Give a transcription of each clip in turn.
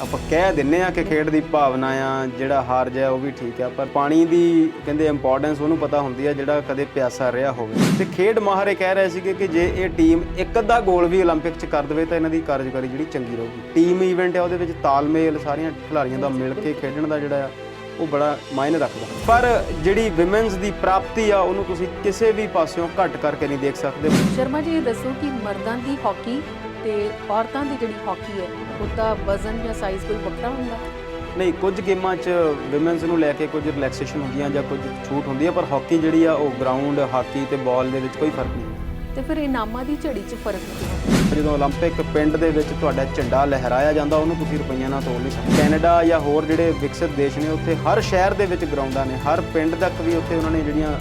ਆਪਾਂ ਕਹਿ ਦਿੰਨੇ ਆ ਕਿ ਖੇਡ ਦੀ ਭਾਵਨਾ ਆ, ਜਿਹੜਾ ਹਾਰ ਜਾਏ ਉਹ ਵੀ ਠੀਕ ਆ, ਪਰ ਪਾਣੀ ਦੀ ਕਹਿੰਦੇ ਇੰਪੋਰਟੈਂਸ ਉਹਨੂੰ ਪਤਾ ਹੁੰਦੀ ਆ ਜਿਹੜਾ ਕਦੇ ਪਿਆਸਾ ਰਿਹਾ ਹੋਵੇ। ਤੇ ਖੇਡ ਮਾਹਰ ਇਹ ਕਹਿ ਰਹੇ ਸੀਗੇ ਕਿ ਜੇ ਇਹ ਟੀਮ ਇੱਕ ਅੱਧਾ ਗੋਲ ਵੀ 올림픽 'ਚ ਕਰ ਦੇਵੇ ਤਾਂ ਇਹਨਾਂ ਦੀ ਕਾਰਜਕਾਰੀ ਜਿਹੜੀ ਚੰਗੀ ਰਹੂਗੀ। ਟੀਮ ਇਵੈਂਟ ਆ, ਉਹਦੇ ਵਿੱਚ ਤਾਲਮੇਲ ਸਾਰੀਆਂ ਖਿਡਾਰੀਆਂ ਦਾ ਮਿਲ ਕੇ ਖੇਡਣ ਦਾ ਜਿਹੜਾ ਆ ਉਹ ਬੜਾ ਮਾਇਨੇ ਰੱਖਦਾ। ਪਰ ਜਿਹੜੀ ਵਿਮਨਸ ਦੀ ਪ੍ਰਾਪਤੀ ਆ ਉਹਨੂੰ ਤੁਸੀਂ ਕਿਸੇ ਵੀ ਪਾਸਿਓਂ ਘੱਟ ਕਰਕੇ ਨਹੀਂ ਦੇਖ ਸਕਦੇ। ਸ਼ਰਮਾ ਜੀ ਇਹ ਦੱਸੋ ਕਿ ਮਰਦਾਂ ਦੀ ਹਾਕੀ ਤੇ ਔਰਤਾਂ ਦੀ ਜਿਹੜੀ ਹਾਕੀ ਹੈ ਉਹਦਾ ਵਜ਼ਨ ਜਾਂ ਸਾਈਜ਼ ਕੋਈ ਵੱਖਰਾ ਹੁੰਦਾ? ਨਹੀਂ, ਕੁਝ ਗੇਮਾਂ 'ਚ ਵਿਮਨਸ ਨੂੰ ਲੈ ਕੇ ਕੁਝ ਰਿਲੈਕਸੇਸ਼ਨ ਹੁੰਦੀਆਂ ਜਾਂ ਕੁਝ ਛੂਟ ਹੁੰਦੀ ਹੈ, ਪਰ ਹਾਕੀ ਜਿਹੜੀ ਆ ਉਹ ਗਰਾਊਂਡ ਹਾਕੀ ਤੇ ਬਾਲ ਦੇ ਵਿੱਚ ਕੋਈ ਫਰਕ ਨਹੀਂ। ਤੇ ਫਿਰ ਇਨਾਮਾਂ ਦੀ ਝੜੀ 'ਚ ਫਰਕ ਨਹੀਂ? ਜਦੋਂ 올림픽 ਪਿੰਡ ਦੇ ਵਿੱਚ ਤੁਹਾਡਾ ਝੰਡਾ ਲਹਿਰਾਇਆ ਜਾਂਦਾ ਉਹਨੂੰ ਤੁਸੀਂ ਰੁਪਈਆਂ ਨਾਲ ਤੋਲ ਨਹੀਂ ਸਕਦੇ। ਕੈਨੇਡਾ ਜਾਂ ਹੋਰ ਜਿਹੜੇ ਵਿਕਸਿਤ ਦੇਸ਼ ਨੇ ਉੱਥੇ ਹਰ ਸ਼ਹਿਰ ਦੇ ਵਿੱਚ ਗਰਾਊਂਡਾਂ ਨੇ, ਹਰ ਪਿੰਡ ਤੱਕ ਵੀ ਉੱਥੇ ਉਹਨਾਂ ਨੇ ਜਿਹੜੀਆਂ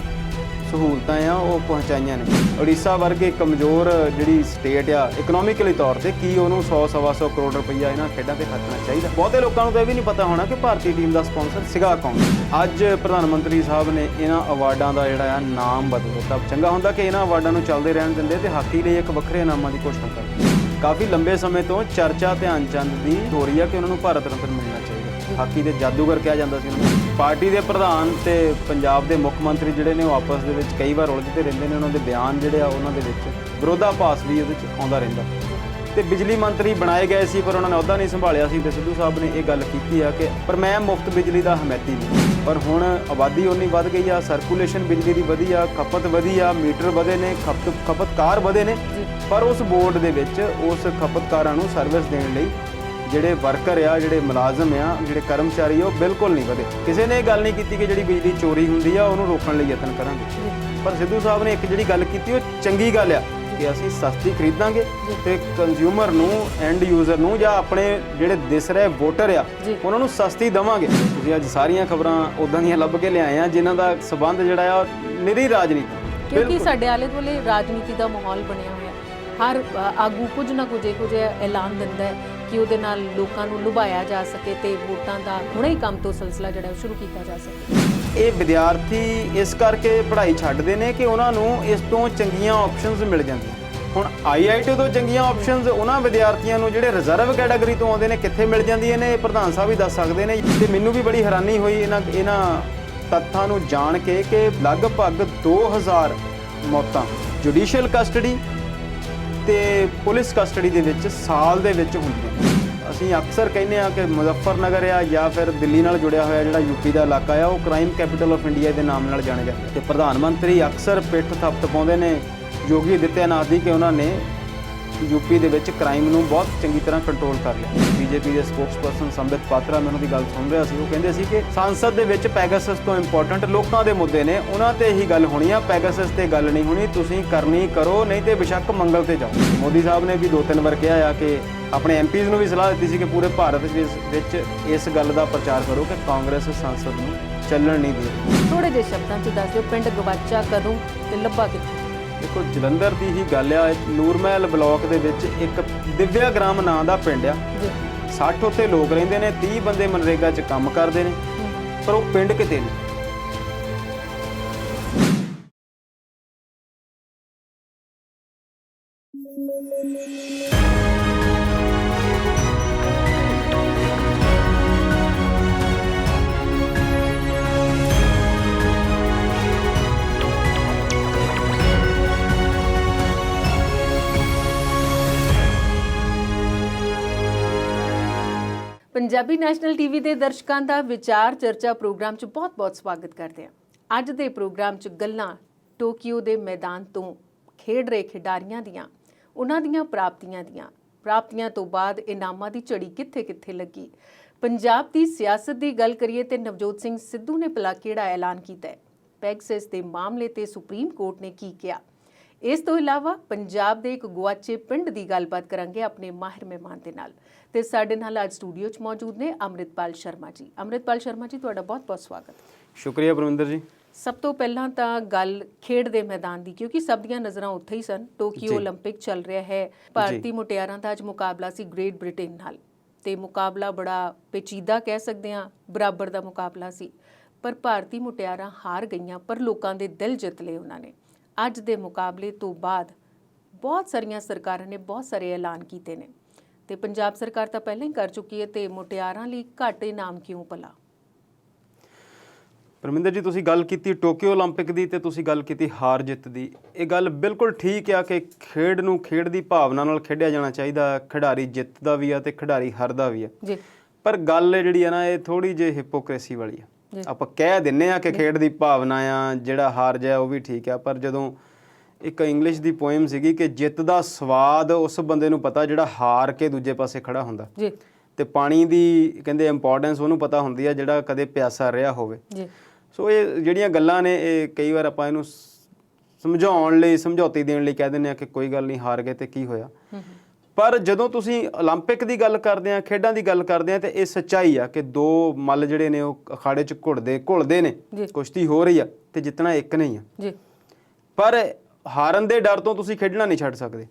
ਸਹੂਲਤਾਂ ਆ ਉਹ ਪਹੁੰਚਾਈਆਂ ਨੇ। ਉੜੀਸਾ ਵਰਗੇ ਕਮਜ਼ੋਰ ਜਿਹੜੀ ਸਟੇਟ ਆ ਇਕਨੋਮਿਕਲੀ ਤੌਰ ਤੇ, ਕੀ ਉਹਨੂੰ 100-125 ਕਰੋੜ ਰੁਪਈਆ ਇਹਨਾਂ ਖੇਡਾਂ ਤੇ ਖਰਚਣਾ ਚਾਹੀਦਾ? ਬਹੁਤੇ ਲੋਕਾਂ ਨੂੰ ਤਾਂ ਇਹ ਵੀ ਨਹੀਂ ਪਤਾ ਹੋਣਾ ਕਿ ਭਾਰਤੀ ਟੀਮ ਦਾ ਸਪਾਂਸਰ ਸੀਗਾ ਕੌਣ। ਅੱਜ ਪ੍ਰਧਾਨ ਮੰਤਰੀ ਸਾਹਿਬ ਨੇ ਇਹਨਾਂ ਅਵਾਰਡਾਂ ਦਾ ਜਿਹੜਾ ਆ ਨਾਮ ਬਦਲ ਦਿੱਤਾ। ਚੰਗਾ ਹੁੰਦਾ ਕਿ ਇਹਨਾਂ ਅਵਾਰਡਾਂ ਨੂੰ ਚੱਲਦੇ ਰਹਿਣ ਦਿੰਦੇ ਤੇ ਹਾਕੀ ਲਈ ਇੱਕ ਵੱਖਰੇ ਇਨਾਮਾਂ ਦੀ ਘੋਸ਼ਣਾ ਕਰਦੇ। ਕਾਫੀ ਲੰਬੇ ਸਮੇਂ ਤੋਂ ਚਰਚਾ ਧਿਆਨ ਚੰਦ ਦੀ ਹੋ ਰਹੀ ਆ ਕਿ ਉਹਨਾਂ ਨੂੰ ਭਾਰਤ ਰਤਨ ਮਿਲਣਾ ਚਾਹੀਦਾ। ਹਾਕੀ ਦੇ ਜਾਦੂਗਰ ਕਿਹਾ ਜਾਂਦਾ ਸੀ ਉਹਨਾਂ ਨੂੰ। ਪਾਰਟੀ ਦੇ ਪ੍ਰਧਾਨ ਤੇ ਪੰਜਾਬ ਦੇ ਮੁੱਖ ਮੰਤਰੀ ਜਿਹੜੇ ਨੇ ਉਹ ਆਪਸ ਦੇ ਵਿੱਚ ਕਈ ਵਾਰ ਉਲਝਦੇ ਰਹਿੰਦੇ ਨੇ। ਉਹਨਾਂ ਦੇ ਬਿਆਨ ਜਿਹੜੇ ਆ ਉਹਨਾਂ ਦੇ ਵਿੱਚ ਵਿਰੋਧਾਭਾਸ ਵੀ ਉਹਦੇ 'ਚ ਆਉਂਦਾ ਰਹਿੰਦਾ। ਤੇ ਬਿਜਲੀ ਮੰਤਰੀ ਬਣਾਏ ਗਏ ਸੀ ਪਰ ਉਹਨਾਂ ਨੇ ਅਹੁਦਾ ਨਹੀਂ ਸੰਭਾਲਿਆ ਸੀ। ਤੇ ਸਿੱਧੂ ਸਾਹਿਬ ਨੇ ਇਹ ਗੱਲ ਕੀਤੀ ਆ ਕਿ ਪਰ ਮੈਂ ਮੁਫਤ ਬਿਜਲੀ ਦਾ ਹਮਾਇਤੀ ਨਹੀਂ। ਪਰ ਹੁਣ ਆਬਾਦੀ ਉਨੀ ਵੱਧ ਗਈ ਆ, ਸਰਕੂਲੇਸ਼ਨ ਬਿਜਲੀ ਦੀ ਵਧੀ ਆ, ਖਪਤ ਵਧੀ ਆ, ਮੀਟਰ ਵਧੇ ਨੇ, ਖਪਤਕਾਰ ਵਧੇ ਨੇ, ਪਰ ਉਸ ਬੋਰਡ ਦੇ ਵਿੱਚ ਉਸ ਖਪਤਕਾਰਾਂ ਨੂੰ ਸਰਵਿਸ ਦੇਣ ਲਈ ਜਿਹੜੇ ਵਰਕਰ ਆ, ਜਿਹੜੇ ਮੁਲਾਜ਼ਮ ਆ, ਜਿਹੜੇ ਕਰਮਚਾਰੀ ਆ, ਉਹ ਬਿਲਕੁਲ ਨਹੀਂ ਵਧੇ। ਕਿਸੇ ਨੇ ਇਹ ਗੱਲ ਨਹੀਂ ਕੀਤੀ ਕਿ ਜਿਹੜੀ ਬਿਜਲੀ ਚੋਰੀ ਹੁੰਦੀ ਆ ਉਹਨੂੰ ਰੋਕਣ ਲਈ ਯਤਨ ਕਰਾਂਗੇ। ਪਰ ਸਿੱਧੂ ਸਾਹਿਬ ਨੇ ਇੱਕ ਜਿਹੜੀ ਗੱਲ ਕੀਤੀ ਉਹ ਚੰਗੀ ਗੱਲ ਆ ਕਿ ਅਸੀਂ ਸਸਤੀ ਖਰੀਦਾਂਗੇ ਤੇ ਕੰਜ਼ਿਊਮਰ ਨੂੰ, ਐਂਡ ਯੂਜ਼ਰ ਨੂੰ ਜਾਂ ਆਪਣੇ ਜਿਹੜੇ ਦਿਸ ਰਹੇ ਵੋਟਰ ਆ ਉਹਨਾਂ ਨੂੰ ਸਸਤੀ ਦੇਵਾਂਗੇ। ਤੁਸੀਂ ਅੱਜ ਸਾਰੀਆਂ ਖਬਰਾਂ ਉਦਾਂ ਦੀਆਂ ਲੱਭ ਕੇ ਲਿਆਏ ਆ ਜਿਨ੍ਹਾਂ ਦਾ ਸਬੰਧ ਜਿਹੜਾ ਆ ਨਿਰੀ ਰਾਜਨੀਤੀ। ਕਿਉਂਕਿ ਸਾਡੇ ਆਲੇ ਦੁਆਲੇ ਰਾਜਨੀਤੀ ਦਾ ਮਾਹੌਲ ਬਣਿਆ ਹੋਇਆ। ਹਰ ਆਗੂ ਕੁਝ ਨਾ ਕੁਝ ਇਹੋ ਜਿਹਾ ਐਲਾਨ ਦਿੰਦਾ ਹੈ ਕਿ ਉਹਦੇ ਨਾਲ ਲੋਕਾਂ ਨੂੰ ਲੁਭਾਇਆ ਜਾ ਸਕੇ ਤੇ ਵੋਟਾਂ ਦਾ ਹੁਣੇ ਹੀ ਕੰਮ ਤੋਂ ਸਿਲਸਿਲਾ ਜਿਹੜਾ ਸ਼ੁਰੂ ਕੀਤਾ ਜਾ ਸਕੇ। ਇਹ ਵਿਦਿਆਰਥੀ ਇਸ ਕਰਕੇ ਪੜ੍ਹਾਈ ਛੱਡਦੇ ਨੇ ਕਿ ਉਹਨਾਂ ਨੂੰ ਇਸ ਤੋਂ ਚੰਗੀਆਂ ਆਪਸ਼ਨਸ ਮਿਲ ਜਾਂਦੀਆਂ। ਹੁਣ IIT ਤੋਂ ਚੰਗੀਆਂ ਆਪਸ਼ਨਸ ਉਹਨਾਂ ਵਿਦਿਆਰਥੀਆਂ ਨੂੰ ਜਿਹੜੇ ਰਿਜ਼ਰਵ ਕੈਟਾਗਰੀ ਤੋਂ ਆਉਂਦੇ ਨੇ ਕਿੱਥੇ ਮਿਲ ਜਾਂਦੀਆਂ ਨੇ, ਇਹ ਪ੍ਰਧਾਨ ਸਾਹਿਬ ਹੀ ਦੱਸ ਸਕਦੇ ਨੇ। ਤੇ ਮੈਨੂੰ ਵੀ ਬੜੀ ਹੈਰਾਨੀ ਹੋਈ ਇਹਨਾਂ ਤੱਥਾਂ ਨੂੰ ਜਾਣ ਕੇ ਕਿ ਲਗਭਗ 2000 ਮੌਤਾਂ ਜੁਡੀਸ਼ੀਅਲ ਕਸਟਡੀ ਤੇ ਪੁਲਿਸ ਕਸਟਡੀ ਦੇ ਵਿੱਚ ਸਾਲ ਦੇ ਵਿੱਚ ਹੁੰਦੀਆਂ। ਅਸੀਂ ਅਕਸਰ ਕਹਿੰਦੇ ਆ ਕਿ ਮੁਜ਼ੱਫਰਨਗਰ ਆ ਜਾਂ ਫਿਰ ਦਿੱਲੀ ਨਾਲ ਜੁੜਿਆ ਹੋਇਆ ਜਿਹੜਾ ਯੂਪੀ ਦਾ ਇਲਾਕਾ ਆ ਉਹ ਕ੍ਰਾਈਮ ਕੈਪੀਟਲ ਆਫ ਇੰਡੀਆ ਦੇ ਨਾਮ ਨਾਲ ਜਾਣਿਆ ਜਾਂਦਾ। ਤੇ ਪ੍ਰਧਾਨ ਮੰਤਰੀ ਅਕਸਰ ਪਿੱਠ ਥਪਥਪਾਉਂਦੇ ਨੇ ਯੋਗੀ ਆਦਿੱਤਿਆਨਾਥ ਦੀ ਕਿ ਉਹਨਾਂ ਨੇ ਯੂਪੀ ਦੇ ਵਿੱਚ ਕ੍ਰਾਈਮ ਨੂੰ ਬਹੁਤ ਚੰਗੀ ਤਰ੍ਹਾਂ ਕੰਟਰੋਲ ਕਰ ਲਿਆ। BJP ਦੇ ਸਪੋਕਸਪਰਸਨ ਸੰਬਿਤ ਪਾਤਰਾ ਮੈਂ ਉਹਨਾਂ ਦੀ ਗੱਲ ਸੁਣ ਰਿਹਾ ਸੀ। ਉਹ ਕਹਿੰਦੇ ਸੀ ਕਿ ਸੰਸਦ ਦੇ ਵਿੱਚ ਪੈਗਾਸਸ ਤੋਂ ਇੰਪੋਰਟੈਂਟ ਲੋਕਾਂ ਦੇ ਮੁੱਦੇ ਨੇ, ਉਹਨਾਂ ਤੇ ਹੀ ਗੱਲ ਹੋਣੀ ਆ, ਪੈਗਾਸਸ ਤੇ ਗੱਲ ਨਹੀਂ ਹੋਣੀ। ਤੁਸੀਂ ਕਰਨੀ ਕਰੋ, ਨਹੀਂ ਤੇ ਬੇਸ਼ੱਕ ਮੰਗਲ ਤੇ ਜਾਓ। ਮੋਦੀ ਸਾਹਿਬ ਨੇ ਵੀ 2-3 ਵਾਰ ਕਿਹਾ ਆ ਕਿ ਆਪਣੇ MPs ਨੂੰ ਵੀ ਸਲਾਹ ਦਿੱਤੀ ਸੀ ਕਿ ਪੂਰੇ ਭਾਰਤ ਵਿੱਚ ਇਸ ਗੱਲ ਦਾ ਪ੍ਰਚਾਰ ਕਰੋ ਕਿ ਕਾਂਗਰਸ ਸੰਸਦ ਨੂੰ ਚੱਲਣ ਨਹੀਂ ਦੇ। ਥੋੜੇ ਜਿਹੇ ਸ਼ਬਦਾਂ 'ਚ ਦੱਸ ਦਿਓ ਪਿੰਡ ਗਵਾਚਾ ਕਦੋਂ ਤੇ ਲੱਭਾ ਕਿੱਥੇ? ਦੇਖੋ, ਜਲੰਧਰ ਦੀ ਹੀ ਗੱਲ ਆ। ਨੂਰਮਹਿਲ ਬਲਾਕ ਦੇ ਵਿੱਚ ਇੱਕ ਦਿਵਿਆ ਗ੍ਰਾਮ ਨਾਂ ਦਾ ਪਿੰਡ ਆ। 60 ਉੱਥੇ ਲੋਕ ਰਹਿੰਦੇ ਨੇ, 30 ਬੰਦੇ ਮਨਰੇਗਾ 'ਚ ਕੰਮ ਕਰਦੇ ਨੇ, ਪਰ ਉਹ ਪਿੰਡ ਕਿਤੇ ਨਹੀਂ। ਪੰਜਾਬੀ ਨੈਸ਼ਨਲ ਟੀਵੀ ਦੇ ਦਰਸ਼ਕਾਂ ਦਾ ਵਿਚਾਰ ਚਰਚਾ ਪ੍ਰੋਗਰਾਮ 'ਚ ਬਹੁਤ-ਬਹੁਤ ਸਵਾਗਤ ਕਰਦੇ ਹਾਂ। ਅੱਜ ਦੇ ਪ੍ਰੋਗਰਾਮ 'ਚ ਗੱਲਾਂ ਟੋਕੀਓ ਦੇ ਮੈਦਾਨ ਤੋਂ ਖੇਡ ਰਹੇ ਖਿਡਾਰੀਆਂ ਦੀਆਂ, ਉਹਨਾਂ ਦੀਆਂ ਪ੍ਰਾਪਤੀਆਂ ਤੋਂ ਬਾਅਦ ਇਨਾਮਾਂ ਦੀ ਝੜੀ ਕਿੱਥੇ-ਕਿੱਥੇ ਲੱਗੀ। ਪੰਜਾਬ ਦੀ ਸਿਆਸਤ ਦੀ ਗੱਲ ਕਰੀਏ ਤੇ ਨਵਜੋਤ ਸਿੰਘ ਸਿੱਧੂ ਨੇ ਭਲਾ ਕਿਹੜਾ ਐਲਾਨ ਕੀਤਾ ਹੈ। ਪੈਗਸਸ ਦੇ ਮਾਮਲੇ ਤੇ ਸੁਪਰੀਮ ਕੋਰਟ ਨੇ ਕੀ ਕਿਹਾ। ਇਸ ਤੋਂ ਇਲਾਵਾ ਪੰਜਾਬ ਦੇ ਇੱਕ ਗੁਆਚੇ ਪਿੰਡ ਦੀ ਗੱਲਬਾਤ ਕਰਾਂਗੇ ਆਪਣੇ ਮਾਹਿਰ ਮਹਿਮਾਨ ਦੇ ਨਾਲ। ਤੇ ਸਾਡੇ ਨਾਲ ਅੱਜ ਸਟੂਡੀਓ 'ਚ ਮੌਜੂਦ ਨੇ ਅੰਮ੍ਰਿਤਪਾਲ ਸ਼ਰਮਾ ਜੀ। ਅੰਮ੍ਰਿਤਪਾਲ ਸ਼ਰਮਾ ਜੀ, ਤੁਹਾਡਾ ਬਹੁਤ-ਬਹੁਤ ਸਵਾਗਤ। ਸ਼ੁਕਰੀਆ ਪਰਮਿੰਦਰ ਜੀ। ਸਭ ਤੋਂ ਪਹਿਲਾਂ ਤਾਂ ਗੱਲ ਖੇਡ ਦੇ ਮੈਦਾਨ ਦੀ, ਕਿਉਂਕਿ ਸਭ ਦੀਆਂ ਨਜ਼ਰਾਂ ਉੱਥੇ ਹੀ ਸਨ। ਟੋਕੀਓ 올림픽 ਚੱਲ ਰਿਹਾ ਹੈ। ਭਾਰਤੀ ਮੁਟਿਆਰਾਂ ਦਾ ਅੱਜ ਮੁਕਾਬਲਾ ਸੀ ਗ੍ਰੇਟ ਬ੍ਰਿਟੇਨ ਨਾਲ ਤੇ ਮੁਕਾਬਲਾ ਬੜਾ ਪੇਚੀਦਾ ਕਹਿ ਸਕਦੇ ਹਾਂ, ਬਰਾਬਰ ਦਾ ਮੁਕਾਬਲਾ ਸੀ। ਪਰ ਭਾਰਤੀ ਮੁਟਿਆਰਾਂ ਹਾਰ ਗਈਆਂ, ਪਰ ਲੋਕਾਂ ਦੇ ਦਿਲ ਜਿੱਤ ਲਏ ਉਹਨਾਂ ਨੇ। ਅੱਜ ਦੇ ਮੁਕਾਬਲੇ ਤੋਂ ਬਾਅਦ ਬਹੁਤ ਸਾਰੀਆਂ ਸਰਕਾਰਾਂ ਨੇ ਬਹੁਤ ਸਾਰੇ ਐਲਾਨ ਕੀਤੇ ਨੇ ਤੇ ਪੰਜਾਬ ਸਰਕਾਰ ਤਾਂ ਪਹਿਲਾਂ ਹੀ ਕਰ ਚੁੱਕੀ ਹੈ ਤੇ ਮੁਟਿਆਰਾਂ ਲਈ ਘੱਟ ਇਨਾਮ ਕਿਉਂ ਭਲਾ? ਪਰਮਿੰਦਰ ਜੀ, ਤੁਸੀਂ ਗੱਲ ਕੀਤੀ ਟੋਕੀਓ ਓਲੰਪਿਕ ਦੀ ਤੇ ਤੁਸੀਂ ਗੱਲ ਕੀਤੀ ਹਾਰ ਜਿੱਤ ਦੀ। ਇਹ ਗੱਲ ਬਿਲਕੁਲ ਠੀਕ ਆ ਕਿ ਖੇਡ ਨੂੰ ਖੇਡ ਦੀ ਭਾਵਨਾ ਨਾਲ ਖੇਡਿਆ ਜਾਣਾ ਚਾਹੀਦਾ। ਖਿਡਾਰੀ ਜਿੱਤਦਾ ਵੀ ਆ ਤੇ ਖਿਡਾਰੀ ਹਾਰਦਾ ਵੀ ਆ ਜੀ, ਪਰ ਗੱਲ ਇਹ ਜਿਹੜੀ ਆ ਨਾ, ਇਹ ਥੋੜੀ ਜਿਹੀ ਹਿਪੋਕ੍ਰੇਸੀ ਵਾਲੀ ਆ। ਆਪਾਂ ਕਹਿ ਦਿੰਨੇ ਆ ਕਿ ਖੇਡ ਦੀ ਭਾਵਨਾ ਆ, ਜਿਹੜਾ ਹਾਰ ਜਾਏ ਉਹ ਵੀ ਠੀਕ ਆ, ਪਰ ਜਦੋਂ ਇੱਕ ਇੰਗਲਿਸ਼ ਦੀ ਪੋਇਮ ਸੀਗੀ ਕਿ ਜਿੱਤ ਦਾ ਸਵਾਦ ਉਸ ਬੰਦੇ ਨੂੰ ਪਤਾ ਜਿਹੜਾ ਹਾਰ ਕੇ ਦੂਜੇ ਪਾਸੇ ਖੜਾ ਹੁੰਦਾ ਜੀ, ਤੇ ਪਾਣੀ ਦੀ ਕਹਿੰਦੇ ਇੰਪੋਰਟੈਂਸ ਉਹਨੂੰ ਪਤਾ ਹੁੰਦੀ ਆ ਜਿਹੜਾ ਕਦੇ ਪਿਆਸਾ ਰਿਹਾ ਹੋਵੇ ਜੀ। ਸੋ ਇਹ ਜਿਹੜੀਆਂ ਗੱਲਾਂ ਨੇ, ਇਹ ਕਈ ਵਾਰ ਆਪਾਂ ਇਹਨੂੰ ਸਮਝਾਉਣ ਲਈ, ਸਮਝੌਤੀ ਦੇਣ ਲਈ ਕਹਿ ਦਿੰਦੇ ਆ ਕਿ ਕੋਈ ਗੱਲ ਨਹੀਂ, ਹਾਰ ਗਏ ਤੇ ਕੀ ਹੋਇਆ। ਪਰ ਜਦੋਂ ਤੁਸੀਂ ਓਲੰਪਿਕ ਦੀ ਗੱਲ ਕਰਦੇ ਆ, ਖੇਡਾਂ ਦੀ ਗੱਲ ਕਰਦੇ ਆ, ਤੇ ਇਹ ਸੱਚਾਈ ਆ ਕਿ ਦੋ ਮੱਲ ਜਿਹੜੇ ਨੇ ਉਹ ਅਖਾੜੇ 'ਚ ਘੁਲਦੇ ਨੇ, ਕੁਸ਼ਤੀ ਹੋ ਰਹੀ ਆ ਤੇ ਜਿੱਤਣਾ ਇੱਕ ਨਹੀਂ ਆ ਜੀ। ਪਰ ਹਾਰਨ ਦੇ ਡਰ ਤੋਂ ਤੁਸੀਂ ਖੇਡਣਾ ਨਹੀਂ ਛੱਡ ਸਕਦੇ।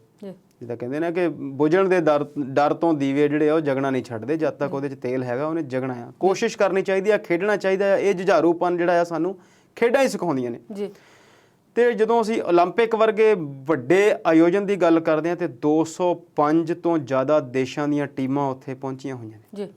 ਜਿੱਦਾਂ ਕਹਿੰਦੇ ਨੇ ਕਿ ਬੁਝਣ ਦੇ ਡਰ ਤੋਂ ਦੀਵੇ ਜਿਹੜੇ ਆ ਉਹ ਜਗਣਾ ਨਹੀਂ ਛੱਡਦੇ। ਜਦ ਤੱਕ ਉਹਦੇ 'ਚ ਤੇਲ ਹੈਗਾ ਉਹਨੇ ਜਗਣਾ ਆ। ਕੋਸ਼ਿਸ਼ ਕਰਨੀ ਚਾਹੀਦੀ ਆ, ਖੇਡਣਾ ਚਾਹੀਦਾ ਆ। ਇਹ ਜੁਝਾਰੂਪਨ ਜਿਹੜਾ ਆ ਸਾਨੂੰ ਖੇਡਾਂ ਹੀ ਸਿਖਾਉਂਦੀਆਂ ਨੇ ਜੀ। ਤੇ ਜਦੋਂ ਅਸੀਂ ਓਲੰਪਿਕ ਵਰਗੇ ਵੱਡੇ ਆਯੋਜਨ ਦੀ ਗੱਲ ਕਰਦੇ ਹਾਂ ਤੇ 205 ਤੋਂ ਜ਼ਿਆਦਾ ਦੇਸ਼ਾਂ ਦੀਆਂ ਟੀਮਾਂ ਉੱਥੇ ਪਹੁੰਚੀਆਂ ਹੋਈਆਂ ਨੇ ਜੀ।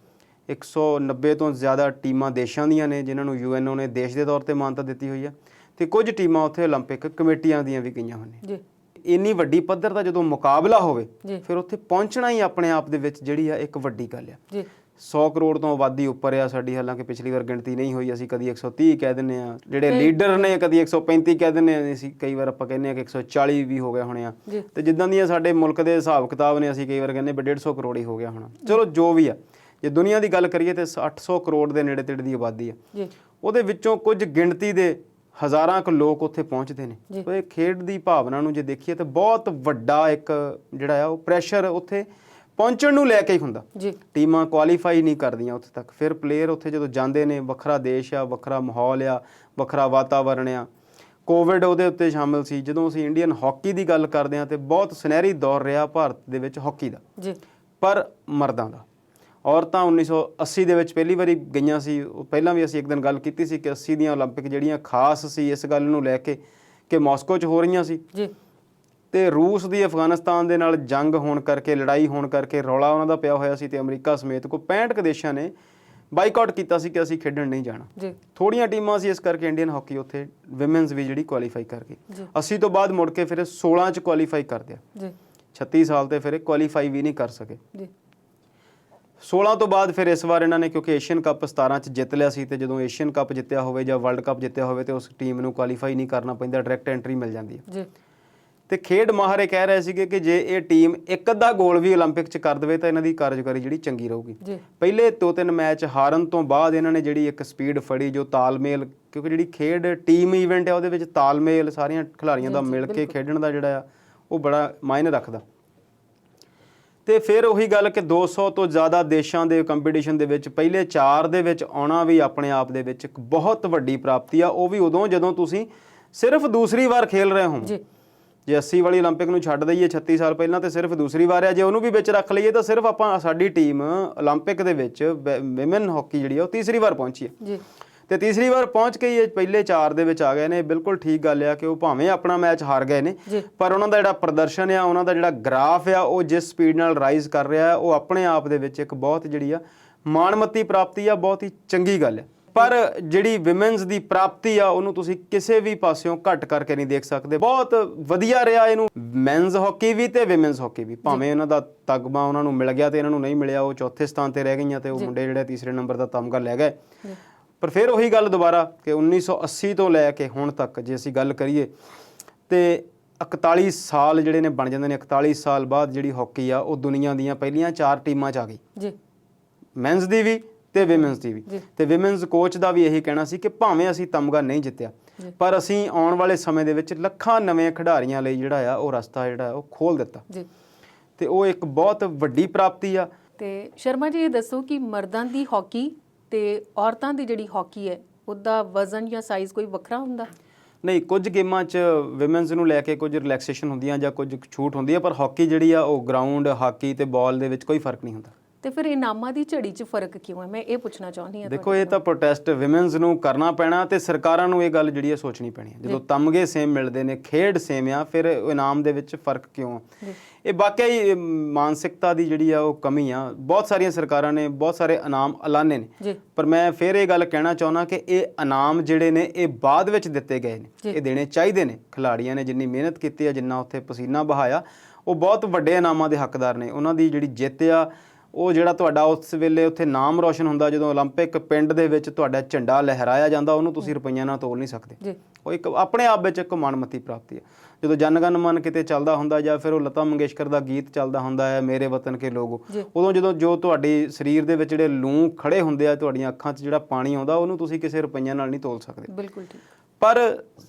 190 ਤੋਂ ਜ਼ਿਆਦਾ ਟੀਮਾਂ ਦੇਸ਼ਾਂ ਦੀਆਂ ਨੇ ਜਿਨ੍ਹਾਂ ਨੂੰ UNO ਨੇ ਦੇਸ਼ ਦੇ ਤੌਰ ਤੇ ਮਾਨਤਾ ਦਿੱਤੀ ਹੋਈ ਆ, ਤੇ ਕੁਝ ਟੀਮਾਂ ਉੱਥੇ ਓਲੰਪਿਕ ਕਮੇਟੀਆਂ ਦੀਆਂ ਵੀ ਗਈਆਂ ਹੋਈਆਂ ਜੀ। ਇੰਨੀ ਵੱਡੀ ਪੱਧਰ ਦਾ ਜਦੋਂ ਮੁਕਾਬਲਾ ਹੋਵੇ ਫਿਰ ਉੱਥੇ ਪਹੁੰਚਣਾ ਹੀ ਆਪਣੇ ਆਪ ਦੇ ਵਿੱਚ ਜਿਹੜੀ ਆ ਇੱਕ ਵੱਡੀ ਗੱਲ ਆ ਜੀ। 100 ਕਰੋੜ ਤੋਂ ਆਬਾਦੀ ਉੱਪਰ ਆ ਸਾਡੀ, ਹਾਲਾਂਕਿ ਪਿਛਲੀ ਵਾਰ ਗਿਣਤੀ ਨਹੀਂ ਹੋਈ। ਅਸੀਂ ਕਦੀ 130 ਕਹਿ ਦਿੰਦੇ ਆ, ਜਿਹੜੇ ਲੀਡਰ ਨੇ ਕਦੀ 135 ਕਹਿ ਦਿੰਦੇ ਆ, ਅਸੀਂ ਕਈ ਵਾਰ ਆਪਾਂ ਕਹਿੰਦੇ ਆ ਕਿ 140 ਵੀ ਹੋ ਗਏ ਹੋਣੇ ਆ। ਤੇ ਜਿੱਦਾਂ ਦੀਆਂ ਸਾਡੇ ਮੁਲਕ ਦੇ ਹਿਸਾਬ ਕਿਤਾਬ ਨੇ, ਅਸੀਂ ਕਈ ਵਾਰ ਕਹਿੰਦੇ 150 ਕਰੋੜ ਹੀ ਹੋ ਗਿਆ ਹੋਣਾ। ਚਲੋ ਜੋ ਵੀ ਆ, ਜੇ ਦੁਨੀਆ ਦੀ ਗੱਲ ਕਰੀਏ ਤੇ 800 ਕਰੋੜ ਦੇ ਨੇੜੇ ਤੇੜੇ ਦੀ ਆਬਾਦੀ ਆ। ਉਹਦੇ ਵਿੱਚੋਂ ਕੁਝ ਗਿਣਤੀ ਦੇ ਹਜ਼ਾਰਾਂ ਕੁ ਲੋਕ ਉੱਥੇ ਪਹੁੰਚਦੇ ਨੇ। ਇਹ ਖੇਡ ਦੀ ਭਾਵਨਾ ਨੂੰ ਜੇ ਦੇਖੀਏ ਤਾਂ ਬਹੁਤ ਵੱਡਾ ਇੱਕ ਜਿਹੜਾ ਆ ਉਹ ਪ੍ਰੈਸ਼ਰ ਉੱਥੇ ਪਹੁੰਚਣ ਨੂੰ ਲੈ ਕੇ ਹੀ ਹੁੰਦਾ ਜੀ। ਟੀਮਾਂ ਕੁਆਲੀਫਾਈ ਨਹੀਂ ਕਰਦੀਆਂ ਉੱਥੇ ਤੱਕ, ਫਿਰ ਪਲੇਅਰ ਉੱਥੇ ਜਦੋਂ ਜਾਂਦੇ ਨੇ, ਵੱਖਰਾ ਦੇਸ਼ ਆ, ਵੱਖਰਾ ਮਾਹੌਲ ਆ, ਵੱਖਰਾ ਵਾਤਾਵਰਣ ਆ। ਕੋਵਿਡ ਉਹਦੇ ਉੱਤੇ ਸ਼ਾਮਿਲ ਸੀ। ਜਦੋਂ ਅਸੀਂ ਇੰਡੀਅਨ ਹਾਕੀ ਦੀ ਗੱਲ ਕਰਦੇ ਹਾਂ ਤੇ ਬਹੁਤ ਸੁਨਹਿਰੀ ਦੌਰ ਰਿਹਾ ਭਾਰਤ ਦੇ ਵਿੱਚ ਹਾਕੀ ਦਾ ਜੀ। ਪਰ ਮਰਦਾਂ ਦਾ, ਔਰਤਾਂ 1980 ਦੇ ਵਿੱਚ ਪਹਿਲੀ ਵਾਰੀ ਗਈਆਂ ਸੀ। ਪਹਿਲਾਂ ਵੀ ਅਸੀਂ ਇੱਕ ਦਿਨ ਗੱਲ ਕੀਤੀ ਸੀ ਕਿ 80 ਦੀਆਂ ਓਲੰਪਿਕ ਜਿਹੜੀਆਂ ਖਾਸ ਸੀ ਇਸ ਗੱਲ ਨੂੰ ਲੈ ਕੇ ਕਿ ਮਾਸਕੋ 'ਚ ਹੋ ਰਹੀਆਂ ਸੀ ਜੀ, ਤੇ ਰੂਸ ਦੀ ਅਫਗਾਨਿਸਤਾਨ ਦੇ ਨਾਲ ਜੰਗ ਹੋਣ ਕਰਕੇ, ਲੜਾਈ ਹੋਣ ਕਰਕੇ ਰੌਲਾ ਉਹਨਾਂ ਦਾ ਪਿਆ ਹੋਇਆ ਸੀ, ਤੇ ਅਮਰੀਕਾ ਸਮੇਤ ਕੋਈ 65 ਕੁ ਦੇਸ਼ਾਂ ਨੇ ਬਾਈਕਾਟ ਕੀਤਾ ਸੀ ਕਿ ਅਸੀਂ ਖੇਡਣ ਨਹੀਂ ਜਾਣਾ ਜੀ। ਥੋੜੀਆਂ ਟੀਮਾਂ ਸੀ, ਇਸ ਕਰਕੇ ਇੰਡੀਅਨ ਹਾਕੀ ਉੱਥੇ ਵਿਮਨਸ ਵੀ ਜਿਹੜੀ ਕੁਆਲੀਫਾਈ ਕਰ ਗਈ। 80 ਤੋਂ ਬਾਅਦ ਮੁੜ ਕੇ ਫਿਰ 16 'ਚ ਕੁਆਲੀਫਾਈ ਕਰਦੇ ਆ ਜੀ। 36 ਸਾਲ ਤੇ ਫਿਰ ਕੁਆਲੀਫਾਈ ਵੀ ਨਹੀਂ ਕਰ ਸਕੇ ਜੀ। 16 ਤੋਂ ਬਾਅਦ ਫਿਰ ਇਸ ਵਾਰ ਇਹਨਾਂ ਨੇ, ਕਿਉਂਕਿ ਏਸ਼ੀਅਨ ਕੱਪ 17 'ਚ ਜਿੱਤ ਲਿਆ ਸੀ, ਤੇ ਜਦੋਂ ਏਸ਼ੀਅਨ ਕੱਪ ਜਿੱਤਿਆ ਹੋਵੇ ਜਾਂ ਵਰਲਡ ਕੱਪ ਜਿੱਤਿਆ ਹੋਵੇ ਤੇ ਉਸ ਟੀਮ ਨੂੰ ਕੁਆਲੀਫਾਈ ਨਹੀਂ ਕਰਨਾ ਪੈਂਦਾ, ਡਾਇਰੈਕਟ ਐਂਟਰੀ ਮਿਲ ਜਾਂਦੀ ਹੈ ਜੀ। ਤੇ ਖੇਡ ਮਾਹਰ ਇਹ ਕਹਿ ਰਹੇ ਸੀਗੇ ਕਿ ਜੇ ਇਹ ਟੀਮ ਇੱਕ ਅੱਧਾ ਗੋਲ ਵੀ ਓਲੰਪਿਕ 'ਚ ਕਰ ਦੇਵੇ ਤਾਂ ਇਹਨਾਂ ਦੀ ਕਾਰਜਕਾਰੀ ਜਿਹੜੀ ਚੰਗੀ ਰਹੂਗੀ। ਪਹਿਲੇ 2-3 ਮੈਚ ਹਾਰਨ ਤੋਂ ਬਾਅਦ ਇਹਨਾਂ ਨੇ ਜਿਹੜੀ ਇੱਕ ਸਪੀਡ ਫੜੀ, ਜੋ ਤਾਲਮੇਲ, ਕਿਉਂਕਿ ਜਿਹੜੀ ਖੇਡ ਟੀਮ ਇਵੈਂਟ ਆ ਉਹਦੇ ਵਿੱਚ ਤਾਲਮੇਲ ਸਾਰੀਆਂ ਖਿਡਾਰੀਆਂ ਦਾ ਮਿਲ ਕੇ ਖੇਡਣ ਦਾ ਜਿਹੜਾ ਆ ਉਹ ਬੜਾ ਮਾਇਨੇ ਰੱਖਦਾ। ਤੇ ਫਿਰ ਉਹੀ ਗੱਲ ਕਿ 200 ਤੋਂ ਜ਼ਿਆਦਾ ਦੇਸ਼ਾਂ ਦੇ ਕੰਪੀਟੀਸ਼ਨ ਦੇ ਵਿੱਚ ਪਹਿਲੇ 4 ਦੇ ਵਿੱਚ ਆਉਣਾ ਵੀ ਆਪਣੇ ਆਪ ਦੇ ਵਿੱਚ ਇੱਕ ਬਹੁਤ ਵੱਡੀ ਪ੍ਰਾਪਤੀ ਆ। ਉਹ ਵੀ ਉਦੋਂ ਜਦੋਂ ਤੁਸੀਂ ਸਿਰਫ ਦੂਸਰੀ ਵਾਰ ਖੇਲ ਰਹੇ ਹੋ ਜੀ। ਜੇ 80 ਵਾਲੀ ਓਲੰਪਿਕ ਨੂੰ ਛੱਡ ਦਈਏ 36 ਸਾਲ ਪਹਿਲਾਂ, ਤੇ ਸਿਰਫ ਦੂਸਰੀ ਵਾਰ ਆ। ਜੇ ਉਹਨੂੰ ਵੀ ਵਿੱਚ ਰੱਖ ਲਈਏ ਤਾਂ ਸਿਰਫ ਆਪਾਂ, ਸਾਡੀ ਟੀਮ ਓਲੰਪਿਕ ਦੇ ਵਿੱਚ ਵਿਮਨ ਹਾਕੀ ਜਿਹੜੀ ਆ ਉਹ ਤੀਸਰੀ ਵਾਰ ਪਹੁੰਚੀ ਹੈ ਜੀ। ਤੇ ਤੀਸਰੀ ਵਾਰ ਪਹੁੰਚ ਕੇ ਇਹ ਪਹਿਲੇ 4 ਦੇ ਵਿੱਚ ਆ ਗਏ ਨੇ। ਬਿਲਕੁਲ ਠੀਕ ਗੱਲ ਆ ਕਿ ਉਹ ਭਾਵੇਂ ਆਪਣਾ ਮੈਚ ਹਾਰ ਗਏ ਨੇ, ਪਰ ਉਹਨਾਂ ਦਾ ਜਿਹੜਾ ਪ੍ਰਦਰਸ਼ਨ ਆ, ਉਹਨਾਂ ਦਾ ਜਿਹੜਾ ਗ੍ਰਾਫ ਆ, ਉਹ ਜਿਸ ਸਪੀਡ ਨਾਲ ਰਾਈਜ਼ ਕਰ ਰਿਹਾ ਹੈ, ਉਹ ਆਪਣੇ ਆਪ ਦੇ ਵਿੱਚ ਇੱਕ ਬਹੁਤ ਜਿਹੜੀ ਆ ਮਾਣਮੱਤੀ ਪ੍ਰਾਪਤੀ ਆ, ਬਹੁਤ ਹੀ ਚੰਗੀ ਗੱਲ ਹੈ। ਪਰ ਜਿਹੜੀ ਵਿਮਨਸ ਦੀ ਪ੍ਰਾਪਤੀ ਆ ਉਹਨੂੰ ਤੁਸੀਂ ਕਿਸੇ ਵੀ ਪਾਸਿਓਂ ਘੱਟ ਕਰਕੇ ਨਹੀਂ ਦੇਖ ਸਕਦੇ। ਬਹੁਤ ਵਧੀਆ ਰਿਹਾ ਇਹਨੂੰ, ਮੈਨਸ ਹਾਕੀ ਵੀ ਤੇ ਵਿਮਨਸ ਹਾਕੀ ਵੀ। ਭਾਵੇਂ ਉਹਨਾਂ ਦਾ ਤਗਮਾ ਉਹਨਾਂ ਨੂੰ ਮਿਲ ਗਿਆ ਤੇ ਇਹਨਾਂ ਨੂੰ ਨਹੀਂ ਮਿਲਿਆ, ਉਹ ਚੌਥੇ ਸਥਾਨ ਤੇ ਰਹਿ ਗਈਆਂ, ਤੇ ਉਹ ਮੁੰਡੇ ਜਿਹੜੇ ਤੀਸਰੇ ਨੰਬਰ ਦਾ ਤਮਗਾ ਲੈ ਗਏ। ਪਰ ਫਿਰ ਉਹੀ ਗੱਲ ਦੁਬਾਰਾ ਕਿ 1980 ਤੋਂ ਲੈ ਕੇ ਹੁਣ ਤੱਕ ਜੇ ਅਸੀਂ ਗੱਲ ਕਰੀਏ ਤੇ 41 ਸਾਲ ਜਿਹੜੇ ਨੇ ਬਣ ਜਾਂਦੇ ਨੇ। 41 ਸਾਲ ਬਾਅਦ ਜਿਹੜੀ ਹਾਕੀ ਆ ਉਹ ਦੁਨੀਆ ਦੀਆਂ ਪਹਿਲੀਆਂ 4 ਟੀਮਾਂ 'ਚ ਆ ਗਈ ਜੀ, ਮੈਨਸ ਦੀ ਵੀ ਤੇ ਵਿਮਨਸ ਦੀ ਵੀ। ਤੇ ਵਿਮਨਸ ਕੋਚ ਦਾ ਵੀ ਇਹੀ ਕਹਿਣਾ ਸੀ ਕਿ ਭਾਵੇਂ ਅਸੀਂ ਤਮਗਾ ਨਹੀਂ ਜਿੱਤਿਆ, ਪਰ ਅਸੀਂ ਆਉਣ ਵਾਲੇ ਸਮੇਂ ਦੇ ਵਿੱਚ ਲੱਖਾਂ ਨਵੇਂ ਖਿਡਾਰੀਆਂ ਲਈ ਜਿਹੜਾ ਆ ਉਹ ਰਸਤਾ ਜਿਹੜਾ ਉਹ ਖੋਲ੍ਹ ਦਿੱਤਾ ਜੀ। ਤੇ ਉਹ ਇੱਕ ਬਹੁਤ ਵੱਡੀ ਪ੍ਰਾਪਤੀ ਆ। ਤੇ ਸ਼ਰਮਾ ਜੀ, ਇਹ ਦੱਸੋ ਕਿ ਮਰਦਾਂ ਦੀ ਹਾਕੀ ਤੇ ਔਰਤਾਂ ਦੀ ਜਿਹੜੀ ਹਾਕੀ ਹੈ ਉਹਦਾ ਵਜ਼ਨ ਜਾਂ ਸਾਈਜ਼ ਕੋਈ ਵੱਖਰਾ ਹੁੰਦਾ? ਨਹੀਂ, ਕੁਝ ਗੇਮਾਂ 'ਚ ਵਿਮਨਸ ਨੂੰ ਲੈ ਕੇ ਕੁਝ ਰਿਲੈਕਸੇਸ਼ਨ ਹੁੰਦੀਆਂ ਜਾਂ ਕੁਝ ਛੂਟ ਹੁੰਦੀ ਹੈ, ਪਰ ਹਾਕੀ ਜਿਹੜੀ ਆ ਉਹ ਗਰਾਊਂਡ ਹਾਕੀ ਤੇ ਬਾਲ ਦੇ ਵਿੱਚ ਕੋਈ ਫਰਕ ਨਹੀਂ ਹੁੰਦਾ ਤੇ ਫਿਰ ਇਨਾਮਾਂ ਦੀ ਝੜੀ 'ਚ ਫਰਕ ਕਿਉਂ ਹੈ? ਮੈਂ ਇਹ ਪੁੱਛਣਾ ਚਾਹੁੰਦੀ ਹਾਂ। ਦੇਖੋ, ਇਹ ਤਾਂ ਪ੍ਰੋਟੈਸਟ ਵਿਮਨਸ ਨੂੰ ਕਰਨਾ ਪੈਣਾ ਤੇ ਸਰਕਾਰਾਂ ਨੂੰ ਇਹ ਗੱਲ ਜਿਹੜੀ ਹੈ ਸੋਚਣੀ ਪੈਣੀ ਹੈ। ਜਦੋਂ ਤਮਗੇ ਸੇਮ ਮਿਲਦੇ ਨੇ, ਖੇਡ ਸੇਮ ਆ, ਫਿਰ ਇਨਾਮ ਦੇ ਵਿੱਚ ਫਰਕ ਕਿਉਂ ਆ? ਇਹ ਵਾਕਿਆ ਹੀ ਮਾਨਸਿਕਤਾ ਦੀ ਜਿਹੜੀ ਆ ਉਹ ਕਮੀ ਆ। ਬਹੁਤ ਸਾਰੀਆਂ ਸਰਕਾਰਾਂ ਨੇ ਬਹੁਤ ਸਾਰੇ ਇਨਾਮ ਐਲਾਨੇ ਨੇ, ਪਰ ਮੈਂ ਫਿਰ ਇਹ ਗੱਲ ਕਹਿਣਾ ਚਾਹੁੰਦਾ ਕਿ ਇਹ ਇਨਾਮ ਜਿਹੜੇ ਨੇ ਇਹ ਬਾਅਦ ਵਿੱਚ ਦਿੱਤੇ ਗਏ ਨੇ, ਇਹ ਦੇਣੇ ਚਾਹੀਦੇ ਨੇ। ਖਿਡਾਰੀਆਂ ਨੇ ਜਿੰਨੀ ਮਿਹਨਤ ਕੀਤੀ ਆ, ਜਿੰਨਾ ਉੱਥੇ ਪਸੀਨਾ ਬਹਾਇਆ, ਉਹ ਬਹੁਤ ਵੱਡੇ ਇਨਾਮਾਂ ਦੇ ਹੱਕਦਾਰ ਨੇ। ਉਹਨਾਂ ਦੀ ਜਿਹੜੀ ਜਿੱਤ ਆ, ਉਹ ਜਿਹੜਾ ਤੁਹਾਡਾ ਉਸ ਵੇਲੇ ਉੱਥੇ ਨਾਮ ਰੋਸ਼ਨ ਹੁੰਦਾ, ਜਦੋਂ ਓਲੰਪਿਕ ਪਿੰਡ ਦੇ ਵਿੱਚ ਤੁਹਾਡਾ ਝੰਡਾ ਲਹਿਰਾਇਆ ਜਾਂਦਾ, ਉਹਨੂੰ ਤੁਸੀਂ ਰੁਪਈਆਂ ਨਾਲ ਤੋਲ ਨਹੀਂ ਸਕਦੇ। ਉਹ ਇੱਕ ਆਪਣੇ ਆਪ ਵਿੱਚ ਇੱਕ ਮਾਣਮੱਤੀ ਪ੍ਰਾਪਤੀ ਹੈ। ਜਦੋਂ ਜਨ ਗਣ ਮਨ ਕਿਤੇ ਚੱਲਦਾ ਹੁੰਦਾ, ਜਾਂ ਫਿਰ ਉਹ ਲਤਾ ਮੰਗੇਸ਼ਕਰ ਦਾ ਗੀਤ ਚੱਲਦਾ ਹੁੰਦਾ ਹੈ, ਮੇਰੇ ਵਤਨ ਕੇ ਲੋਗੋ, ਉਦੋਂ ਜਦੋਂ ਜੋ ਤੁਹਾਡੀ ਸਰੀਰ ਦੇ ਵਿੱਚ ਜਿਹੜੇ ਲੂੰ ਖੜੇ ਹੁੰਦੇ ਆ, ਤੁਹਾਡੀਆਂ ਅੱਖਾਂ 'ਚ ਜਿਹੜਾ ਪਾਣੀ ਆਉਂਦਾ, ਉਹਨੂੰ ਤੁਸੀਂ ਕਿਸੇ ਰੁਪਈਆਂ ਨਾਲ ਨਹੀਂ ਤੋਲ ਸਕਦੇ। ਬਿਲਕੁਲ ਠੀਕ। ਪਰ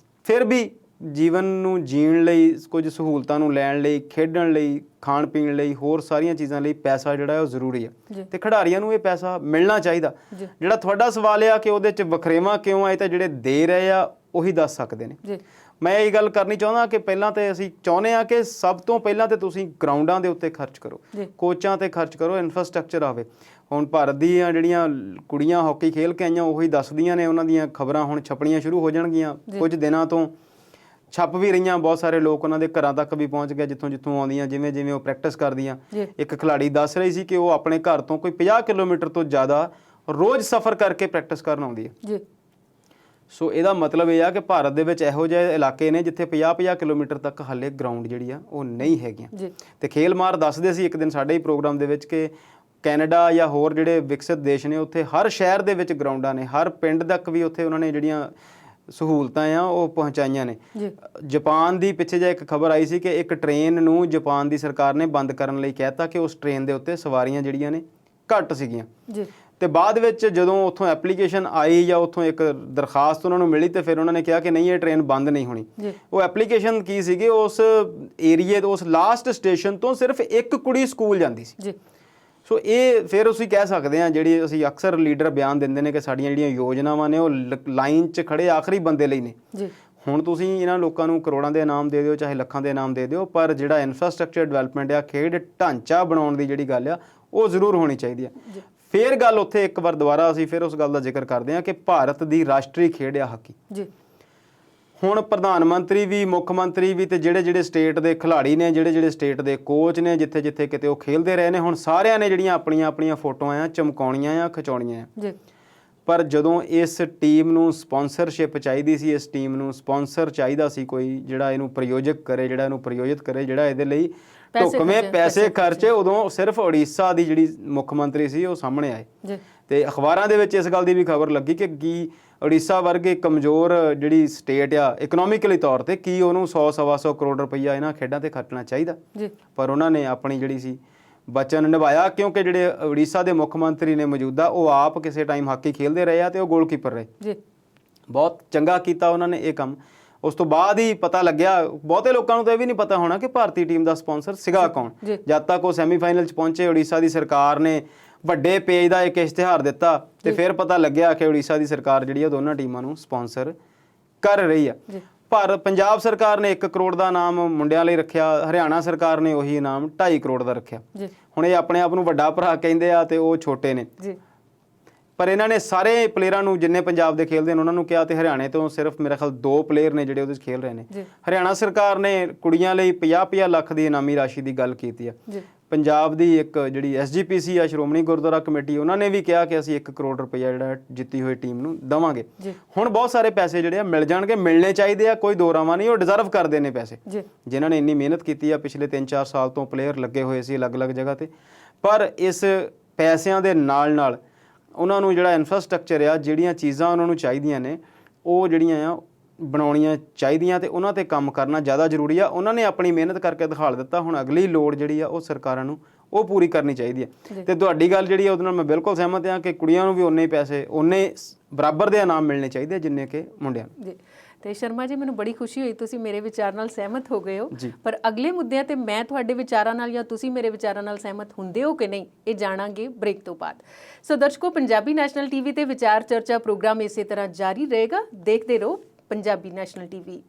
ਫਿਰ ਵੀ ਜੀਵਨ ਨੂੰ ਜੀਣ ਲਈ, ਕੁਝ ਸਹੂਲਤਾਂ ਨੂੰ ਲੈਣ ਲਈ, ਖੇਡਣ ਲਈ, ਖਾਣ ਪੀਣ ਲਈ, ਹੋਰ ਸਾਰੀਆਂ ਚੀਜ਼ਾਂ ਲਈ ਪੈਸਾ ਜਿਹੜਾ ਹੈ ਉਹ ਜ਼ਰੂਰੀ ਹੈ ਤੇ ਖਿਡਾਰੀਆਂ ਨੂੰ ਇਹ ਪੈਸਾ ਮਿਲਣਾ ਚਾਹੀਦਾ। ਜਿਹੜਾ ਤੁਹਾਡਾ ਸਵਾਲ ਆ ਕਿ ਉਹਦੇ 'ਚ ਵਖਰੇਵਾਂ ਕਿਉਂ ਆਏ, ਤਾਂ ਜਿਹੜੇ ਦੇ ਰਹੇ ਆ ਉਹੀ ਦੱਸ ਸਕਦੇ ਨੇ। ਮੈਂ ਇਹ ਗੱਲ ਕਰਨੀ ਚਾਹੁੰਦਾ ਕਿ ਪਹਿਲਾਂ ਤੇ ਅਸੀਂ ਚਾਹੁੰਦੇ ਹਾਂ ਕਿ ਸਭ ਤੋਂ ਪਹਿਲਾਂ ਤੇ ਤੁਸੀਂ ਗਰਾਊਂਡਾਂ ਦੇ ਉੱਤੇ ਖਰਚ ਕਰੋ, ਕੋਚਾਂ ਤੇ ਖਰਚ ਕਰੋ, ਇਨਫਰਾਸਟ੍ਰਕਚਰ ਆਵੇ। ਹੁਣ ਭਾਰਤ ਦੀਆਂ ਜਿਹੜੀਆਂ ਕੁੜੀਆਂ ਹਾਕੀ ਖੇਲ ਕੇ ਆਈਆਂ ਉਹੀ ਦੱਸਦੀਆਂ ਨੇ, ਉਹਨਾਂ ਦੀਆਂ ਖਬਰਾਂ ਹੁਣ ਛਪਣੀਆਂ ਸ਼ੁਰੂ ਹੋ ਜਾਣਗੀਆਂ। ਕੁਝ ਦਿਨਾਂ ਤੋਂ ਛਪ ਵੀ ਰਹੀਆਂ, ਬਹੁਤ ਸਾਰੇ ਲੋਕ ਉਹਨਾਂ ਦੇ ਘਰਾਂ ਤੱਕ ਵੀ ਪਹੁੰਚ ਗਏ ਜਿੱਥੋਂ ਜਿੱਥੋਂ ਆਉਂਦੀਆਂ, ਜਿਵੇਂ ਜਿਵੇਂ ਉਹ ਪ੍ਰੈਕਟਿਸ ਕਰਦੀਆਂ। ਇੱਕ ਖਿਡਾਰੀ ਦੱਸ ਰਹੀ ਸੀ ਕਿ ਉਹ ਆਪਣੇ ਘਰ ਤੋਂ ਕੋਈ 50 ਕਿਲੋਮੀਟਰ ਤੋਂ ਜ਼ਿਆਦਾ ਰੋਜ਼ ਸਫ਼ਰ ਕਰਕੇ ਪ੍ਰੈਕਟਿਸ ਕਰਨ ਆਉਂਦੀ ਹੈ। ਸੋ ਇਹਦਾ ਮਤਲਬ ਇਹ ਆ ਕਿ ਭਾਰਤ ਦੇ ਵਿੱਚ ਇਹੋ ਜਿਹੇ ਇਲਾਕੇ ਨੇ ਜਿੱਥੇ 50-50 ਕਿਲੋਮੀਟਰ ਤੱਕ ਹਾਲੇ ਗਰਾਊਂਡ ਜਿਹੜੀ ਆ ਉਹ ਨਹੀਂ ਹੈਗੀਆਂ। ਤੇ ਖੇਲ ਮਾਰ ਦੱਸਦੇ ਸੀ ਇੱਕ ਦਿਨ ਸਾਡੇ ਹੀ ਪ੍ਰੋਗਰਾਮ ਦੇ ਵਿੱਚ ਕਿ ਕੈਨੇਡਾ ਜਾਂ ਹੋਰ ਜਿਹੜੇ ਵਿਕਸਿਤ ਦੇਸ਼ ਨੇ, ਉੱਥੇ ਹਰ ਸ਼ਹਿਰ ਦੇ ਵਿੱਚ ਗਰਾਊਂਡਾਂ ਨੇ, ਹਰ ਪਿੰਡ ਤੱਕ ਵੀ ਉੱਥੇ ਉਹਨਾਂ ਨੇ ਜਿਹੜੀਆਂ ਸਹੂਲਤਾਂ ਆ ਉਹ ਪਹੁੰਚਾਈਆਂ ਨੇ। ਜਾਪਾਨ ਦੀ ਪਿੱਛੇ ਜਿਹੇ ਇੱਕ ਖਬਰ ਆਈ ਸੀ ਕਿ ਇੱਕ ਟ੍ਰੇਨ ਨੂੰ ਜਾਪਾਨ ਦੀ ਸਰਕਾਰ ਨੇ ਬੰਦ ਕਰਨ ਲਈ ਕਹਿਤਾ ਕਿ ਉਸ ਟ੍ਰੇਨ ਦੇ ਉੱਤੇ ਸਵਾਰੀਆਂ ਜਿਹੜੀਆਂ ਨੇ ਘੱਟ ਸੀਗੀਆਂ। ਤੇ ਬਾਅਦ ਵਿੱਚ ਜਦੋਂ ਉੱਥੋਂ ਐਪਲੀਕੇਸ਼ਨ ਆਈ ਜਾਂ ਉੱਥੋਂ ਇੱਕ ਦਰਖਾਸਤ ਉਹਨਾਂ ਨੂੰ ਮਿਲੀ, ਤੇ ਫਿਰ ਉਹਨਾਂ ਨੇ ਕਿਹਾ ਕਿ ਨਹੀਂ, ਇਹ ਟ੍ਰੇਨ ਬੰਦ ਨਹੀਂ ਹੋਣੀ। ਉਹ ਐਪਲੀਕੇਸ਼ਨ ਕੀ ਸੀਗੀ, ਉਸ ਏਰੀਏ ਉਸ ਲਾਸਟ ਸਟੇਸ਼ਨ ਤੋਂ ਸਿਰਫ ਇੱਕ ਕੁੜੀ ਸਕੂਲ ਜਾਂਦੀ ਸੀ। ਸੋ ਇਹ ਫਿਰ ਅਸੀਂ ਕਹਿ ਸਕਦੇ ਹਾਂ, ਜਿਹੜੀ ਅਸੀਂ ਅਕਸਰ ਲੀਡਰ ਬਿਆਨ ਦਿੰਦੇ ਨੇ ਕਿ ਸਾਡੀਆਂ ਜਿਹੜੀਆਂ ਯੋਜਨਾਵਾਂ ਨੇ ਉਹ ਲਾਈਨ 'ਚ ਖੜੇ ਆਖਰੀ ਬੰਦੇ ਲਈ ਨੇ। ਹੁਣ ਤੁਸੀਂ ਇਹਨਾਂ ਲੋਕਾਂ ਨੂੰ ਕਰੋੜਾਂ ਦੇ ਇਨਾਮ ਦੇ ਦਿਓ, ਚਾਹੇ ਲੱਖਾਂ ਦੇ ਇਨਾਮ ਦੇ ਦਿਓ, ਪਰ ਜਿਹੜਾ ਇਨਫਰਾਸਟ੍ਰਕਚਰ ਡਿਵੈਲਪਮੈਂਟ ਆ, ਖੇਡ ਢਾਂਚਾ ਬਣਾਉਣ ਦੀ ਜਿਹੜੀ ਗੱਲ ਆ ਉਹ ਜ਼ਰੂਰ ਹੋਣੀ ਚਾਹੀਦੀ ਆ। ਫਿਰ ਗੱਲ ਉੱਥੇ ਇੱਕ ਵਾਰ ਦੁਬਾਰਾ ਅਸੀਂ ਫਿਰ ਉਸ ਗੱਲ ਦਾ ਜ਼ਿਕਰ ਕਰਦੇ ਹਾਂ ਕਿ ਭਾਰਤ ਦੀ ਰਾਸ਼ਟਰੀ ਖੇਡ ਆ ਹਾਕੀ। ਹੁਣ ਪ੍ਰਧਾਨ ਮੰਤਰੀ ਵੀ, ਮੁੱਖ ਮੰਤਰੀ ਵੀ, ਤੇ ਜਿਹੜੇ ਜਿਹੜੇ ਸਟੇਟ ਦੇ ਖਿਡਾਰੀ ਨੇ, ਜਿਹੜੇ ਜਿਹੜੇ ਸਟੇਟ ਦੇ ਕੋਚ ਨੇ, ਜਿੱਥੇ ਜਿੱਥੇ ਕਿਤੇ ਉਹ ਖੇਲਦੇ ਰਹੇ ਨੇ, ਹੁਣ ਸਾਰਿਆਂ ਨੇ ਜਿਹੜੀਆਂ ਆਪਣੀਆਂ ਆਪਣੀਆਂ ਫੋਟੋਆਂ ਆ ਚਮਕਾਉਣੀਆਂ ਆ, ਖਿਚਾਉਣੀਆਂ ਆ। ਪਰ ਜਦੋਂ ਇਸ ਟੀਮ ਨੂੰ ਸਪਾਂਸਰਸ਼ਿਪ ਚਾਹੀਦੀ ਸੀ, ਇਸ ਟੀਮ ਨੂੰ ਸਪਾਂਸਰ ਚਾਹੀਦਾ ਸੀ ਕੋਈ ਜਿਹੜਾ ਇਹਨੂੰ ਪ੍ਰਯੋਜਕ ਕਰੇ, ਜਿਹੜਾ ਇਹਨੂੰ ਪ੍ਰਯੋਜਿਤ ਕਰੇ, ਜਿਹੜਾ ਇਹਦੇ ਲਈ ਢੁਕਵੇਂ ਪੈਸੇ ਖਰਚੇ, ਉਦੋਂ ਸਿਰਫ ਉੜੀਸਾ ਦੀ ਜਿਹੜੀ ਮੁੱਖ ਮੰਤਰੀ ਸੀ ਉਹ ਸਾਹਮਣੇ ਆਏ। ਤੇ ਅਖਬਾਰਾਂ ਦੇ ਵਿੱਚ ਇਸ ਗੱਲ ਦੀ ਵੀ ਖਬਰ ਲੱਗੀ ਕਿ ਕੀ ਉੜੀਸਾ ਵਰਗੇ ਕਮਜ਼ੋਰ ਜਿਹੜੀ ਸਟੇਟ ਆ ਇਕਨੋਮਿਕਲੀ ਤੌਰ ਤੇ, ਕੀ ਉਹਨੂੰ 100-125 ਕਰੋੜ ਰੁਪਈਆ ਇਹਨਾਂ ਖੇਡਾਂ ਤੇ ਖਰਚਣਾ ਚਾਹੀਦਾ? ਪਰ ਉਹਨਾਂ ਨੇ ਆਪਣੀ ਜਿਹੜੀ ਸੀ ਵਚਨ ਨਿਭਾਇਆ, ਕਿਉਂਕਿ ਜਿਹੜੇ ਉੜੀਸਾ ਦੇ ਮੁੱਖ ਮੰਤਰੀ ਨੇ ਮੌਜੂਦਾ, ਉਹ ਆਪ ਕਿਸੇ ਟਾਈਮ ਹਾਕੀ ਖੇਲਦੇ ਰਹੇ ਆ ਤੇ ਉਹ ਗੋਲਕੀਪਰ ਰਹੇ। ਬਹੁਤ ਚੰਗਾ ਕੀਤਾ ਉਹਨਾਂ ਨੇ ਇਹ ਕੰਮ। ਉਸ ਤੋਂ ਬਾਅਦ ਹੀ ਪਤਾ ਲੱਗਿਆ, ਬਹੁਤੇ ਲੋਕਾਂ ਨੂੰ ਤਾਂ ਇਹ ਵੀ ਨਹੀਂ ਪਤਾ ਹੋਣਾ ਕਿ ਭਾਰਤੀ ਟੀਮ ਦਾ ਸਪਾਂਸਰ ਸੀਗਾ ਕੌਣ। ਜਦ ਤੱਕ ਉਹ ਸੈਮੀਫਾਈਨਲ 'ਚ ਪਹੁੰਚੇ, ਉੜੀਸਾ ਦੀ ਸਰਕਾਰ ਨੇ ਵੱਡੇ ਪੇਜ ਦਾ ਇੱਕ ਇਸ਼ਤਿਹਾਰ ਦਿੱਤਾ ਤੇ ਫਿਰ ਪਤਾ ਲੱਗਿਆ ਕਿ ਉੜੀਸਾ ਦੀ ਸਰਕਾਰ ਜਿਹੜੀ ਆ ਦੋਨਾਂ ਟੀਮਾਂ ਨੂੰ ਸਪਾਂਸਰ ਕਰ ਰਹੀ ਆ। ਪੰਜਾਬ ਸਰਕਾਰ ਨੇ 1 ਕਰੋੜ ਦਾ ਇਨਾਮ ਮੁੰਡਿਆਂ ਲਈ ਰੱਖਿਆ, ਹਰਿਆਣਾ ਸਰਕਾਰ ਨੇ ਉਹੀ ਇਨਾਮ 2.5 ਕਰੋੜ ਦਾ ਰੱਖਿਆ। ਹੁਣ ਇਹ ਆਪਣੇ ਆਪ ਨੂੰ ਵੱਡਾ ਭਰਾ ਕਹਿੰਦੇ ਆ ਤੇ ਉਹ ਛੋਟੇ ਨੇ, ਪਰ ਇਹਨਾਂ ਨੇ ਸਾਰੇ ਪਲੇਅਰਾਂ ਨੂੰ ਜਿੰਨੇ ਪੰਜਾਬ ਦੇ ਖੇਲਦੇ ਨੇ ਉਹਨਾਂ ਨੂੰ ਕਿਹਾ, ਤੇ ਹਰਿਆਣੇ ਤੋਂ ਸਿਰਫ ਮੇਰੇ ਖਿਆਲ 2 ਪਲੇਅਰ ਨੇ ਜਿਹੜੇ ਉਹਦੇ 'ਚ ਖੇਲ ਰਹੇ ਨੇ। ਹਰਿਆਣਾ ਸਰਕਾਰ ਨੇ ਕੁੜੀਆਂ ਲਈ 50-50 ਲੱਖ ਦੀ ਇਨਾਮੀ ਰਾਸ਼ੀ ਦੀ ਗੱਲ ਕੀਤੀ ਆ। ਪੰਜਾਬ ਦੀ ਇੱਕ ਜਿਹੜੀ SGPC ਆ, ਸ਼੍ਰੋਮਣੀ ਗੁਰਦੁਆਰਾ ਕਮੇਟੀ, ਉਹਨਾਂ ਨੇ ਵੀ ਕਿਹਾ ਕਿ ਅਸੀਂ 1 ਕਰੋੜ ਰੁਪਈਆ ਜਿਹੜਾ ਜਿੱਤੀ ਹੋਈ ਟੀਮ ਨੂੰ ਦੇਵਾਂਗੇ। ਹੁਣ ਬਹੁਤ ਸਾਰੇ ਪੈਸੇ ਜਿਹੜੇ ਆ ਮਿਲ ਜਾਣਗੇ, ਮਿਲਣੇ ਚਾਹੀਦੇ ਆ, ਕੋਈ ਦੋ ਰਾਵਾਂ ਨਹੀਂ, ਉਹ ਡਿਜ਼ਰਵ ਕਰਦੇ ਨੇ ਪੈਸੇ, ਜਿਨ੍ਹਾਂ ਨੇ ਇੰਨੀ ਮਿਹਨਤ ਕੀਤੀ ਆ। ਪਿਛਲੇ 3-4 ਸਾਲ ਤੋਂ ਪਲੇਅਰ ਲੱਗੇ ਹੋਏ ਸੀ ਅਲੱਗ-ਅਲੱਗ ਜਗ੍ਹਾ ਤੇ, ਪਰ ਇਸ ਪੈਸਿਆਂ ਦੇ ਨਾਲ ਉਹਨਾਂ ਨੂੰ ਜਿਹੜਾ ਇਨਫਰਾਸਟ੍ਰਕਚਰ ਆ, ਜਿਹੜੀਆਂ ਚੀਜ਼ਾਂ ਉਹਨਾਂ ਨੂੰ ਚਾਹੀਦੀਆਂ ਨੇ, ਉਹ ਜਿਹੜੀਆਂ ਆ ਬਣਾਉਣੀਆਂ ਚਾਹੀਦੀਆਂ ਤੇ ਉਹਨਾਂ ਤੇ ਕੰਮ ਕਰਨਾ ਜ਼ਿਆਦਾ ਜ਼ਰੂਰੀ ਆ। ਉਹਨਾਂ ਨੇ ਆਪਣੀ ਮਿਹਨਤ ਕਰਕੇ ਦਿਖਾ ਦਿੱਤਾ, ਹੁਣ ਅਗਲੀ ਲੋੜ ਜਿਹੜੀ ਆ ਉਹ ਸਰਕਾਰਾਂ ਨੂੰ ਉਹ ਪੂਰੀ ਕਰਨੀ ਚਾਹੀਦੀ ਹੈ। ਤੇ ਤੁਹਾਡੀ ਗੱਲ ਜਿਹੜੀ ਆ ਉਹਦੇ ਨਾਲ ਮੈਂ ਬਿਲਕੁਲ ਸਹਿਮਤ ਹਾਂ ਕਿ ਕੁੜੀਆਂ ਨੂੰ ਵੀ ਉਨੇ ਪੈਸੇ, ਉਨੇ ਬਰਾਬਰ ਦੇ ਇਨਾਮ ਮਿਲਣੇ ਚਾਹੀਦੇ ਜਿੰਨੇ ਕਿ ਮੁੰਡਿਆਂ ਨੂੰ। ਤੇ ਸ਼ਰਮਾ ਜੀ, ਮੈਨੂੰ ਬੜੀ ਖੁਸ਼ੀ ਹੋਈ ਤੁਸੀਂ ਮੇਰੇ ਵਿਚਾਰ ਨਾਲ ਸਹਿਮਤ ਹੋ ਗਏ ਹੋ, ਪਰ ਅਗਲੇ ਮੁੱਦਿਆਂ ਤੇ ਮੈਂ ਤੁਹਾਡੇ ਵਿਚਾਰਾਂ ਨਾਲ ਜਾਂ ਤੁਸੀਂ ਮੇਰੇ ਵਿਚਾਰਾਂ ਨਾਲ ਸਹਿਮਤ ਹੁੰਦੇ ਹੋ ਕਿ ਨਹੀਂ, ਇਹ ਜਾਣਾਂਗੇ ਬ੍ਰੇਕ ਤੋਂ ਬਾਅਦ। ਸੋ ਦਰਸ਼ਕੋ, ਪੰਜਾਬੀ ਨੈਸ਼ਨਲ ਟੀਵੀ ਤੇ ਵਿਚਾਰ ਚਰਚਾ ਪ੍ਰੋਗਰਾਮ ਇਸੇ ਤਰ੍ਹਾਂ ਜਾਰੀ ਰਹੇਗਾ। ਦੇਖਦੇ ਰਹੋ ਪੰਜਾਬੀ ਨੈਸ਼ਨਲ ਟੀਵੀ।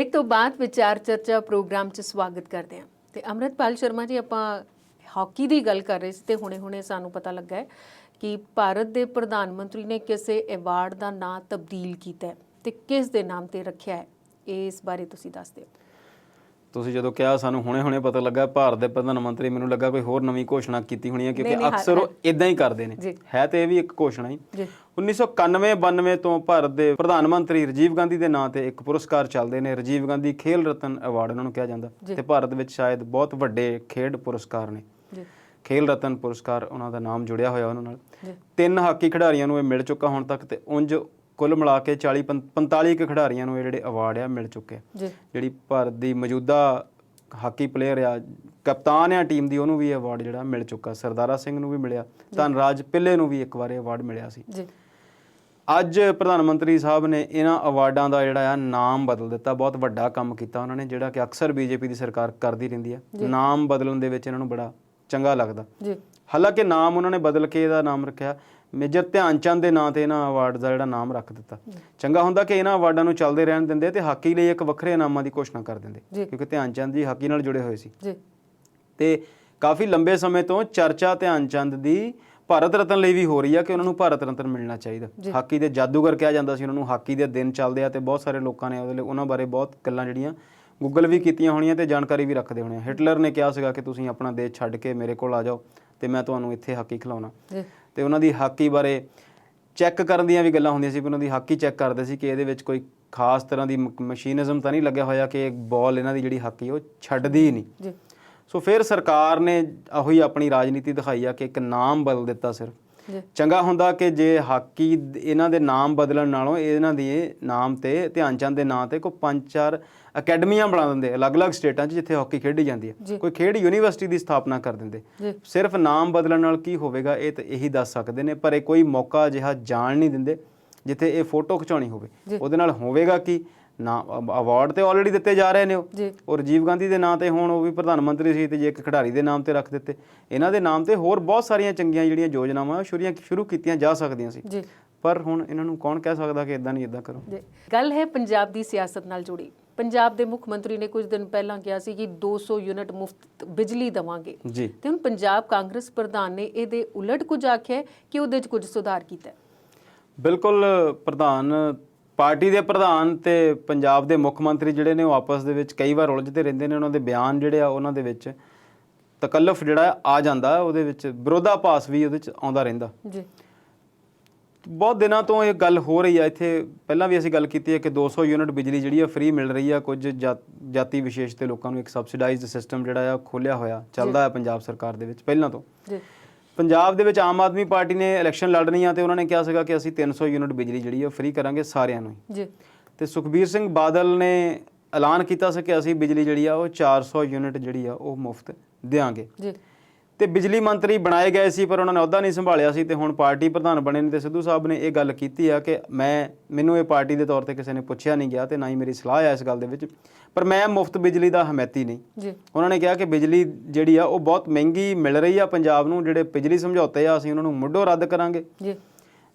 ਬ੍ਰੇਕ ਤੋਂ ਬਾਅਦ ਵਿਚਾਰ ਚਰਚਾ ਪ੍ਰੋਗਰਾਮ 'ਚ ਸਵਾਗਤ ਕਰਦੇ ਹਾਂ ਤੇ ਅੰਮ੍ਰਿਤਪਾਲ ਸ਼ਰਮਾ ਜੀ, ਆਪਾਂ ਹਾਕੀ ਦੀ ਗੱਲ ਕਰ ਰਹੇ ਸੀ ਤੇ ਹੁਣੇ ਸਾਨੂੰ ਪਤਾ ਲੱਗਾ ਹੈ ਕਿ ਭਾਰਤ ਦੇ ਪ੍ਰਧਾਨ ਮੰਤਰੀ ਨੇ ਕਿਸੇ ਅਵਾਰਡ ਦਾ ਨਾਂ ਤਬਦੀਲ ਕੀਤਾ ਹੈ ਤੇ ਕਿਸ ਦੇ ਨਾਮ ਤੇ ਰੱਖਿਆ ਹੈ, ਇਸ ਬਾਰੇ ਤੁਸੀਂ ਦੱਸ ਦਿਓ। ਤੁਸੀਂ ਜਦੋਂ ਕਿਹਾ ਸਾਨੂੰ ਹੁਣੇ ਪਤਾ ਲੱਗਾ ਭਾਰਤ ਦੇ ਪ੍ਰਧਾਨ ਮੰਤਰੀ, ਮੈਨੂੰ ਲੱਗਾ ਕੋਈ ਹੋਰ ਨਵੀਂ ਘੋਸ਼ਣਾ ਕੀਤੀ ਹੋਣੀ ਹੈ, ਕਿਉਂਕਿ ਅਕਸਰ ਉਹ ਇਦਾਂ ਹੀ ਕਰਦੇ ਨੇ। ਹੈ ਤੇ ਇਹ ਵੀ ਇੱਕ ਘੋਸ਼ਣਾ ਹੀ। 1991-92 ਤੋਂ ਭਾਰਤ ਦੇ ਪ੍ਰਧਾਨ ਮੰਤਰੀ ਰਾਜੀਵ ਗਾਂਧੀ ਦੇ ਨਾਂ ਤੇ ਇੱਕ ਪੁਰਸਕਾਰ ਚੱਲਦੇ ਨੇ, ਰਾਜੀਵ ਗਾਂਧੀ ਖੇਲ ਰਤਨ ਅਵਾਰਡ ਉਹਨਾਂ ਨੂੰ ਕਿਹਾ ਜਾਂਦਾ ਤੇ ਭਾਰਤ ਵਿੱਚ ਸ਼ਾਇਦ ਬਹੁਤ ਵੱਡੇ ਖੇਡ ਪੁਰਸਕਾਰ ਨੇ। ਖੇਲ ਰਤਨ ਪੁਰਸਕਾਰ ਉਹਨਾਂ ਦਾ ਨਾਮ ਜੁੜਿਆ ਹੋਇਆ ਉਹਨਾਂ ਨਾਲ। 3 ਹਾਕੀ ਖਿਡਾਰੀਆਂ ਨੂੰ ਇਹ ਮਿਲ ਚੁੱਕਾ ਹੁਣ ਤੱਕ ਤੇ ਉਂਝ ਕੁੱਲ ਮਿਲਾ ਕੇ 45 ਖਿਡਾਰੀਆਂ ਨੂੰ ਇਹ ਜਿਹੜੇ ਅਵਾਰਡ ਆ ਮਿਲ ਚੁੱਕੇ ਆ। ਜਿਹੜੀ ਭਾਰਤ ਦੀ ਮੌਜੂਦਾ ਹਾਕੀ ਪਲੇਅਰ ਆ, ਕਪਤਾਨ ਆ ਟੀਮ ਦੀ, ਉਹਨੂੰ ਵੀ ਅਵਾਰਡ ਜਿਹੜਾ ਮਿਲ ਚੁੱਕਾ। ਸਰਦਾਰਾ ਸਿੰਘ ਨੂੰ ਵੀ ਮਿਲਿਆ, ਧਨਰਾਜ ਪਿੱਲੇ ਨੂੰ ਵੀ ਇੱਕ ਵਾਰ ਅਵਾਰਡ ਮਿਲਿਆ ਸੀ। ਅੱਜ ਪ੍ਰਧਾਨ ਮੰਤਰੀ ਸਾਹਿਬ ਨੇ ਇਹਨਾਂ ਅਵਾਰਡਾਂ ਦਾ ਜਿਹੜਾ ਆ ਨਾਮ ਬਦਲ ਦਿੱਤਾ। ਬਹੁਤ ਵੱਡਾ ਕੰਮ ਕੀਤਾ ਉਹਨਾਂ ਨੇ, ਜਿਹੜਾ ਕਿ ਅਕਸਰ ਬੀਜੇਪੀ ਦੀ ਸਰਕਾਰ ਕਰਦੀ ਰਹਿੰਦੀ ਆ। ਨਾਮ ਬਦਲਣ ਦੇ ਵਿੱਚ ਇਹਨਾਂ ਨੂੰ ਬੜਾ ਚੰਗਾ ਲੱਗਦਾ। ਹਾਲਾਂਕਿ ਨਾਮ ਉਹਨਾਂ ਨੇ ਬਦਲ ਕੇ ਇਹਦਾ ਨਾਮ ਰੱਖਿਆ ਮੇਜਰ ਧਿਆਨ ਚੰਦ ਦੇ ਨਾਂ ਤੇ ਇਹਨਾਂ ਅਵਾਰਡ ਦਾ ਜਿਹੜਾ ਨਾਮ ਰੱਖ ਦਿੱਤਾ। ਚੰਗਾ ਹੁੰਦਾ ਕਿ ਇਹਨਾਂ ਅਵਾਰਡਾਂ ਨੂੰ ਚੱਲਦੇ ਰਹਿਣ ਦਿੰਦੇ ਤੇ ਹਾਕੀ ਲਈ ਇੱਕ ਵੱਖਰੇ ਇਨਾਮਾਂ ਦੀ ਘੋਸ਼ਣਾ ਕਰ ਦਿੰਦੇ, ਕਿਉਂਕਿ ਧਿਆਨ ਚੰਦ ਜੀ ਹਾਕੀ ਨਾਲ ਜੁੜੇ ਹੋਏ ਸੀ ਤੇ ਕਾਫੀ ਲੰਬੇ ਸਮੇਂ ਤੋਂ ਚਰਚਾ ਧਿਆਨ ਚੰਦ ਦੀ ਭਾਰਤ ਰਤਨ ਲਈ ਵੀ ਹੋ ਰਹੀ ਆ ਕਿ ਉਹਨਾਂ ਨੂੰ ਭਾਰਤ ਰਤਨ ਮਿਲਣਾ ਚਾਹੀਦਾ। ਹਾਕੀ ਦੇ ਜਾਦੂਗਰ ਕਿਹਾ ਜਾਂਦਾ ਸੀ ਉਹਨਾਂ ਨੂੰ। ਹਾਕੀ ਦੇ ਦਿਨ ਚੱਲਦੇ ਆ ਤੇ ਬਹੁਤ ਸਾਰੇ ਲੋਕਾਂ ਨੇ ਉਹਦੇ ਲਈ ਉਹਨਾਂ ਬਾਰੇ ਬਹੁਤ ਗੱਲਾਂ ਜਿਹੜੀਆਂ ਗੂਗਲ ਵੀ ਕੀਤੀਆਂ ਹੋਣੀਆਂ ਤੇ ਜਾਣਕਾਰੀ ਵੀ ਰੱਖਦੇ ਹੋਣੇ। ਹਿਟਲਰ ਨੇ ਕਿਹਾ ਸੀਗਾ ਕਿ ਤੁਸੀਂ ਆਪਣਾ ਦੇਸ਼ ਛੱਡ ਕੇ ਮੇਰੇ ਕੋਲ ਆ ਜਾਓ ਤੇ ਮੈਂ ਤੁਹਾਨੂੰ ਇੱਥੇ ਹਾਕੀ ਖਿਲਾਉਣਾ। ਤੇ ਉਹਨਾਂ ਦੀ ਹਾਕੀ ਬਾਰੇ ਚੈੱਕ ਕਰਨ ਦੀਆਂ ਵੀ ਗੱਲਾਂ ਹੁੰਦੀਆਂ ਸੀ, ਵੀ ਉਹਨਾਂ ਦੀ ਹਾਕੀ ਚੈੱਕ ਕਰਦੇ ਸੀ ਕਿ ਇਹਦੇ ਵਿੱਚ ਕੋਈ ਖਾਸ ਤਰ੍ਹਾਂ ਦੀ ਮਸ਼ੀਨਿਜ਼ਮ ਤਾਂ ਨਹੀਂ ਲੱਗਿਆ ਹੋਇਆ ਕਿ ਬਾਲ ਇਹਨਾਂ ਦੀ ਜਿਹੜੀ ਹਾਕੀ ਉਹ ਛੱਡਦੀ ਹੀ ਨਹੀਂ। ਸੋ ਫਿਰ ਸਰਕਾਰ ਨੇ ਉਹੀ ਆਪਣੀ ਰਾਜਨੀਤੀ ਦਿਖਾਈ ਆ ਕਿ ਇੱਕ ਨਾਮ ਬਦਲ ਦਿੱਤਾ ਸਿਰਫ। ਚੰਗਾ ਹੁੰਦਾ ਕਿ ਜੇ ਹਾਕੀ ਇਹਨਾਂ ਦੇ ਨਾਮ ਬਦਲਣ ਨਾਲੋਂ ਇਹਨਾਂ ਦੀ ਨਾਮ ਤੇ ਧਿਆਨ ਚੰਦ ਦੇ ਨਾਂ ਤੇ ਕੋਈ 5-4 ਅਕੈਡਮੀਆਂ ਬਣਾ ਦਿੰਦੇ ਅਲੱਗ-ਅਲੱਗ ਸਟੇਟਾਂ 'ਚ ਜਿੱਥੇ ਹਾਕੀ ਖੇਡੀ ਜਾਂਦੀ ਹੈ। ਕੋਈ ਖੇਡ ਯੂਨੀਵਰਸਿਟੀ ਦੀ ਸਥਾਪਨਾ ਕਰ ਦਿੰਦੇ। ਸਿਰਫ ਨਾਮ ਬਦਲਣ ਨਾਲ ਕੀ ਹੋਵੇਗਾ ਇਹ ਤਾਂ ਇਹੀ ਦੱਸ ਸਕਦੇ ਨੇ, ਪਰ ਇਹ ਕੋਈ ਮੌਕਾ ਅਜਿਹਾ ਜਾਣ ਨਹੀਂ ਦਿੰਦੇ ਜਿੱਥੇ ਇਹ ਫੋਟੋ ਖਿਚਾਉਣੀ ਹੋਵੇ। ਉਹਦੇ ਨਾਲ ਹੋਵੇਗਾ ਕਿ ਨਾ ਅਵਾਰਡ ਤੇ ਆਲਰੇਡੀ ਦਿੱਤੇ ਜਾ ਰਹੇ ਨੇ ਉਹ ਰਾਜੀਵ ਗਾਂਧੀ ਦੇ ਨਾਂ ਤੇ, ਹੁਣ ਉਹ ਵੀ ਪ੍ਰਧਾਨ ਮੰਤਰੀ ਸੀ ਤੇ ਜੇ ਇੱਕ ਖਿਡਾਰੀ ਦੇ ਨਾਮ ਤੇ ਰੱਖ ਦਿੱਤੇ। ਇਹਨਾਂ ਦੇ ਨਾਮ ਤੇ ਹੋਰ ਬਹੁਤ ਸਾਰੀਆਂ ਚੰਗੀਆਂ ਜਿਹੜੀਆਂ ਯੋਜਨਾਵਾਂ ਸ਼ੁਰੂ ਕੀਤੀਆਂ ਜਾ ਸਕਦੀਆਂ ਸੀ, ਪਰ ਹੁਣ ਇਹਨਾਂ ਨੂੰ ਕੌਣ ਕਹਿ ਸਕਦਾ ਕਿ ਇਦਾਂ ਨਹੀਂ ਇਦਾਂ ਕਰੋ। ਗੱਲ ਹੈ ਪੰਜਾਬ ਦੀ ਸਿਆਸਤ ਨਾਲ ਜੁੜੀ। ਪੰਜਾਬ ਦੇ ਮੁੱਖ ਮੰਤਰੀ ਨੇ ਕੁਝ ਦਿਨ ਪਹਿਲਾਂ ਕਿਹਾ ਸੀ ਕਿ 200 ਯੂਨਿਟ ਮੁਫਤ ਬਿਜਲੀ ਦੇਵਾਂਗੇ ਤੇ ਹੁਣ ਪੰਜਾਬ ਕਾਂਗਰਸ ਪ੍ਰਧਾਨ ਨੇ ਇਹਦੇ ਉਲਟ ਕੁਝ ਆਖਿਆ ਕਿ ਉਹਦੇ 'ਚ ਕੁਝ ਸੁਧਾਰ ਕੀਤਾ। ਬਿਲਕੁਲ, ਪਾਰਟੀ ਦੇ ਪ੍ਰਧਾਨ ਤੇ ਪੰਜਾਬ ਦੇ ਮੁੱਖ ਮੰਤਰੀ ਜਿਹੜੇ ਨੇ ਉਹ ਆਪਸ ਦੇ ਵਿੱਚ ਕਈ ਵਾਰ ਉਲਝਦੇ ਰਹਿੰਦੇ ਨੇ। ਉਹਨਾਂ ਦੇ ਬਿਆਨ ਜਿਹੜੇ ਆ ਉਹਨਾਂ ਦੇ ਵਿੱਚ ਤਕੱਲਫ ਜਿਹੜਾ ਆ ਜਾਂਦਾ, ਉਹਦੇ ਵਿੱਚ ਵਿਰੋਧਾਭਾਸ ਵੀ ਉਹਦੇ 'ਚ ਆਉਂਦਾ ਰਹਿੰਦਾ। ਬਹੁਤ ਦਿਨਾਂ ਤੋਂ ਇਹ ਗੱਲ ਹੋ ਰਹੀ ਆ ਇੱਥੇ, ਪਹਿਲਾਂ ਵੀ ਅਸੀਂ ਗੱਲ ਕੀਤੀ ਹੈ ਕਿ 200 ਯੂਨਿਟ ਬਿਜਲੀ ਜਿਹੜੀ ਆ ਫ੍ਰੀ ਮਿਲ ਰਹੀ ਆ। ਕੁਝ ਜਾਤੀ ਵਿਸ਼ੇਸ਼ ਤੇ ਲੋਕਾਂ ਨੂੰ ਇੱਕ ਸਬਸਿਡਾਈਜ਼ਡ ਸਿਸਟਮ ਜਿਹੜਾ ਆ ਖੋਲ੍ਹਿਆ ਹੋਇਆ ਚੱਲਦਾ ਹੈ ਪੰਜਾਬ ਸਰਕਾਰ ਦੇ ਵਿੱਚ ਪਹਿਲਾਂ ਤੋਂ। ਪੰਜਾਬ ਦੇ ਵਿੱਚ ਆਮ ਆਦਮੀ ਪਾਰਟੀ ਨੇ ਇਲੈਕਸ਼ਨ ਲੜਨੀ ਆ ਤੇ ਉਹਨਾਂ ਨੇ ਕਿਹਾ ਸੀਗਾ ਕਿ ਅਸੀਂ 300 ਯੂਨਿਟ ਬਿਜਲੀ ਜਿਹੜੀ ਆ ਫ੍ਰੀ ਕਰਾਂਗੇ ਸਾਰਿਆਂ ਨੂੰ ਹੀ। ਤੇ ਸੁਖਬੀਰ ਸਿੰਘ ਬਾਦਲ ਨੇ ਐਲਾਨ ਕੀਤਾ ਸੀ ਕਿ ਅਸੀਂ ਬਿਜਲੀ ਜਿਹੜੀ ਆ ਉਹ 400 ਯੂਨਿਟ ਜਿਹੜੀ ਆ ਉਹ ਮੁਫਤ ਦਿਆਂਗੇ। ਤੇ ਬਿਜਲੀ ਮੰਤਰੀ ਬਣਾਏ ਗਏ ਸੀ ਪਰ ਉਹਨਾਂ ਨੇ ਅਹੁਦਾ ਨਹੀਂ ਸੰਭਾਲਿਆ ਸੀ ਤੇ ਹੁਣ ਪਾਰਟੀ ਪ੍ਰਧਾਨ ਬਣੇ ਨੇ ਤੇ ਸਿੱਧੂ ਸਾਹਿਬ ਨੇ ਇਹ ਗੱਲ ਕੀਤੀ ਆ ਕਿ ਮੈਨੂੰ ਇਹ ਪਾਰਟੀ ਦੇ ਤੌਰ ਤੇ ਕਿਸੇ ਨੇ ਪੁੱਛਿਆ ਨਹੀਂ ਗਿਆ ਤੇ ਨਾ ਹੀ ਮੇਰੀ ਸਲਾਹ ਆ ਇਸ ਗੱਲ ਦੇ ਵਿੱਚ, ਪਰ ਮੈਂ ਮੁਫਤ ਬਿਜਲੀ ਦਾ ਹਮੈਤੀ ਨਹੀਂ। ਉਹਨਾਂ ਨੇ ਕਿਹਾ ਕਿ ਬਿਜਲੀ ਜਿਹੜੀ ਆ ਉਹ ਬਹੁਤ ਮਹਿੰਗੀ ਮਿਲ ਰਹੀ ਆ ਪੰਜਾਬ ਨੂੰ। ਜਿਹੜੇ ਬਿਜਲੀ ਸਮਝੌਤੇ ਆ ਅਸੀਂ ਉਹਨਾਂ ਨੂੰ ਮੁੱਢੋਂ ਰੱਦ ਕਰਾਂਗੇ,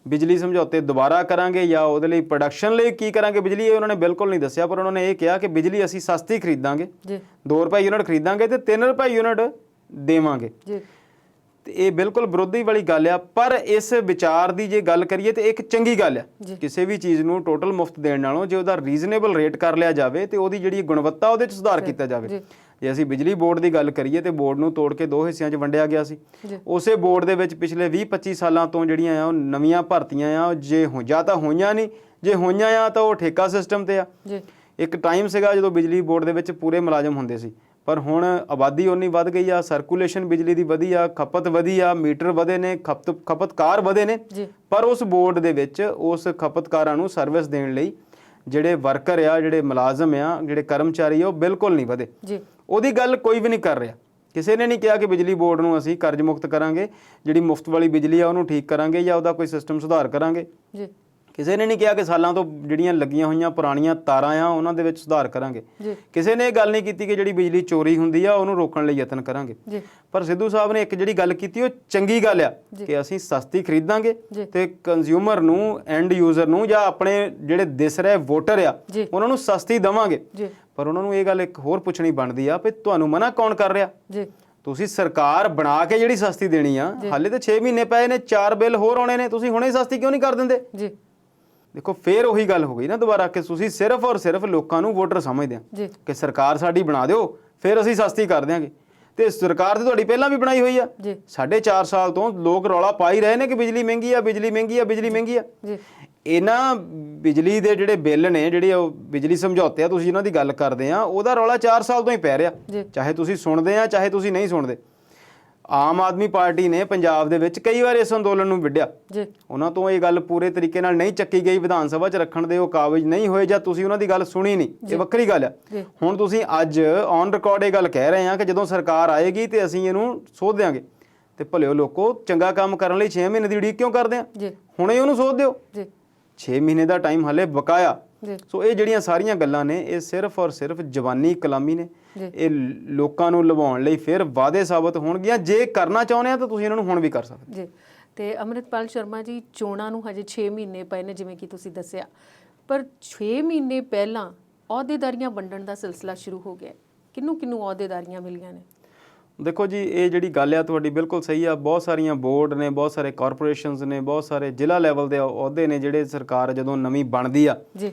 ਬਿਜਲੀ ਸਮਝੌਤੇ ਦੁਬਾਰਾ ਕਰਾਂਗੇ ਜਾਂ ਉਹਦੇ ਲਈ ਪ੍ਰੋਡਕਸ਼ਨ ਲਈ ਕੀ ਕਰਾਂਗੇ ਬਿਜਲੀ, ਇਹ ਉਹਨਾਂ ਨੇ ਬਿਲਕੁਲ ਨਹੀਂ ਦੱਸਿਆ। ਪਰ ਉਹਨਾਂ ਨੇ ਇਹ ਕਿਹਾ ਕਿ ਬਿਜਲੀ ਅਸੀਂ ਸਸਤੀ ਖਰੀਦਾਂਗੇ, 2 ਰੁਪਏ ਯੂਨਿਟ ਖਰੀਦਾਂਗੇ ਤੇ 3 ਰੁਪਏ ਯੂਨਿਟ ਦੇਵਾਂਗੇ। ਤੇ ਇਹ ਬਿਲਕੁਲ ਵਿਰੋਧੀ ਵਾਲੀ ਗੱਲ ਆ, ਪਰ ਇਸ ਵਿਚਾਰ ਦੀ ਜੇ ਗੱਲ ਕਰੀਏ ਤੇ ਇੱਕ ਚੰਗੀ ਗੱਲ ਆ। ਕਿਸੇ ਵੀ ਚੀਜ਼ ਨੂੰ ਟੋਟਲ ਮੁਫਤ ਦੇਣ ਨਾਲੋਂ ਜੇ ਉਹਦਾ ਰੀਜ਼ਨੇਬਲ ਰੇਟ ਕਰ ਲਿਆ ਜਾਵੇ ਤੇ ਉਹਦੀ ਜਿਹੜੀ ਗੁਣਵੱਤਾ ਉਹਦੇ 'ਚ ਸੁਧਾਰ ਕੀਤਾ ਜਾਵੇ। ਜੇ ਅਸੀਂ ਬਿਜਲੀ ਬੋਰਡ ਦੀ ਗੱਲ ਕਰੀਏ ਤੇ ਬੋਰਡ ਨੂੰ ਤੋੜ ਕੇ 2 ਹਿੱਸਿਆਂ 'ਚ ਵੰਡਿਆ ਗਿਆ ਸੀ। ਉਸੇ ਬੋਰਡ ਦੇ ਵਿੱਚ ਪਿਛਲੇ 20-25 ਸਾਲਾਂ ਤੋਂ ਜਿਹੜੀਆਂ ਆ ਉਹ ਨਵੀਆਂ ਭਰਤੀਆਂ ਆ, ਜੇ ਜਾਂ ਤਾਂ ਹੋਈਆਂ ਨਹੀਂ, ਜੇ ਹੋਈਆਂ ਆ ਤਾਂ ਉਹ ਠੇਕਾ ਸਿਸਟਮ ਤੇ ਆ। ਇੱਕ ਟਾਈਮ ਸੀਗਾ ਜਦੋਂ ਬਿਜਲੀ ਬੋਰਡ ਦੇ ਵਿੱਚ ਪੂਰੇ ਮੁਲਾਜ਼ਮ ਹੁੰਦੇ ਸੀ, ਪਰ ਹੁਣ ਆਬਾਦੀ ਓਨੀ ਵੱਧ ਗਈ ਆ, ਸਰਕੂਲੇਸ਼ਨ ਬਿਜਲੀ ਦੀ ਵਧੀ ਆ, ਖਪਤ ਵਧੀ ਆ, ਮੀਟਰ ਵਧੇ ਨੇ, ਖਪਤਕਾਰ ਵਧੇ ਨੇ, ਪਰ ਉਸ ਬੋਰਡ ਦੇ ਵਿੱਚ ਉਸ ਖਪਤਕਾਰਾਂ ਨੂੰ ਸਰਵਿਸ ਦੇਣ ਲਈ ਜਿਹੜੇ ਵਰਕਰ ਆ, ਜਿਹੜੇ ਮੁਲਾਜ਼ਮ ਆ, ਜਿਹੜੇ ਕਰਮਚਾਰੀ ਆ, ਉਹ ਬਿਲਕੁਲ ਨਹੀਂ ਵਧੇ। ਉਹਦੀ ਗੱਲ ਕੋਈ ਵੀ ਨਹੀਂ ਕਰ ਰਿਹਾ। ਕਿਸੇ ਨੇ ਨਹੀਂ ਕਿਹਾ ਕਿ ਬਿਜਲੀ ਬੋਰਡ ਨੂੰ ਅਸੀਂ ਕਰਜ਼ ਮੁਕਤ ਕਰਾਂਗੇ, ਜਿਹੜੀ ਮੁਫਤ ਵਾਲੀ ਬਿਜਲੀ ਆ ਉਹਨੂੰ ਠੀਕ ਕਰਾਂਗੇ ਜਾਂ ਉਹਦਾ ਕੋਈ ਸਿਸਟਮ ਸੁਧਾਰ ਕਰਾਂਗੇ। ਕਿਸੇ ਨੇ ਨਹੀਂ ਕਿਹਾ ਕਿ ਸਾਲਾਂ ਤੋਂ ਜਿਹੜੀਆਂ ਲੱਗੀਆਂ ਹੋਈਆਂ ਪੁਰਾਣੀਆਂ ਤਾਰਾਂ ਆ ਉਹਨਾਂ ਦੇ ਵਿੱਚ ਸੁਧਾਰ ਕਰਾਂਗੇ। ਕਿਸੇ ਨੇ ਇਹ ਗੱਲ ਨਹੀਂ ਕੀਤੀ ਕਿ ਜਿਹੜੀ ਬਿਜਲੀ ਚੋਰੀ ਹੁੰਦੀ ਆ ਉਹਨੂੰ ਰੋਕਣ ਲਈ ਯਤਨ ਕਰਾਂਗੇ। ਪਰ ਸਿੱਧੂ ਸਾਹਿਬ ਨੇ ਇੱਕ ਜਿਹੜੀ ਗੱਲ ਕੀਤੀ ਉਹ ਚੰਗੀ ਗੱਲ ਆ ਕਿ ਅਸੀਂ ਸਸਤੀ ਖਰੀਦਾਂਗੇ ਤੇ ਕੰਜ਼ਿਊਮਰ ਨੂੰ, ਐਂਡ ਯੂਜ਼ਰ ਨੂੰ ਜਾਂ ਆਪਣੇ ਜਿਹੜੇ ਦਿਸ ਰਹੇ ਵੋਟਰ ਆ ਉਹਨਾਂ ਨੂੰ ਸਸਤੀ ਦੇਵਾਂਗੇ। ਪਰ ਉਹਨਾਂ ਨੂੰ ਇਹ ਗੱਲ ਇੱਕ ਹੋਰ ਪੁੱਛਣੀ ਬਣਦੀ ਆ ਵੀ ਤੁਹਾਨੂੰ ਮਨਾ ਕੌਣ ਕਰ ਰਿਹਾ? ਤੁਸੀਂ ਸਰਕਾਰ ਬਣਾ ਕੇ ਜਿਹੜੀ ਸਸਤੀ ਦੇਣੀ ਆ, ਹਾਲੇ ਤਾਂ 6 ਮਹੀਨੇ ਪਏ ਨੇ, 4 ਬਿੱਲ ਹੋਰ ਆਉਣੇ ਨੇ, ਤੁਸੀਂ ਹੁਣੇ ਸਸਤੀ ਕਿਉਂ ਨਹੀਂ ਕਰ ਦਿੰਦੇ? ਦੇਖੋ ਫੇਰ ਉਹੀ ਗੱਲ ਹੋ ਗਈ ਨਾ ਦੁਬਾਰਾ ਕਿ ਤੁਸੀਂ ਸਿਰਫ ਔਰ ਸਿਰਫ ਲੋਕਾਂ ਨੂੰ ਵੋਟਰ ਸਮਝਦੇ ਆ ਕਿ ਸਰਕਾਰ ਸਾਡੀ ਬਣਾ ਦਿਓ ਫਿਰ ਅਸੀਂ ਸਸਤੀ ਕਰ ਦਿਆਂਗੇ। ਤੇ ਸਰਕਾਰ ਤੇ ਤੁਹਾਡੀ ਪਹਿਲਾਂ ਵੀ ਬਣਾਈ ਹੋਈ ਆ। 4.5 ਸਾਲ ਤੋਂ ਲੋਕ ਰੌਲਾ ਪਾ ਹੀ ਰਹੇ ਨੇ ਕਿ ਬਿਜਲੀ ਮਹਿੰਗੀ ਆ, ਬਿਜਲੀ ਮਹਿੰਗੀ ਆ, ਬਿਜਲੀ ਮਹਿੰਗੀ ਆ। ਇਹਨਾਂ ਬਿਜਲੀ ਦੇ ਜਿਹੜੇ ਬਿੱਲ ਨੇ, ਜਿਹੜੇ ਉਹ ਬਿਜਲੀ ਸਮਝੌਤੇ ਆ ਤੁਸੀਂ ਇਹਨਾਂ ਦੀ ਗੱਲ ਕਰਦੇ ਆ, ਉਹਦਾ ਰੌਲਾ 4 ਸਾਲ ਤੋਂ ਹੀ ਪੈ ਰਿਹਾ, ਚਾਹੇ ਤੁਸੀਂ ਸੁਣਦੇ ਆ ਚਾਹੇ ਤੁਸੀਂ ਨਹੀਂ ਸੁਣਦੇ। ਆਮ ਆਦਮੀ ਪਾਰਟੀ ਨੇ ਪੰਜਾਬ ਦੇ ਵਿੱਚ ਕਈ ਵਾਰ ਇਸ ਅੰਦੋਲਨ ਨੂੰ ਵਿੱਢਿਆ, ਉਹਨਾਂ ਤੋਂ ਇਹ ਗੱਲ ਪੂਰੇ ਤਰੀਕੇ ਨਾਲ ਨਹੀਂ ਚੱਕੀ ਗਈ, ਵਿਧਾਨ ਸਭਾ 'ਚ ਰੱਖਣ ਦੇ ਉਹ ਕਾਬਜ਼ ਨਹੀਂ ਹੋਏ ਜਾਂ ਤੁਸੀਂ ਉਹਨਾਂ ਦੀ ਗੱਲ ਸੁਣੀ ਨਹੀਂ, ਇਹ ਵੱਖਰੀ ਗੱਲ ਆ। ਹੁਣ ਤੁਸੀਂ ਅੱਜ ਔਨ ਰਿਕਾਰਡ ਇਹ ਗੱਲ ਕਹਿ ਰਹੇ ਆ ਕਿ ਜਦੋਂ ਸਰਕਾਰ ਆਏਗੀ ਤੇ ਅਸੀਂ ਇਹਨੂੰ ਸੋਧ ਦਿਆਂਗੇ। ਤੇ ਭਲਿਓ ਲੋਕੋ, ਚੰਗਾ ਕੰਮ ਕਰਨ ਲਈ 6 ਮਹੀਨੇ ਦੀ ਉਡੀਕ ਕਿਉਂ ਕਰਦੇ ਆ? ਹੁਣੇ ਉਹਨੂੰ ਸੋਧ ਦਿਓ। 6 ਮਹੀਨੇ ਦਾ ਟਾਈਮ ਹਲੇ ਬਕਾਇਆ। ਸੋ ਇਹ ਜਿਹੜੀਆਂ ਸਾਰੀਆਂ ਗੱਲਾਂ ਨੇ ਇਹ ਸਿਰਫ ਔਰ ਸਿਰਫ ਜਵਾਨੀ ਕਲਾਮੀ ਨੇ। ਇਹ ਲੋਕਾਂ ਨੂੰ ਲੁਭਾਉਣ ਲਈ ਫਿਰ ਵਾਅਦੇ ਸਾਬਤ ਹੋਣਗੀਆਂ। ਜੇ ਕਰਨਾ ਚਾਹੁੰਦੇ ਆ ਤਾਂ ਤੁਸੀਂ ਇਹਨਾਂ ਨੂੰ ਹੁਣ ਵੀ ਕਰ ਸਕਦੇ ਜੀ। ਤੇ ਅੰਮ੍ਰਿਤਪਾਲ ਸ਼ਰਮਾ ਜੀ, ਚੋਣਾਂ ਨੂੰ ਹਜੇ 6 ਮਹੀਨੇ ਪਏ ਨੇ ਜਿਵੇਂ ਕਿ ਤੁਸੀਂ ਦੱਸਿਆ, ਪਰ 6 ਮਹੀਨੇ ਪਹਿਲਾਂ ਅਹੁਦੇਦਾਰੀਆਂ ਵੰਡਣ ਦਾ ਸਿਲਸਿਲਾ ਸ਼ੁਰੂ ਹੋ ਗਿਆ। ਕਿਹਨੂੰ ਕਿਹਨੂੰ ਅਹੁਦੇਦਾਰੀਆਂ ਮਿਲੀਆਂ ਨੇ? ਦੇਖੋ ਜੀ, ਇਹ ਜਿਹੜੀ ਗੱਲ ਆ ਤੁਹਾਡੀ ਬਿਲਕੁਲ ਸਹੀ ਆ। ਬਹੁਤ ਸਾਰੀਆਂ ਬੋਰਡ ਨੇ, ਬਹੁਤ ਸਾਰੇ ਕਾਰਪੋਰੇਸ਼ਨਸ ਨੇ, ਬਹੁਤ ਸਾਰੇ ਜ਼ਿਲ੍ਹਾ ਲੈਵਲ ਦੇ ਅਹੁਦੇ ਨੇ ਜਿਹੜੇ ਸਰਕਾਰ ਜਦੋਂ ਨਵੀਂ ਬਣਦੀ ਆ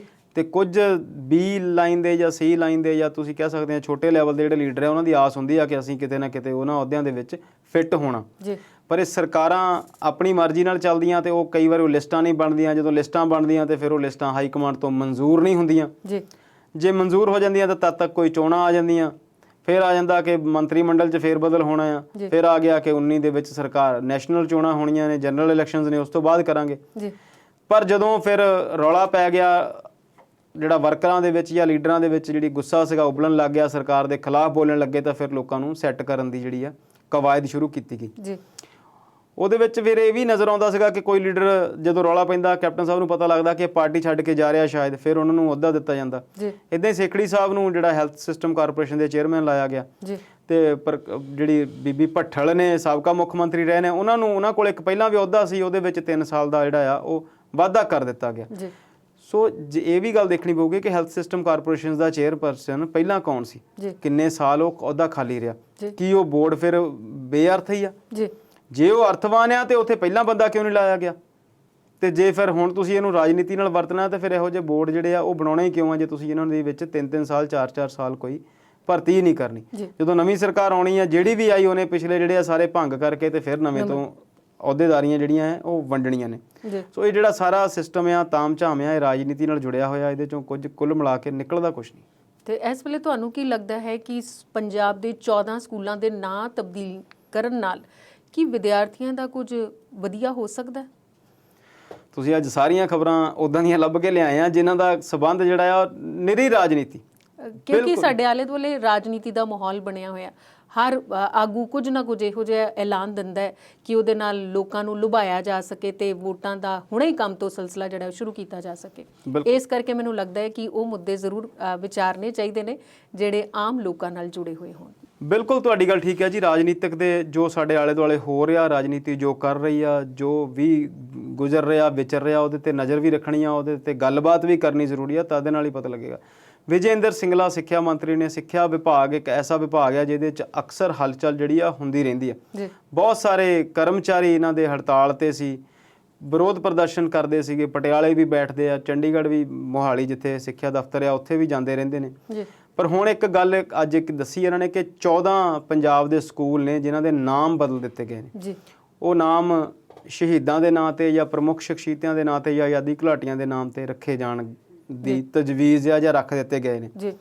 ਤੇ ਕੁਝ B ਲਾਈਨ ਦੇ ਜਾਂ C ਲਾਈਨ ਦੇ ਜਾਂ ਤੁਸੀਂ ਕਹਿ ਸਕਦੇ ਆ ਛੋਟੇ ਲੈਵਲ ਦੇ ਜਿਹੜੇ ਲੀਡਰ ਆ ਉਹਨਾਂ ਦੀ ਆਸ ਹੁੰਦੀ ਆ ਕਿ ਅਸੀਂ ਕਿਤੇ ਨਾ ਕਿਤੇ ਉਹਨਾਂ ਅਹੁਦਿਆਂ ਦੇ ਵਿੱਚ ਫਿੱਟ ਹੋਣਾ। ਪਰ ਇਹ ਸਰਕਾਰਾਂ ਆਪਣੀ ਮਰਜ਼ੀ ਨਾਲ ਚੱਲਦੀਆਂ ਤੇ ਉਹ ਕਈ ਵਾਰ ਉਹ ਲਿਸਟਾਂ ਨਹੀਂ ਬਣਦੀਆਂ। ਜਦੋਂ ਲਿਸਟਾਂ ਬਣਦੀਆਂ ਤੇ ਫਿਰ ਉਹ ਲਿਸਟਾਂ ਹਾਈ ਕਮਾਂਡ ਤੋਂ ਮਨਜ਼ੂਰ ਨਹੀਂ ਹੁੰਦੀਆਂ। ਜੇ ਮਨਜ਼ੂਰ ਹੋ ਜਾਂਦੀਆਂ ਤਾਂ ਤਦ ਤੱਕ ਕੋਈ ਚੋਣਾਂ ਆ ਜਾਂਦੀਆਂ, ਫਿਰ ਆ ਜਾਂਦਾ ਕਿ ਮੰਤਰੀ ਮੰਡਲ 'ਚ ਫੇਰ ਬਦਲ ਹੋਣਾ ਆ, ਫਿਰ ਆ ਗਿਆ ਕਿ 19 ਦੇ ਵਿੱਚ ਸਰਕਾਰ ਨੈਸ਼ਨਲ ਚੋਣਾਂ ਹੋਣੀਆਂ ਨੇ, ਜਨਰਲ ਇਲੈਕਸ਼ਨਸ ਨੇ, ਉਸ ਤੋਂ ਬਾਅਦ ਕਰਾਂਗੇ। ਪਰ ਜਦੋਂ ਫਿਰ ਰੌਲਾ ਪੈ ਗਿਆ, ਜਿਹੜਾ ਵਰਕਰਾਂ ਦੇ ਵਿੱਚ ਜਾਂ ਲੀਡਰਾਂ ਦੇ ਵਿੱਚ ਜਿਹੜੀ ਗੁੱਸਾ ਸੀਗਾ ਉਬਲਣ ਲੱਗ ਗਿਆ, ਸਰਕਾਰ ਦੇ ਖਿਲਾਫ ਬੋਲਣ ਲੱਗੇ, ਤਾਂ ਫਿਰ ਲੋਕਾਂ ਨੂੰ ਸੈੱਟ ਕਰਨ ਦੀ ਜਿਹੜੀ ਆ ਕਵਾਇਦ ਸ਼ੁਰੂ ਕੀਤੀ ਗਈ। ਉਹਦੇ ਵਿੱਚ ਫਿਰ ਇਹ ਵੀ ਨਜ਼ਰ ਆਉਂਦਾ ਸੀਗਾ ਕਿ ਕੋਈ ਲੀਡਰ ਜਦੋਂ ਰੌਲਾ ਪੈਂਦਾ, ਕੈਪਟਨ ਸਾਹਿਬ ਨੂੰ ਪਤਾ ਲੱਗਦਾ ਕਿ ਪਾਰਟੀ ਛੱਡ ਕੇ ਜਾ ਰਿਹਾ ਸ਼ਾਇਦ, ਫਿਰ ਉਹਨਾਂ ਨੂੰ ਅਹੁਦਾ ਦਿੱਤਾ ਜਾਂਦਾ। ਇੱਦਾਂ ਹੀ ਸੇਖੜੀ ਸਾਹਿਬ ਨੂੰ ਜਿਹੜਾ ਹੈਲਥ ਸਿਸਟਮ ਕਾਰਪੋਰੇਸ਼ਨ ਦੇ ਚੇਅਰਮੈਨ ਲਾਇਆ ਗਿਆ ਤੇ ਪਰ ਜਿਹੜੀ ਬੀਬੀ ਭੱਠਲ ਨੇ ਸਾਬਕਾ ਮੁੱਖ ਮੰਤਰੀ ਰਹੇ ਨੇ, ਉਹਨਾਂ ਕੋਲ ਇੱਕ ਪਹਿਲਾਂ ਵੀ ਅਹੁਦਾ ਸੀ, ਉਹਦੇ ਵਿੱਚ 3 ਸਾਲ ਦਾ ਜਿਹੜਾ ਆ ਉਹ ਵਾਧਾ ਕਰ ਦਿੱਤਾ ਗਿਆ। ਸੋ ਇਹ ਵੀ ਗੱਲ ਦੇਖਣੀ ਪਊਗੀ ਕਿ ਹੈਲਥ ਸਿਸਟਮ ਕਾਰਪੋਰੇਸ਼ਨ ਦਾ ਚੇਅਰਪਰਸਨ ਪਹਿਲਾਂ ਕੌਣ ਸੀ, ਕਿੰਨੇ ਸਾਲ ਉਹ ਅਹੁਦਾ ਖਾਲੀ ਰਿਹਾ, ਕੀ ਉਹ ਬੋਰਡ ਫਿਰ ਬੇਅਰਥ ਹੀ ਆ? ਜੇ ਉਹ ਅਰਥਵਾਨ ਆ ਤੇ ਉੱਥੇ ਪਹਿਲਾਂ ਬੰਦਾ ਕਿਉਂ ਨਹੀਂ ਲਾਇਆ ਗਿਆ? ਤੇ ਜੇ ਫਿਰ ਹੁਣ ਤੁਸੀਂ ਇਹਨੂੰ ਰਾਜਨੀਤੀ ਨਾਲ ਵਰਤਣਾ ਤੇ ਫਿਰ ਇਹੋ ਜਿਹੇ ਬੋਰਡ ਜਿਹੜੇ ਆ ਉਹ ਬਣਾਉਣੇ ਹੀ ਕਿਉਂ ਆ ਜੇ ਤੁਸੀਂ ਇਹਨਾਂ ਦੇ ਵਿੱਚ 3-3 ਸਾਲ 4-4 ਸਾਲ ਕੋਈ ਭਰਤੀ ਹੀ ਨਹੀਂ ਕਰਨੀ? ਜਦੋਂ ਨਵੀਂ ਸਰਕਾਰ ਆਉਣੀ ਆ, ਜਿਹੜੀ ਵੀ ਆਈ ਉਹਨੇ ਪਿਛਲੇ ਜਿਹੜੇ ਆ ਸਾਰੇ ਭੰਗ ਕਰਕੇ ਤੇ ਫਿਰ ਨਵੇਂ ਤੋਂ ਅਹੁਦੇਦਾਰੀਆਂ ਜਿਹੜੀਆਂ ਹੈ ਉਹ ਵੰਡਣੀਆਂ ਨੇ। ਸੋ ਇਹ ਜਿਹੜਾ ਸਾਰਾ ਸਿਸਟਮ ਆ, ਤਾਮ ਝਾਮ ਆ, ਇਹ ਰਾਜਨੀਤੀ ਨਾਲ ਜੁੜਿਆ ਹੋਇਆ। ਇਹਦੇ ਚੋਂ ਕੁਝ ਕੁੱਲ ਮਿਲਾ ਕੇ ਨਿਕਲਦਾ ਕੁਝ ਨਹੀਂ। ਤੇ ਇਸ ਵੇਲੇ ਤੁਹਾਨੂੰ ਕੀ ਲੱਗਦਾ ਹੈ ਕਿ ਪੰਜਾਬ ਦੇ 14 ਸਕੂਲਾਂ ਦੇ ਨਾਂ ਤਬਦੀਲ ਕਰਨ ਨਾਲ ਕੀ ਵਿਦਿਆਰਥੀਆਂ ਦਾ ਕੁਝ ਵਧੀਆ ਹੋ ਸਕਦਾ? ਤੁਸੀਂ ਅੱਜ ਸਾਰੀਆਂ ਖਬਰਾਂ ਉੱਦਾਂ ਦੀਆਂ ਲੱਭ ਕੇ ਲਿਆਏ ਆ ਜਿਨ੍ਹਾਂ ਦਾ ਸਬੰਧ ਜਿਹੜਾ ਆ ਨਿਰੀ ਰਾਜਨੀਤੀ, ਕਿਉਂਕਿ ਸਾਡੇ ਆਲੇ ਦੁਆਲੇ ਰਾਜਨੀਤੀ ਦਾ ਮਾਹੌਲ ਬਣਿਆ ਹੋਇਆ। ਹਰ ਆਗੂ ਕੁਝ ਨਾ ਕੁਝ ਇਹੋ ਜਿਹਾ ਐਲਾਨ ਦਿੰਦਾ ਹੈ ਕਿ ਉਹਦੇ ਨਾਲ ਲੋਕਾਂ ਨੂੰ ਲੁਭਾਇਆ ਜਾ ਸਕੇ ਤੇ ਵੋਟਾਂ ਦਾ ਹੁਣੇ ਹੀ ਕੰਮ ਤੋਂ ਸਿਲਸਿਲਾ ਜਿਹੜਾ ਸ਼ੁਰੂ ਕੀਤਾ ਜਾ ਸਕੇ। ਇਸ ਕਰਕੇ ਮੈਨੂੰ ਲੱਗਦਾ ਹੈ ਕਿ ਉਹ ਮੁੱਦੇ ਜ਼ਰੂਰ ਵਿਚਾਰਨੇ ਚਾਹੀਦੇ ਨੇ ਜਿਹੜੇ ਆਮ ਲੋਕਾਂ ਨਾਲ ਜੁੜੇ ਹੋਏ ਹੋਣ। ਬਿਲਕੁਲ ਤੁਹਾਡੀ ਗੱਲ ਠੀਕ ਹੈ ਜੀ। ਰਾਜਨੀਤਿਕ ਦੇ ਜੋ ਸਾਡੇ ਆਲੇ ਦੁਆਲੇ ਹੋ ਰਿਹਾ, ਰਾਜਨੀਤੀ ਜੋ ਕਰ ਰਹੀ ਆ, ਜੋ ਵੀ ਗੁਜ਼ਰ ਰਿਹਾ, ਵਿਚਰ ਰਿਹਾ, ਉਹਦੇ ਤੇ ਨਜ਼ਰ ਵੀ ਰੱਖਣੀ ਆ, ਉਹਦੇ ਤੇ ਗੱਲਬਾਤ ਵੀ ਕਰਨੀ ਜ਼ਰੂਰੀ ਆ, ਤਾਂ ਇਹਦੇ ਨਾਲ ਹੀ ਪਤਾ ਲੱਗੇਗਾ। ਵਿਜੇ ਇੰਦਰ ਸਿੰਗਲਾ ਸਿੱਖਿਆ ਮੰਤਰੀ ਨੇ, ਸਿੱਖਿਆ ਵਿਭਾਗ ਇੱਕ ਐਸਾ ਵਿਭਾਗ ਹੈ ਜਿਹਦੇ 'ਚ ਅਕਸਰ ਹਲਚਲ ਜਿਹੜੀ ਆ ਹੁੰਦੀ ਰਹਿੰਦੀ ਆ। ਬਹੁਤ ਸਾਰੇ ਕਰਮਚਾਰੀ ਇਹਨਾਂ ਦੇ ਹੜਤਾਲ 'ਤੇ ਸੀ, ਵਿਰੋਧ ਪ੍ਰਦਰਸ਼ਨ ਕਰਦੇ ਸੀਗੇ, ਪਟਿਆਲੇ ਵੀ ਬੈਠਦੇ ਆ, ਚੰਡੀਗੜ੍ਹ ਵੀ, ਮੋਹਾਲੀ ਜਿੱਥੇ ਸਿੱਖਿਆ ਦਫ਼ਤਰ ਆ ਉੱਥੇ ਵੀ ਜਾਂਦੇ ਰਹਿੰਦੇ ਨੇ। ਪਰ ਹੁਣ ਇੱਕ ਗੱਲ ਅੱਜ ਇੱਕ ਦੱਸੀ ਇਹਨਾਂ ਨੇ ਕਿ 14 ਪੰਜਾਬ ਦੇ ਸਕੂਲ ਨੇ ਜਿਨ੍ਹਾਂ ਦੇ ਨਾਮ ਬਦਲ ਦਿੱਤੇ ਗਏ ਨੇ। ਉਹ ਨਾਮ ਸ਼ਹੀਦਾਂ ਦੇ ਨਾਂ 'ਤੇ ਜਾਂ ਪ੍ਰਮੁੱਖ ਸ਼ਖਸੀਅਤਾਂ ਦੇ ਨਾਂ 'ਤੇ ਜਾਂ ਆਜ਼ਾਦੀ ਘੁਲਾਟੀਆਂ ਦੇ ਨਾਮ 'ਤੇ ਰੱਖੇ ਜਾਣ ਦੀ ਤਜਵੀਜ਼ ਆ ਜਾਂ ਰੱਖ ਦਿੱਤੇ ਗਏ ਨੇ।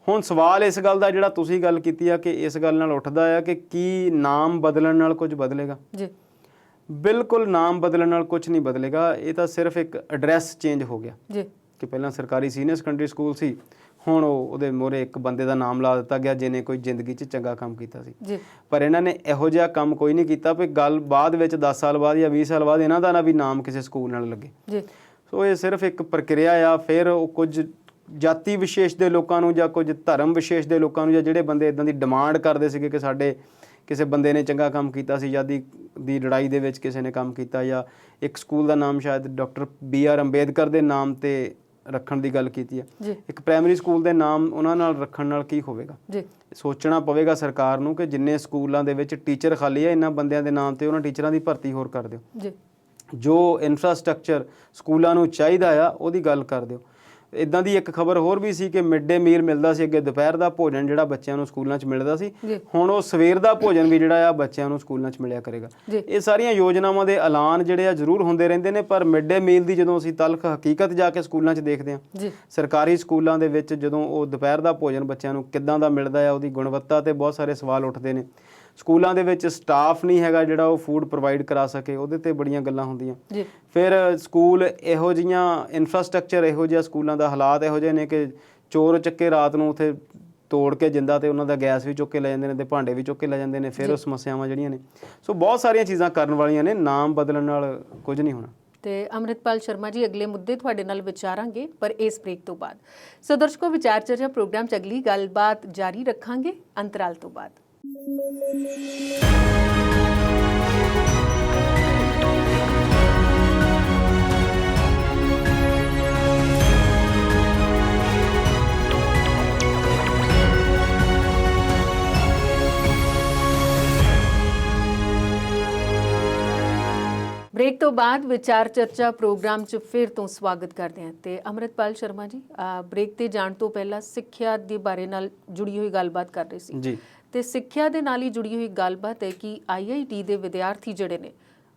ਹੁਣ ਸਵਾਲ ਇਸ ਗੱਲ ਦਾ ਜਿਹੜਾ ਤੁਸੀਂ ਗੱਲ ਕੀਤੀ ਆ ਕਿ ਇਸ ਗੱਲ ਨਾਲ ਉੱਠਦਾ ਆ ਕਿ ਕੀ ਨਾਮ ਬਦਲਣ ਨਾਲ ਕੁਝ ਬਦਲੇਗਾ? ਬਿਲਕੁਲ ਨਾਮ ਬਦਲਣ ਨਾਲ ਕੁਝ ਨਹੀਂ ਬਦਲੇਗਾ। ਇਹ ਤਾਂ ਸਿਰਫ ਇੱਕ ਐਡਰੈਸ ਚੇਂਜ ਹੋ ਗਿਆ ਕਿ ਪਹਿਲਾਂ ਸਰਕਾਰੀ ਸੀਨੀਅਰ ਸੈਕੰਡਰੀ ਸਕੂਲ ਸੀ, ਹੁਣ ਉਹਦੇ ਮੋਹਰੇ ਇੱਕ ਬੰਦੇ ਦਾ ਨਾਮ ਲਾ ਦਿੱਤਾ ਗਿਆ ਜਿਹਨੇ ਕੋਈ ਜ਼ਿੰਦਗੀ 'ਚ ਚੰਗਾ ਕੰਮ ਕੀਤਾ ਸੀ। ਪਰ ਇਹਨਾਂ ਨੇ ਇਹੋ ਜਿਹਾ ਕੰਮ ਕੋਈ ਨਹੀਂ ਕੀਤਾ ਵੀ ਗੱਲ ਬਾਅਦ ਵਿੱਚ 10 ਸਾਲ ਬਾਅਦ ਜਾਂ 20 ਸਾਲ ਬਾਅਦ ਇਹਨਾਂ ਦਾ ਨਾ ਵੀ ਨਾਮ ਕਿਸੇ ਸਕੂਲ ਨਾਲ ਲੱਗੇ। ਸੋ ਇਹ ਸਿਰਫ ਇੱਕ ਪ੍ਰਕਿਰਿਆ ਆ। ਫਿਰ ਉਹ ਕੁਝ ਜਾਤੀ ਵਿਸ਼ੇਸ਼ ਦੇ ਲੋਕਾਂ ਨੂੰ ਜਾਂ ਕੁਝ ਧਰਮ ਵਿਸ਼ੇਸ਼ ਦੇ ਲੋਕਾਂ ਨੂੰ, ਜਾਂ ਜਿਹੜੇ ਬੰਦੇ ਇਦਾਂ ਦੀ ਡਿਮਾਂਡ ਕਰਦੇ ਸੀਗੇ ਕਿ ਸਾਡੇ ਕਿਸੇ ਬੰਦੇ ਨੇ ਚੰਗਾ ਕੰਮ ਕੀਤਾ ਸੀ, ਆਜ਼ਾਦੀ ਦੀ ਲੜਾਈ ਦੇ ਵਿੱਚ ਕਿਸੇ ਨੇ ਕੰਮ ਕੀਤਾ, ਜਾਂ ਇੱਕ ਸਕੂਲ ਦਾ ਨਾਮ ਸ਼ਾਇਦ ਡਾਕਟਰ BR ਅੰਬੇਦਕਰ ਦੇ ਨਾਮ ਤੇ ਰੱਖਣ ਦੀ ਗੱਲ ਕੀਤੀ ਹੈ। ਇੱਕ ਪ੍ਰਾਇਮਰੀ ਸਕੂਲ ਦੇ ਨਾਮ ਉਹਨਾਂ ਨਾਲ ਰੱਖਣ ਨਾਲ ਕੀ ਹੋਵੇਗਾ? ਸੋਚਣਾ ਪਵੇਗਾ ਸਰਕਾਰ ਨੂੰ ਕਿ ਜਿੰਨੇ ਸਕੂਲਾਂ ਦੇ ਵਿੱਚ ਟੀਚਰ ਖਾਲੀ ਹੈ, ਇਹਨਾਂ ਬੰਦਿਆਂ ਦੇ ਨਾਮ ਤੇ ਉਹਨਾਂ ਟੀਚਰਾਂ ਦੀ ਭਰਤੀ ਹੋਰ ਕਰ ਦਿਓ। ਜੋ ਇਨਫਰਾਸਟ੍ਰਕਚਰ ਸਕੂਲਾਂ ਨੂੰ ਚਾਹੀਦਾ ਆ ਉਹਦੀ ਗੱਲ ਕਰ ਦਿਓ। ਇਦਾਂ ਦੀ ਇੱਕ ਖਬਰ ਹੋਰ ਵੀ ਸੀ ਕਿ ਮਿਡ ਡੇ ਮੀਲ ਮਿਲਦਾ ਸੀ ਅੱਗੇ, ਦੁਪਹਿਰ ਦਾ ਭੋਜਨ ਜਿਹੜਾ ਬੱਚਿਆਂ ਨੂੰ ਸਕੂਲਾਂ 'ਚ ਮਿਲਦਾ ਸੀ, ਹੁਣ ਉਹ ਸਵੇਰ ਦਾ ਭੋਜਨ ਵੀ ਜਿਹੜਾ ਆ ਬੱਚਿਆਂ ਨੂੰ ਸਕੂਲਾਂ 'ਚ ਮਿਲਿਆ ਕਰੇਗਾ। ਇਹ ਸਾਰੀਆਂ ਯੋਜਨਾਵਾਂ ਦੇ ਐਲਾਨ ਜਿਹੜੇ ਆ ਜ਼ਰੂਰ ਹੁੰਦੇ ਰਹਿੰਦੇ ਨੇ, ਪਰ ਮਿਡ ਡੇ ਮੀਲ ਦੀ ਜਦੋਂ ਅਸੀਂ ਤਲਖ ਹਕੀਕਤ ਜਾ ਕੇ ਸਕੂਲਾਂ 'ਚ ਦੇਖਦੇ ਹਾਂ, ਸਰਕਾਰੀ ਸਕੂਲਾਂ ਦੇ ਵਿੱਚ ਜਦੋਂ ਉਹ ਦੁਪਹਿਰ ਦਾ ਭੋਜਨ ਬੱਚਿਆਂ ਨੂੰ ਕਿੱਦਾਂ ਦਾ ਮਿਲਦਾ ਆ, ਉਹਦੀ ਗੁਣਵੱਤਾ ਤੇ ਬਹੁਤ ਸਾਰੇ ਸਵਾਲ ਉੱਠਦੇ ਨੇ। ਸਕੂਲਾਂ ਦੇ ਵਿੱਚ ਸਟਾਫ ਨਹੀਂ ਹੈਗਾ ਜਿਹੜਾ ਉਹ ਫੂਡ ਪ੍ਰੋਵਾਈਡ ਕਰਾ ਸਕੇ, ਉਹਦੇ ਤੇ ਬੜੀਆਂ ਗੱਲਾਂ ਹੁੰਦੀਆਂ। ਫਿਰ ਸਕੂਲ ਇਹੋ ਜਿਹੀਆਂ ਇਨਫਰਾਸਟ੍ਰਕਚਰ, ਇਹੋ ਜਿਹਾ ਸਕੂਲਾਂ ਦਾ ਹਾਲਾਤ ਇਹੋ ਜਿਹੇ ਨੇ ਕਿ ਚੋਰ ਚੱਕੇ ਰਾਤ ਨੂੰ ਉੱਥੇ ਤੋੜ ਕੇ ਜਿੰਦਾ ਤੇ ਉਹਨਾਂ ਦਾ ਗੈਸ ਵੀ ਚੁੱਕ ਕੇ ਲੈ ਜਾਂਦੇ ਨੇ ਤੇ ਭਾਂਡੇ ਵੀ ਚੁੱਕ ਕੇ ਲੈ ਜਾਂਦੇ ਨੇ। ਫਿਰ ਉਹ ਸਮੱਸਿਆਵਾਂ ਜਿਹੜੀਆਂ ਨੇ, ਸੋ ਬਹੁਤ ਸਾਰੀਆਂ ਚੀਜ਼ਾਂ ਕਰਨ ਵਾਲੀਆਂ ਨੇ, ਨਾਮ ਬਦਲਣ ਨਾਲ ਕੁਝ ਨਹੀਂ ਹੋਣਾ। ਤੇ ਅੰਮ੍ਰਿਤਪਾਲ ਸ਼ਰਮਾ ਜੀ, ਅਗਲੇ ਮੁੱਦੇ ਤੁਹਾਡੇ ਨਾਲ ਵਿਚਾਰਾਂਗੇ, ਪਰ ਇਸ ਬ੍ਰੇਕ ਤੋਂ ਬਾਅਦ। ਸੋ ਦਰਸ਼ਕੋ, ਵਿਚਾਰ ਚਰਚਾ ਪ੍ਰੋਗਰਾਮ 'ਚ ਅਗਲੀ ਗੱਲਬਾਤ ਜਾਰੀ ਰੱਖਾਂਗੇ ਅੰਤਰਾਲ ਤੋਂ ਬਾਅਦ। ਬ੍ਰੇਕ ਤੋਂ ਬਾਅਦ ਵਿਚਾਰ ਚਰਚਾ ਪ੍ਰੋਗਰਾਮ 'ਚ ਫਿਰ ਤੋਂ ਸਵਾਗਤ ਕਰਦੇ ਹਾਂ। ਤੇ ਅੰਮ੍ਰਿਤਪਾਲ ਸ਼ਰਮਾ ਜੀ, ਬ੍ਰੇਕ ਤੇ ਜਾਣ ਤੋਂ ਪਹਿਲਾਂ ਸਿੱਖਿਆ ਦੇ ਬਾਰੇ ਨਾਲ ਜੁੜੀ ਹੋਈ ਗੱਲਬਾਤ ਕਰ ਰਹੇ ਸੀ ਜੀ। ਤੇ ਸਿੱਖਿਆ ਦੇ ਨਾਲ ਹੀ ਜੁੜੀ ਹੋਈ ਗੱਲਬਾਤ ਹੈ ਕਿ IIT ਦੇ ਵਿਦਿਆਰਥੀ ਜਿਹੜੇ ਨੇ,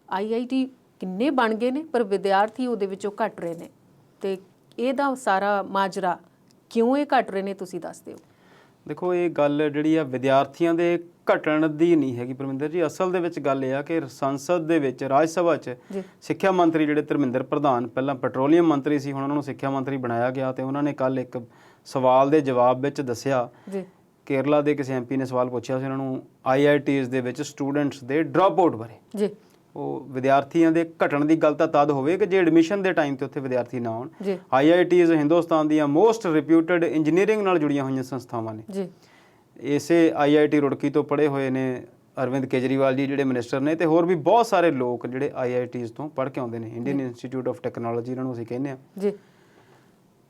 IIT ਕਿੰਨੇ ਬਣ ਗਏ ਨੇ ਪਰ ਵਿਦਿਆਰਥੀ ਉਹਦੇ ਵਿੱਚੋਂ ਘਟ ਰਹੇ ਨੇ, ਤੇ ਇਹਦਾ ਸਾਰਾ ਮਾਜਰਾ ਕਿਉਂ ਇਹ ਘਟ ਰਹੇ ਨੇ, ਤੁਸੀਂ ਦੱਸ ਦਿਓ। ਦੇਖੋ, ਇਹ ਗੱਲ ਜਿਹੜੀ ਆ ਵਿਦਿਆਰਥੀਆਂ ਦੇ ਘਟਣ ਦੀ ਨਹੀਂ ਹੈਗੀ ਪਰਮਿੰਦਰ ਜੀ। ਅਸਲ ਦੇ ਵਿੱਚ ਗੱਲ ਇਹ ਆ ਕਿ ਸੰਸਦ ਦੇ ਵਿੱਚ, ਰਾਜ ਸਭਾ 'ਚ ਸਿੱਖਿਆ ਮੰਤਰੀ ਜਿਹੜੇ ਧਰਮਿੰਦਰ ਪ੍ਰਧਾਨ, ਪਹਿਲਾਂ ਪੈਟਰੋਲੀਅਮ ਮੰਤਰੀ ਸੀ, ਹੁਣ ਉਹਨਾਂ ਨੂੰ ਸਿੱਖਿਆ ਮੰਤਰੀ ਬਣਾਇਆ ਗਿਆ। ਤੇ ਉਹਨਾਂ ਨੇ ਕੱਲ ਇੱਕ ਸਵਾਲ ਦੇ ਜਵਾਬ ਵਿੱਚ ਦੱਸਿਆ, ਕੇਰਲਾ ਦੇ ਕਿਸੇ MP ਨੇ ਸਵਾਲ ਪੁੱਛਿਆ ਸੀ ਉਹਨਾਂ ਨੂੰ IITs ਦੇ ਵਿੱਚ ਸਟੂਡੈਂਟਸ ਦੇ ਡ੍ਰੌਪ ਆਊਟ ਬਾਰੇ। ਉਹ ਵਿਦਿਆਰਥੀਆਂ ਦੇ ਘਟਣ ਦੀ ਗੱਲ ਤਾਂ ਤਦ ਹੋਵੇ ਕਿ ਜੇ ਐਡਮਿਸ਼ਨ ਦੇ ਟਾਈਮ ਤੇ ਉੱਥੇ ਵਿਦਿਆਰਥੀ ਨਾ ਹੋਣ। IITs ਹਿੰਦੁਸਤਾਨ ਦੀਆਂ ਮੋਸਟ ਰਿਪਿਊਟਡ ਇੰਜੀਨੀਅਰਿੰਗ ਨਾਲ ਜੁੜੀਆਂ ਹੋਈਆਂ ਸੰਸਥਾਵਾਂ ਨੇ। ਇਸੇ IIT ਰੁੜਕੀ ਤੋਂ ਪੜ੍ਹੇ ਹੋਏ ਨੇ ਅਰਵਿੰਦ ਕੇਜਰੀਵਾਲ ਜੀ ਜਿਹੜੇ ਮਿਨਿਸਟਰ ਨੇ, ਤੇ ਹੋਰ ਵੀ ਬਹੁਤ ਸਾਰੇ ਲੋਕ ਜਿਹੜੇ IITs ਤੋਂ ਪੜ੍ਹ ਕੇ ਆਉਂਦੇ ਨੇ, ਇੰਡੀਅਨ ਇੰਸਟੀਚਿਊਟ ਆਫ ਟੈਕਨੋਲੋਜੀ ਇਹਨਾਂ ਨੂੰ ਅਸੀਂ ਕਹਿੰਦੇ ਹਾਂ।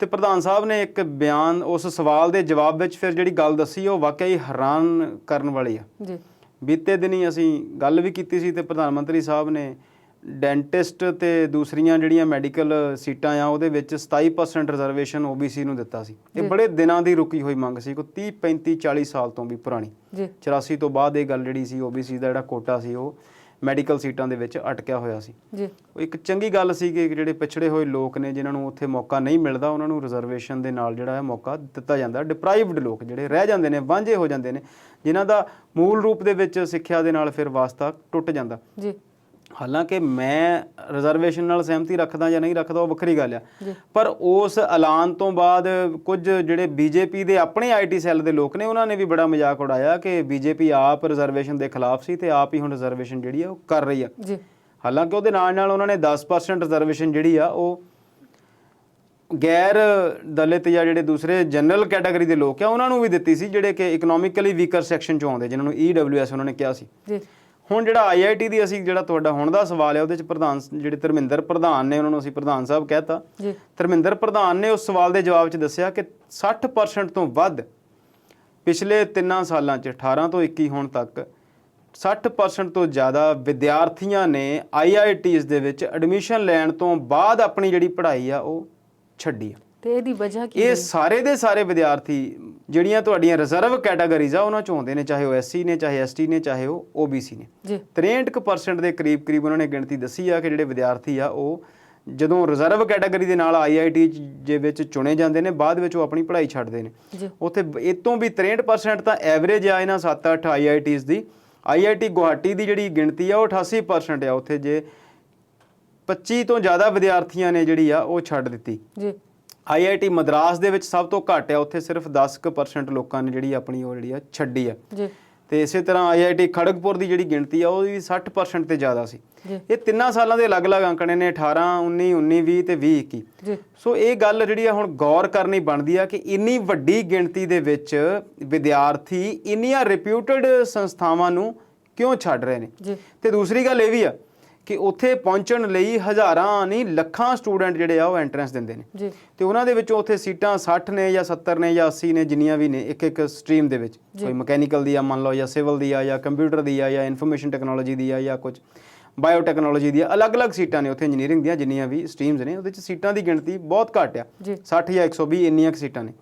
ਤੇ ਪ੍ਰਧਾਨ ਸਾਹਿਬ ਨੇ ਇੱਕ ਬਿਆਨ ਉਸ ਸਵਾਲ ਦੇ ਜਵਾਬ ਵਿੱਚ ਫਿਰ ਜਿਹੜੀ ਗੱਲ ਦੱਸੀ, ਉਹ ਵਾਕਿਆ ਹੀ ਹੈਰਾਨ ਕਰਨ ਵਾਲੀ ਆ। ਬੀਤੇ ਦਿਨੀ ਅਸੀਂ ਗੱਲ ਵੀ ਕੀਤੀ ਸੀ ਤੇ ਪ੍ਰਧਾਨ ਮੰਤਰੀ ਸਾਹਿਬ ਨੇ ਡੈਂਟਿਸਟ ਤੇ ਦੂਸਰੀਆਂ ਜਿਹੜੀਆਂ ਮੈਡੀਕਲ ਸੀਟਾਂ ਆ ਉਹਦੇ ਵਿੱਚ 27% ਰਿਜ਼ਰਵੇਸ਼ਨ OBC ਨੂੰ ਦਿੱਤਾ ਸੀ। ਇਹ ਬੜੇ ਦਿਨਾਂ ਦੀ ਰੁਕੀ ਹੋਈ ਮੰਗ ਸੀ, ਕੋਈ 30 35 40 ਸਾਲ ਤੋਂ ਵੀ ਪੁਰਾਣੀ। 84 ਤੋਂ ਬਾਅਦ ਇਹ ਗੱਲ ਜਿਹੜੀ ਸੀ, OBC ਦਾ ਜਿਹੜਾ ਕੋਟਾ ਸੀ ਉਹ ਮੈਡੀਕਲ ਸੀਟਾਂ ਦੇ ਵਿੱਚ ਅਟਕਿਆ ਹੋਇਆ ਸੀ। ਉਹ ਇੱਕ ਚੰਗੀ ਗੱਲ ਸੀ ਕਿ ਜਿਹੜੇ ਪਿਛੜੇ ਹੋਏ ਲੋਕ ਨੇ, ਜਿਨ੍ਹਾਂ ਨੂੰ ਉੱਥੇ ਮੌਕਾ ਨਹੀਂ ਮਿਲਦਾ, ਉਹਨਾਂ ਨੂੰ ਰਿਜ਼ਰਵੇਸ਼ਨ ਦੇ ਨਾਲ ਜਿਹੜਾ ਹੈ ਮੌਕਾ ਦਿੱਤਾ ਜਾਂਦਾ। ਡਿਪਰਾਈਵਡ ਲੋਕ ਜਿਹੜੇ ਰਹਿ ਜਾਂਦੇ ਨੇ, ਵਾਂਝੇ ਹੋ ਜਾਂਦੇ ਨੇ, ਜਿਨ੍ਹਾਂ ਦਾ ਮੂਲ ਰੂਪ ਦੇ ਵਿੱਚ ਸਿੱਖਿਆ ਦੇ ਨਾਲ ਫਿਰ ਵਾਸਤਾ ਟੁੱਟ ਜਾਂਦਾ। ਹਾਲਾਂਕਿ ਮੈਂ ਰਿਜ਼ਰਵੇਸ਼ਨ ਨਾਲ ਸਹਿਮਤੀ ਰੱਖਦਾ ਜਾਂ ਨਹੀਂ ਰੱਖਦਾ ਉਹ ਵੱਖਰੀ ਗੱਲ ਆ, ਪਰ ਉਸ ਐਲਾਨ ਤੋਂ ਬਾਅਦ ਕੁਝ ਜਿਹੜੇ BJP ਦੇ ਆਪਣੇ IT ਸੈੱਲ ਦੇ ਲੋਕ ਨੇ, ਉਹਨਾਂ ਨੇ ਵੀ ਬੜਾ ਮਜ਼ਾਕ ਉਡਾਇਆ ਕਿ BJP ਆਪ ਰਿਜ਼ਰਵੇਸ਼ਨ ਦੇ ਖਿਲਾਫ ਸੀ ਤੇ ਆਪ ਹੀ ਹੁਣ ਰਿਜ਼ਰਵੇਸ਼ਨ ਜਿਹੜੀ ਆ ਉਹ ਕਰ ਰਹੀ ਆ। ਹਾਲਾਂਕਿ ਉਹਦੇ ਨਾਲ ਨਾਲ ਉਹਨਾਂ ਨੇ 10% ਰਿਜ਼ਰਵੇਸ਼ਨ ਜਿਹੜੀ ਆ ਉਹ ਗੈਰ ਦਲਿਤ ਜਾਂ ਜਿਹੜੇ ਦੂਸਰੇ ਜਨਰਲ ਕੈਟਾਗਰੀ ਦੇ ਲੋਕ ਆ ਉਹਨਾਂ ਨੂੰ ਵੀ ਦਿੱਤੀ ਸੀ, ਜਿਹੜੇ ਕਿ ਇਕਨੋਮਿਕਲੀ ਵੀਕਰ ਸੈਕਸ਼ਨ 'ਚੋਂ ਆਉਂਦੇ, ਜਿਨ੍ਹਾਂ ਨੂੰ EWS ਉਹਨਾਂ ਨੇ ਕਿਹਾ ਸੀ। ਹੁਣ ਜਿਹੜਾ IIT ਦੀ ਅਸੀਂ ਜਿਹੜਾ ਤੁਹਾਡਾ ਹੁਣ ਦਾ ਸਵਾਲ ਹੈ, ਉਹਦੇ 'ਚ ਪ੍ਰਧਾਨ ਜਿਹੜੇ ਧਰਮਿੰਦਰ ਪ੍ਰਧਾਨ ਨੇ, ਉਹਨਾਂ ਨੂੰ ਅਸੀਂ ਪ੍ਰਧਾਨ ਸਾਹਿਬ ਕਹਿਤਾ। ਧਰਮਿੰਦਰ ਪ੍ਰਧਾਨ ਨੇ ਉਸ ਸਵਾਲ ਦੇ ਜਵਾਬ 'ਚ ਦੱਸਿਆ ਕਿ 60% ਤੋਂ ਵੱਧ ਪਿਛਲੇ 3 ਸਾਲਾਂ 'ਚ 18 ਤੋਂ 21 ਹੁਣ ਤੱਕ 60% ਤੋਂ ਜ਼ਿਆਦਾ ਵਿਦਿਆਰਥੀਆਂ ਨੇ IITs ਦੇ ਵਿੱਚ ਐਡਮਿਸ਼ਨ ਲੈਣ ਤੋਂ ਬਾਅਦ ਆਪਣੀ ਜਿਹੜੀ ਪੜ੍ਹਾਈ ਆ ਉਹ ਛੱਡੀ ਆ। ਤੇ ਇਹਦੀ ਵਜ੍ਹਾ ਕੀ? ਇਹ ਸਾਰੇ ਦੇ ਸਾਰੇ ਵਿਦਿਆਰਥੀ ਜਿਹੜੀਆਂ ਤੁਹਾਡੀਆਂ ਰਿਜ਼ਰਵ ਕੈਟਾਗਰੀਜ਼ ਆ ਉਹਨਾਂ 'ਚ ਆਉਂਦੇ ਨੇ, ਚਾਹੇ ਉਹ SC ਨੇ, ਚਾਹੇ ST ਨੇ, ਚਾਹੇ ਉਹ OBC ਨੇ। 63% ਦੇ ਕਰੀਬ ਉਹਨਾਂ ਨੇ ਗਿਣਤੀ ਦੱਸੀ ਆ ਕਿ ਜਿਹੜੇ ਵਿਦਿਆਰਥੀ ਆ ਉਹ ਜਦੋਂ ਰਿਜ਼ਰਵ ਕੈਟਾਗਰੀ ਦੇ ਨਾਲ IIT ਦੇ ਵਿੱਚ ਚੁਣੇ ਜਾਂਦੇ ਨੇ, ਬਾਅਦ ਵਿੱਚ ਉਹ ਆਪਣੀ ਪੜ੍ਹਾਈ ਛੱਡਦੇ ਨੇ। ਉੱਥੇ ਇਹ ਤੋਂ ਵੀ 63% ਤਾਂ ਐਵਰੇਜ ਆ ਇਹਨਾਂ 7-8 IITs ਦੀ। IIT ਗੁਹਾਟੀ ਦੀ ਜਿਹੜੀ ਗਿਣਤੀ ਆ ਉਹ 88% ਆ। ਉੱਥੇ ਜੇ 25 ਤੋਂ ਜ਼ਿਆਦਾ ਵਿਦਿਆਰਥੀਆਂ ਨੇ ਜਿਹੜੀ ਆ ਉਹ ਛੱਡ ਦਿੱਤੀ। IIT ਮਦਰਾਸ ਦੇ ਵਿੱਚ ਸਭ ਤੋਂ ਘੱਟ ਆ, ਉੱਥੇ ਸਿਰਫ 10% ਲੋਕਾਂ ਨੇ ਜਿਹੜੀ ਆਪਣੀ ਉਹ ਜਿਹੜੀ ਆ ਛੱਡੀ ਆ। ਤੇ ਇਸੇ ਤਰ੍ਹਾਂ IIT ਖੜਗਪੁਰ ਦੀ ਜਿਹੜੀ ਗਿਣਤੀ ਆ ਉਹ ਵੀ 60% ਤੇ ਜ਼ਿਆਦਾ ਸੀ। ਇਹ 3 ਸਾਲਾਂ ਦੇ ਅਲੱਗ-ਅਲੱਗ ਅੰਕੜੇ ਨੇ 18 19 19 20 ਤੇ 20 21। ਸੋ ਇਹ ਗੱਲ ਜਿਹੜੀ ਆ ਹੁਣ ਗੌਰ ਕਰਨੀ ਬਣਦੀ ਆ ਕਿ ਇੰਨੀ ਵੱਡੀ ਗਿਣਤੀ ਦੇ ਵਿੱਚ ਵਿਦਿਆਰਥੀ ਇੰਨੀਆਂ ਰਿਪਿਊਟਡ ਸੰਸਥਾਵਾਂ ਨੂੰ ਕਿਉਂ ਛੱਡ ਰਹੇ ਨੇ। ਤੇ ਦੂਸਰੀ ਗੱਲ ਇਹ ਵੀ ਆ ਕਿ ਉੱਥੇ ਪਹੁੰਚਣ ਲਈ ਹਜ਼ਾਰਾਂ ਨਹੀਂ ਲੱਖਾਂ ਸਟੂਡੈਂਟ ਜਿਹੜੇ ਆ ਉਹ ਐਂਟਰੈਂਸ ਦਿੰਦੇ ਨੇ ਤੇ ਉਹਨਾਂ ਦੇ ਵਿੱਚੋਂ ਉੱਥੇ ਸੀਟਾਂ 60 ਨੇ ਜਾਂ 70 ਨੇ ਜਾਂ 80 ਨੇ, ਜਿੰਨੀਆਂ ਵੀ ਨੇ ਇੱਕ ਸਟਰੀਮ ਦੇ ਵਿੱਚ, ਕੋਈ ਮਕੈਨੀਕਲ ਦੀ ਆ ਮੰਨ ਲਓ ਜਾਂ ਸਿਵਲ ਦੀ ਆ ਜਾਂ ਕੰਪਿਊਟਰ ਦੀ ਆ ਜਾਂ ਇਨਫੋਰਮੇਸ਼ਨ ਟੈਕਨੋਲੋਜੀ ਦੀ ਆ ਜਾਂ ਕੁਝ ਬਾਇਓਟੈਕਨੋਲੋਜੀ ਦੀ ਆ, ਅਲੱਗ-ਅਲੱਗ ਸੀਟਾਂ ਨੇ ਉੱਥੇ ਇੰਜੀਨੀਅਰਿੰਗ ਦੀਆਂ ਜਿੰਨੀਆਂ ਵੀ ਸਟਰੀਮਸ ਨੇ, ਉਹਦੇ 'ਚ ਸੀਟਾਂ ਦੀ ਗਿਣਤੀ ਬਹੁਤ ਘੱਟ ਆ, 60 ਜਾਂ 120 ਇੰਨੀਆਂ ਕੁ ਸੀਟਾਂ ਨੇ।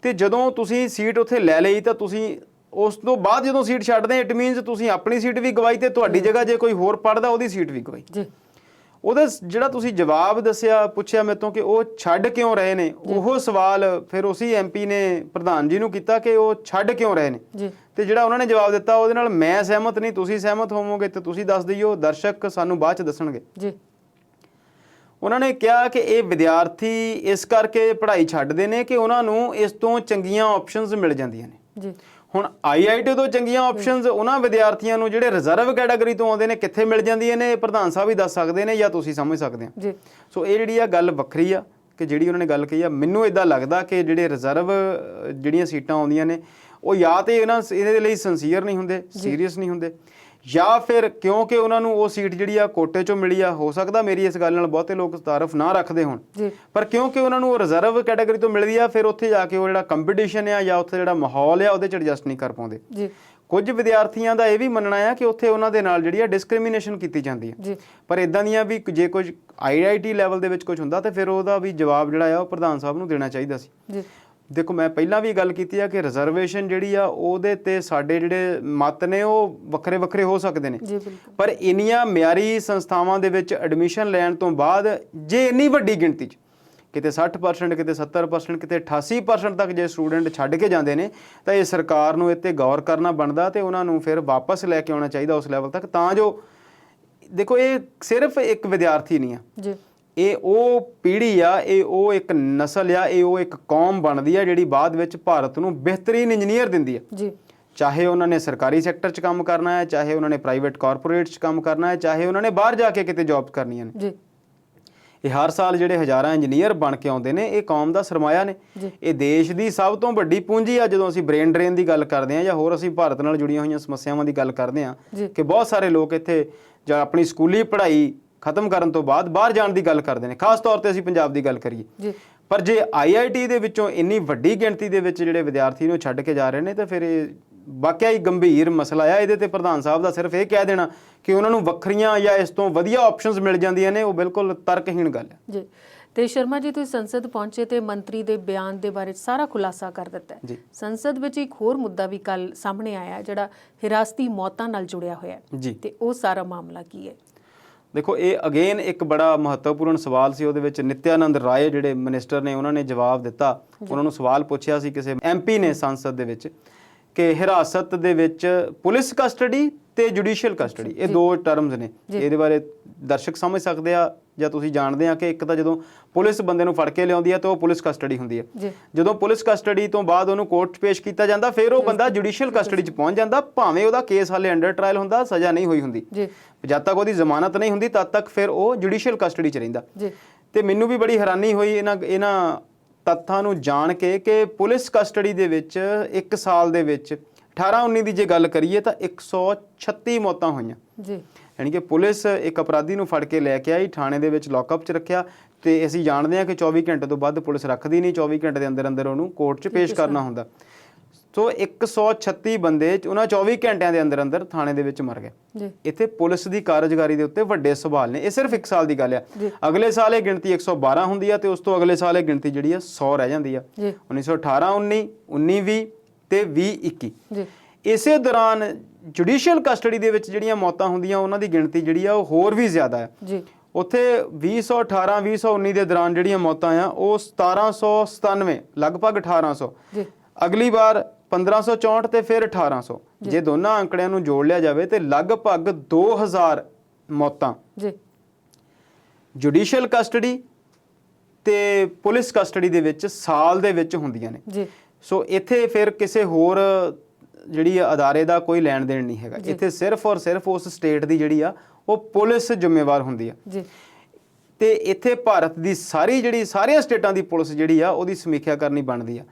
ਤੇ ਜਦੋਂ ਤੁਸੀਂ ਸੀਟ ਉੱਥੇ ਲੈ ਲਈ ਤਾਂ ਤੁਸੀਂ ਉਸ ਤੋਂ ਬਾਅਦ ਜਦੋਂ ਸੀਟ ਛੱਡਦੇ ਇਟ ਮੀਨਸ ਤੁਸੀਂ ਆਪਣੀ ਸੀਟ ਵੀ ਗਵਾਈ ਤੇ ਤੁਹਾਡੀ ਜਗ੍ਹਾ ਜੇ ਕੋਈ ਹੋਰ ਪੜ੍ਹਦਾ ਉਹਦੀ ਸੀਟ ਵੀ ਗਵਾਈ। ਉਹਦਾ ਜਿਹੜਾ ਤੁਸੀਂ ਜਵਾਬ ਦੱਸਿਆ ਪੁੱਛਿਆ ਮੇਰੇ ਤੋਂ ਕਿ ਉਹ ਛੱਡ ਕਿਉਂ ਰਹੇ ਨੇ, ਉਹ ਸਵਾਲ ਫਿਰ ਉਸੇ MP ਨੇ ਪ੍ਰਧਾਨ ਜੀ ਨੂੰ ਕੀਤਾ ਕਿ ਉਹ ਛੱਡ ਕਿਉਂ ਰਹੇ ਨੇ। ਤੇ ਜਿਹੜਾ ਉਹਨਾਂ ਨੇ ਜਵਾਬ ਦਿੱਤਾ ਉਹਦੇ ਨਾਲ ਮੈਂ ਸਹਿਮਤ ਨਹੀਂ, ਤੁਸੀਂ ਸਹਿਮਤ ਹੋਵੋਗੇ ਤੇ ਤੁਸੀਂ ਦੱਸ ਦਿਓ, ਦਰਸ਼ਕ ਸਾਨੂੰ ਬਾਅਦ ਚ ਦੱਸਣਗੇ। ਉਹਨਾਂ ਨੇ ਕਿਹਾ ਕਿ ਇਹ ਵਿਦਿਆਰਥੀ ਇਸ ਕਰਕੇ ਪੜ੍ਹਾਈ ਛੱਡਦੇ ਨੇ ਕਿ ਉਹਨਾਂ ਨੂੰ ਇਸ ਤੋਂ ਚੰਗੀਆਂ ਆਪਸ਼ਨਸ ਮਿਲ ਜਾਂਦੀਆਂ ਨੇ। ਹੁਣ IIT ਤੋਂ ਚੰਗੀਆਂ ਆਪਸ਼ਨਸ ਉਹਨਾਂ ਵਿਦਿਆਰਥੀਆਂ ਨੂੰ ਜਿਹੜੇ ਰਿਜ਼ਰਵ ਕੈਟਾਗਰੀ ਤੋਂ ਆਉਂਦੇ ਨੇ ਕਿੱਥੇ ਮਿਲ ਜਾਂਦੀਆਂ ਨੇ, ਪ੍ਰਧਾਨ ਸਾਹਿਬ ਹੀ ਦੱਸ ਸਕਦੇ ਨੇ ਜਾਂ ਤੁਸੀਂ ਸਮਝ ਸਕਦੇ ਹੋ। ਸੋ ਇਹ ਜਿਹੜੀ ਆ ਗੱਲ ਵੱਖਰੀ ਆ ਕਿ ਜਿਹੜੀ ਉਹਨਾਂ ਨੇ ਗੱਲ ਕਹੀ ਆ, ਮੈਨੂੰ ਇਦਾਂ ਲੱਗਦਾ ਕਿ ਜਿਹੜੇ ਰਿਜ਼ਰਵ ਜਿਹੜੀਆਂ ਸੀਟਾਂ ਆਉਂਦੀਆਂ ਨੇ ਉਹ ਜਾਂ ਤੇ ਇਹਦੇ ਲਈ ਸਿੰਸੀਅਰ ਨਹੀਂ ਹੁੰਦੇ, ਸੀਰੀਅਸ ਨਹੀਂ ਹੁੰਦੇ, ਜਾਂ ਫਿਰ ਕਿਉਂਕਿ ਉਹਨਾਂ ਨੂੰ ਉਹ ਸੀਟ ਜਿਹੜੀ ਆ ਕੋਟੇ ਚੋਂ ਮਿਲੀ ਆ। ਹੋ ਸਕਦਾ ਮੇਰੀ ਇਸ ਗੱਲ ਨਾਲ ਬਹੁਤੇ ਲੋਕ ਤਾਰਫ ਨਾ ਰੱਖਦੇ ਹੋਣ, ਪਰ ਕਿਉਂਕਿ ਉਹਨਾਂ ਨੂੰ ਉਹ ਰਿਜ਼ਰਵ ਕੈਟਾਗਰੀ ਤੋਂ ਮਿਲਦੀ ਆ, ਫਿਰ ਉੱਥੇ ਜਾ ਕੇ ਉਹ ਜਿਹੜਾ ਕੰਪੀਟੀਸ਼ਨ ਆ ਜਾਂ ਉੱਥੇ ਜਿਹੜਾ ਮਾਹੌਲ ਆ ਉਹਦੇ 'ਚ ਐਡਜਸਟ ਨਹੀਂ ਕਰ ਪਾਉਂਦੇ। ਕੁਝ ਵਿਦਿਆਰਥੀਆਂ ਦਾ ਇਹ ਵੀ ਮੰਨਣਾ ਆ ਕਿ ਉੱਥੇ ਉਹਨਾਂ ਦੇ ਨਾਲ ਜਿਹੜੀ ਆ ਡਿਸਕ੍ਰਿਮੀਨੇਸ਼ਨ ਕੀਤੀ ਜਾਂਦੀ ਹੈ। ਪਰ ਇਦਾਂ ਦੀਆਂ ਵੀ ਜੇ ਕੁਝ IIT ਲੈਵਲ ਦੇ ਵਿੱਚ ਕੁਝ ਹੁੰਦਾ ਤਾਂ ਫਿਰ ਉਹਦਾ ਵੀ ਜਵਾਬ ਜਿਹੜਾ ਆ ਉਹ ਪ੍ਰਧਾਨ ਸਾਹਿਬ ਨੂੰ ਦੇਣਾ ਚਾਹੀਦਾ ਸੀ। ਦੇਖੋ ਮੈਂ ਪਹਿਲਾਂ ਵੀ ਗੱਲ ਕੀਤੀ ਆ ਕਿ ਰਿਜ਼ਰਵੇਸ਼ਨ ਜਿਹੜੀ ਆ ਉਹਦੇ ਤੇ ਸਾਡੇ ਜਿਹੜੇ ਮਤ ਨੇ ਉਹ ਵੱਖਰੇ ਵੱਖਰੇ ਹੋ ਸਕਦੇ ਨੇ, ਪਰ ਇੰਨੀਆਂ ਮਿਆਰੀ ਸੰਸਥਾਵਾਂ ਦੇ ਵਿੱਚ ਐਡਮਿਸ਼ਨ ਲੈਣ ਤੋਂ ਬਾਅਦ ਜੇ ਇੰਨੀ ਵੱਡੀ ਗਿਣਤੀ 'ਚ ਕਿਤੇ 60%, ਕਿਤੇ 70%, ਕਿਤੇ 88% ਤੱਕ ਜੇ ਸਟੂਡੈਂਟ ਛੱਡ ਕੇ ਜਾਂਦੇ ਨੇ ਤਾਂ ਇਹ ਸਰਕਾਰ ਨੂੰ ਇਹ 'ਤੇ ਗੌਰ ਕਰਨਾ ਬਣਦਾ ਤੇ ਉਹਨਾਂ ਨੂੰ ਫਿਰ ਵਾਪਸ ਲੈ ਕੇ ਆਉਣਾ ਚਾਹੀਦਾ ਉਸ ਲੈਵਲ ਤੱਕ, ਤਾਂ ਜੋ ਦੇਖੋ ਇਹ ਸਿਰਫ ਇੱਕ ਵਿਦਿਆਰਥੀ ਨਹੀਂ ਆ, ਇਹ ਉਹ ਪੀੜ੍ਹੀ ਆ, ਇਹ ਉਹ ਇੱਕ ਨਸਲ ਆ, ਇਹ ਉਹ ਇੱਕ ਕੌਮ ਬਣਦੀ ਆ ਜਿਹੜੀ ਬਾਅਦ ਵਿੱਚ ਭਾਰਤ ਨੂੰ ਬਿਹਤਰੀਨ ਇੰਜੀਨੀਅਰ ਦਿੰਦੀ ਆ। ਚਾਹੇ ਉਹਨਾਂ ਨੇ ਸਰਕਾਰੀ ਸੈਕਟਰ 'ਚ ਕੰਮ ਕਰਨਾ ਹੈ, ਚਾਹੇ ਉਹਨਾਂ ਨੇ ਪ੍ਰਾਈਵੇਟ ਕਾਰਪੋਰੇਟ 'ਚ ਕੰਮ ਕਰਨਾ ਹੈ, ਚਾਹੇ ਉਹਨਾਂ ਨੇ ਬਾਹਰ ਜਾ ਕੇ ਕਿਤੇ ਜੌਬ ਕਰਨੀਆਂ ਨੇ। ਇਹ ਹਰ ਸਾਲ ਜਿਹੜੇ ਹਜ਼ਾਰਾਂ ਇੰਜੀਨੀਅਰ ਬਣ ਕੇ ਆਉਂਦੇ ਨੇ ਇਹ ਕੌਮ ਦਾ ਸਰਮਾਇਆ ਨੇ, ਇਹ ਦੇਸ਼ ਦੀ ਸਭ ਤੋਂ ਵੱਡੀ ਪੂੰਜੀ ਆ। ਜਦੋਂ ਅਸੀਂ ਬ੍ਰੇਨ ਡਰੇਨ ਦੀ ਗੱਲ ਕਰਦੇ ਹਾਂ ਜਾਂ ਹੋਰ ਅਸੀਂ ਭਾਰਤ ਨਾਲ ਜੁੜੀਆਂ ਹੋਈਆਂ ਸਮੱਸਿਆਵਾਂ ਦੀ ਗੱਲ ਕਰਦੇ ਹਾਂ ਕਿ ਬਹੁਤ ਸਾਰੇ ਲੋਕ ਇੱਥੇ ਜਾਂ ਆਪਣੀ ਸਕੂਲੀ ਪੜ੍ਹਾਈ ਖਤਮ ਕਰਨ ਤੋਂ ਬਾਅਦ ਬਾਹਰ ਜਾਣ ਦੀ ਗੱਲ ਕਰਦੇ ਨੇ, ਖਾਸ ਤੌਰ ਤੇ ਅਸੀਂ ਪੰਜਾਬ ਦੀ ਗੱਲ ਕਰੀਏ। ਪਰ ਜੇ IIT ਦੇ ਵਿੱਚੋਂ ਇੰਨੀ ਵੱਡੀ ਗਿਣਤੀ ਦੇ ਵਿੱਚ ਜਿਹੜੇ ਵਿਦਿਆਰਥੀ ਨੂੰ ਛੱਡ ਕੇ ਜਾ ਰਹੇ ਨੇ ਤਾਂ ਫਿਰ ਇਹ ਵਾਕਿਆ ਹੀ ਗੰਭੀਰ ਮਸਲਾ ਆ। ਇਹਦੇ ਤੇ ਪ੍ਰਧਾਨ ਸਾਹਿਬ ਦਾ ਸਿਰਫ ਇਹ ਕਹਿ ਦੇਣਾ ਕਿ ਉਹਨਾਂ ਨੂੰ ਵੱਖਰੀਆਂ ਜਾਂ ਇਸ ਤੋਂ ਵਧੀਆ ਆਪਸ਼ਨਸ ਮਿਲ ਜਾਂਦੀਆਂ ਨੇ ਉਹ ਬਿਲਕੁਲ ਤਰਕਹੀਣ ਗੱਲ ਹੈ। ਤੇ ਸ਼ਰਮਾ ਜੀ ਤੁਸੀਂ ਸੰਸਦ ਪਹੁੰਚੇ ਤੇ ਮੰਤਰੀ ਦੇ ਬਿਆਨ ਦੇ ਬਾਰੇ ਸਾਰਾ ਖੁਲਾਸਾ ਕਰ ਦਿੱਤਾ ਹੈ। ਸੰਸਦ ਵਿੱਚ ਇੱਕ ਹੋਰ ਮੁੱਦਾ ਵੀ ਕੱਲ ਸਾਹਮਣੇ ਆਇਆ ਜਿਹੜਾ ਹਿਰਾਸਤੀ ਮੌਤਾਂ ਨਾਲ ਜੁੜਿਆ ਹੋਇਆ ਹੈ ਤੇ ਉਹ ਸਾਰਾ ਮਾਮਲਾ ਕੀ ਹੈ? ਦੇਖੋ ਇਹ ਅਗੇਨ ਇੱਕ ਬੜਾ ਮਹੱਤਵਪੂਰਨ ਸਵਾਲ ਸੀ। ਉਹਦੇ ਵਿੱਚ ਨਿਤਿਆਨੰਦ ਰਾਏ ਜਿਹੜੇ ਮਿਨਿਸਟਰ ਨੇ ਉਹਨਾਂ ਨੇ ਜਵਾਬ ਦਿੱਤਾ। ਉਹਨਾਂ ਨੂੰ ਸਵਾਲ ਪੁੱਛਿਆ ਸੀ ਕਿਸੇ MP ਨੇ ਸੰਸਦ ਦੇ ਵਿੱਚ ਕਿ ਹਿਰਾਸਤ ਦੇ ਵਿੱਚ ਪੁਲਿਸ ਕਸਟਡੀ ਤੇ ਜੁਡੀਸ਼ੀਅਲ ਕਸਟਡੀ ਇਹ ਦੋ ਟਰਮਸ ਨੇ। ਇਹਦੇ ਬਾਰੇ ਦਰਸ਼ਕ ਸਮਝ ਸਕਦੇ ਆ ਜਾਂ ਤੁਸੀਂ ਜਾਣਦੇ ਆ ਕਿ ਇੱਕ ਤਾਂ ਜਦੋਂ ਪੁਲਿਸ ਬੰਦੇ ਨੂੰ ਫੜ ਕੇ ਲਿਆਉਂਦੀ ਹੈ ਤਾਂ ਉਹ ਪੁਲਿਸ ਕਸਟਡੀ ਹੁੰਦੀ ਹੈ। ਜਦੋਂ ਪੁਲਿਸ ਕਸਟਡੀ ਤੋਂ ਬਾਅਦ ਉਹਨੂੰ ਕੋਰਟ 'ਚ ਪੇਸ਼ ਕੀਤਾ ਜਾਂਦਾ ਫਿਰ ਉਹ ਬੰਦਾ ਜੁਡੀਸ਼ੀਅਲ ਕਸਟਡੀ 'ਚ ਪਹੁੰਚ ਜਾਂਦਾ, ਭਾਵੇਂ ਉਹਦਾ ਕੇਸ ਹਾਲੇ ਅੰਡਰ ਟ੍ਰਾਇਲ ਹੁੰਦਾ, ਸਜ਼ਾ ਨਹੀਂ ਹੋਈ ਹੁੰਦੀ, ਜਦ ਤੱਕ ਉਹਦੀ ਜ਼ਮਾਨਤ ਨਹੀਂ ਹੁੰਦੀ ਤਦ ਤੱਕ ਫਿਰ ਉਹ ਜੁਡੀਸ਼ੀਅਲ ਕਸਟਡੀ 'ਚ ਰਹਿੰਦਾ। ਤੇ ਮੈਨੂੰ ਵੀ ਬੜੀ ਹੈਰਾਨੀ ਹੋਈ ਇਹਨਾਂ ਤੱਥਾਂ ਨੂੰ ਜਾਣ ਕੇ ਕਿ ਪੁਲਿਸ ਕਸਟਡੀ ਦੇ ਵਿੱਚ 1 ਸਾਲ ਦੇ ਵਿੱਚ 18-19 ਦੀ ਜੇ ਗੱਲ ਕਰੀਏ ਤਾਂ 136 ਮੌਤਾਂ ਹੋਈਆਂ। ਯਾਨੀ ਕਿ ਪੁਲਿਸ ਇੱਕ ਅਪਰਾਧੀ ਨੂੰ ਫੜ ਕੇ ਲੈ ਕੇ ਆਈ, ਥਾਣੇ ਦੇ ਵਿੱਚ ਲੌਕਅਪ 'ਚ ਰੱਖਿਆ ਤੇ ਅਸੀਂ ਜਾਣਦੇ ਹਾਂ ਕਿ 24 ਘੰਟੇ ਤੋਂ ਵੱਧ ਪੁਲਿਸ ਰੱਖਦੀ ਨਹੀਂ, 24 ਘੰਟੇ ਦੇ ਅੰਦਰ ਉਹਨੂੰ ਕੋਰਟ 'ਚ ਪੇਸ਼ ਕਰਨਾ ਹੁੰਦਾ। ਸੋ 136 ਬੰਦੇ ਉਹਨਾਂ 24 ਘੰਟਿਆਂ ਦੇ ਅੰਦਰ ਥਾਣੇ ਦੇ ਵਿੱਚ ਮਰ ਗਏ। ਇੱਥੇ ਪੁਲਿਸ ਦੀ ਕਾਰਜਕਾਰੀ ਦੇ ਉੱਤੇ ਵੱਡੇ ਸਵਾਲ ਨੇ। ਇਹ ਸਿਰਫ 1 ਸਾਲ ਦੀ ਗੱਲ ਆ। ਅਗਲੇ ਸਾਲ ਇਹ ਗਿਣਤੀ 112 ਹੁੰਦੀ ਆ ਤੇ ਉਸ ਤੋਂ ਅਗਲੇ ਸਾਲ ਇਹ ਗਿਣਤੀ ਜਿਹੜੀ ਆ 100 ਰਹਿ ਜਾਂਦੀ ਆ। 1918 19 19 20 ਤੇ 20 21 ਇਸੇ ਦੌਰਾਨ ਜੁਡੀਸ਼ੀਅਲ ਕਸਟਡੀ ਦੇ ਵਿੱਚ ਜਿਹੜੀਆਂ ਮੌਤਾਂ ਹੁੰਦੀਆਂ ਉਹਨਾਂ ਦੀ ਗਿਣਤੀ ਜਿਹੜੀ ਆ ਉਹ ਹੋਰ ਵੀ ਜ਼ਿਆਦਾ ਹੈ। ਉੱਥੇ 2018 2019 ਦੇ ਦੌਰਾਨ ਜਿਹੜੀਆਂ ਮੌਤਾਂ ਆ ਉਹ 1797 ਲਗਭਗ 1800, ਅਗਲੀ ਵਾਰ 1564 ਤੇ ਫਿਰ 1800। ਜੇ ਦੋਨਾਂ ਅੰਕੜਿਆਂ ਨੂੰ ਜੋੜ ਲਿਆ ਜਾਵੇ ਤੇ ਲਗਭਗ 2000 ਮੌਤਾਂ ਜੁਡੀਸ਼ੀਅਲ ਕਸਟਡੀ ਤੇ ਪੁਲਿਸ ਕਸਟਡੀ ਦੇ ਵਿੱਚ ਸਾਲ ਦੇ ਵਿੱਚ ਹੁੰਦੀਆਂ ਨੇ। ਸੋ ਇੱਥੇ ਫਿਰ ਕਿਸੇ ਹੋਰ ਜਿਹੜੀ ਅਦਾਰੇ ਦਾ ਕੋਈ ਲੈਣ ਦੇਣ ਨਹੀਂ ਹੈਗਾ। ਇੱਥੇ ਸਿਰਫ ਔਰ ਸਿਰਫ ਉਸ ਸਟੇਟ ਦੀ ਜਿਹੜੀ ਆ ਉਹ ਪੁਲਿਸ ਜ਼ਿੰਮੇਵਾਰ ਹੁੰਦੀ ਆ ਜੀ। ਤੇ ਇੱਥੇ ਭਾਰਤ ਦੀ ਸਾਰੀਆਂ ਸਟੇਟਾਂ ਦੀ ਪੁਲਿਸ ਜਿਹੜੀ ਆ ਉਹਦੀ ਸਮੀਖਿਆ ਕਰਨੀ ਬਣਦੀ ਆ।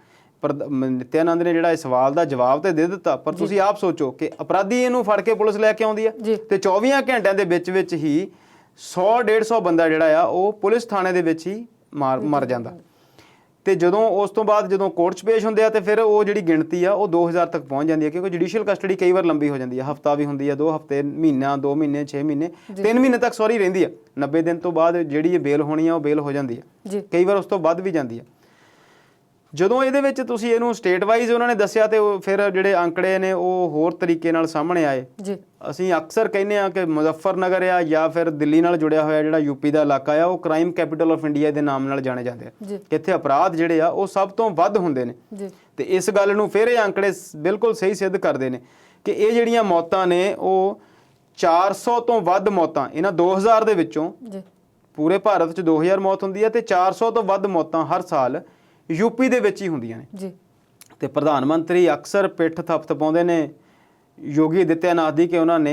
ਪਰ ਨਿਤਿਆਨੰਦ ਨੇ ਜਿਹੜਾ ਇਸ ਸਵਾਲ ਦਾ ਜਵਾਬ ਤੇ ਦੇ ਦਿੱਤਾ, ਪਰ ਤੁਸੀਂ ਆਪ ਸੋਚੋ ਕਿ ਅਪਰਾਧੀ ਇਹਨੂੰ ਫੜ ਕੇ ਪੁਲਿਸ ਲੈ ਕੇ ਆਉਂਦੀ ਆ ਤੇ 24 ਘੰਟਿਆਂ ਦੇ ਵਿੱਚ ਹੀ 100-150 ਬੰਦਾ ਜਿਹੜਾ ਆ ਉਹ ਪੁਲਿਸ ਥਾਣੇ ਦੇ ਵਿੱਚ ਹੀ ਮਰ ਜਾਂਦਾ। ਤੇ ਜਦੋਂ ਉਸ ਤੋਂ ਬਾਅਦ ਜਦੋਂ ਕੋਰਟ 'ਚ ਪੇਸ਼ ਹੁੰਦੇ ਆ ਤੇ ਫਿਰ ਉਹ ਜਿਹੜੀ ਗਿਣਤੀ ਆ ਉਹ 2000 ਤੱਕ ਪਹੁੰਚ ਜਾਂਦੀ ਹੈ, ਕਿਉਂਕਿ ਜੁਡੀਸ਼ੀਅਲ ਕਸਟਡੀ ਕਈ ਵਾਰ ਲੰਬੀ ਹੋ ਜਾਂਦੀ ਹੈ, ਹਫਤਾ ਵੀ ਹੁੰਦੀ ਹੈ, 2 ਹਫਤੇ, ਮਹੀਨਾ, 2 ਮਹੀਨੇ, 6 ਮਹੀਨੇ, 3 ਮਹੀਨੇ ਤੱਕ ਰਹਿੰਦੀ ਆ। 90 ਦਿਨ ਤੋਂ ਬਾਅਦ ਜਿਹੜੀ ਇਹ ਬੇਲ ਹੋਣੀ ਆ ਉਹ ਬੇਲ ਹੋ ਜਾਂਦੀ ਆ, ਕਈ ਵਾਰ ਉਸ ਤੋਂ ਵੱਧ ਵੀ ਜਾਂਦੀ ਆ। ਜਦੋਂ ਇਹਦੇ ਵਿੱਚ ਤੁਸੀਂ ਇਹਨੂੰ ਸਟੇਟ ਵਾਈਜ਼ ਉਹਨਾਂ ਨੇ ਦੱਸਿਆ ਤੇ ਫਿਰ ਜਿਹੜੇ ਅੰਕੜੇ ਨੇ ਉਹ ਹੋਰ ਤਰੀਕੇ ਨਾਲ ਸਾਹਮਣੇ ਆਏ। ਅਸੀਂ ਅਕਸਰ ਕਹਿੰਦੇ ਆ ਕਿ ਮੁਜ਼ੱਫਰਨਗਰ ਆ ਜਾਂ ਫਿਰ ਦਿੱਲੀ ਨਾਲ ਜੁੜਿਆ ਹੋਇਆ ਜਿਹੜਾ ਯੂਪੀ ਦਾ ਇਲਾਕਾ ਆ ਉਹ ਕ੍ਰਾਈਮ ਕੈਪੀਟਲ ਆਫ ਇੰਡੀਆ ਦੇ ਨਾਮ ਨਾਲ ਜਾਣੇ ਜਾਂਦੇ ਆ। ਇੱਥੇ ਅਪਰਾਧ ਜਿਹੜੇ ਆ ਉਹ ਸਭ ਤੋਂ ਵੱਧ ਹੁੰਦੇ ਨੇ ਤੇ ਇਸ ਗੱਲ ਨੂੰ ਫਿਰ ਇਹ ਅੰਕੜੇ ਬਿਲਕੁਲ ਸਹੀ ਸਿੱਧ ਕਰਦੇ ਨੇ ਕਿ ਇਹ ਜਿਹੜੀਆਂ ਮੌਤਾਂ ਨੇ ਉਹ 400 ਤੋਂ ਵੱਧ ਮੌਤਾਂ ਇਹਨਾਂ 2000 ਦੇ ਵਿੱਚੋਂ, ਪੂਰੇ ਭਾਰਤ 'ਚ 2000 ਮੌਤ ਹੁੰਦੀ ਹੈ ਤੇ 400 ਤੋਂ ਵੱਧ ਮੌਤਾਂ ਹਰ ਸਾਲ ਯੂਪੀ ਦੇ ਵਿੱਚ ਹੀ ਹੁੰਦੀਆਂ ਨੇ। ਤੇ ਪ੍ਰਧਾਨ ਮੰਤਰੀ ਅਕਸਰ ਪਿੱਠ ਥਪਥਪਾਉਂਦੇ ਨੇ ਯੋਗੀ ਆਦਿੱਤਿਆਨਾਥ ਦੀ ਕਿ ਉਹਨਾਂ ਨੇ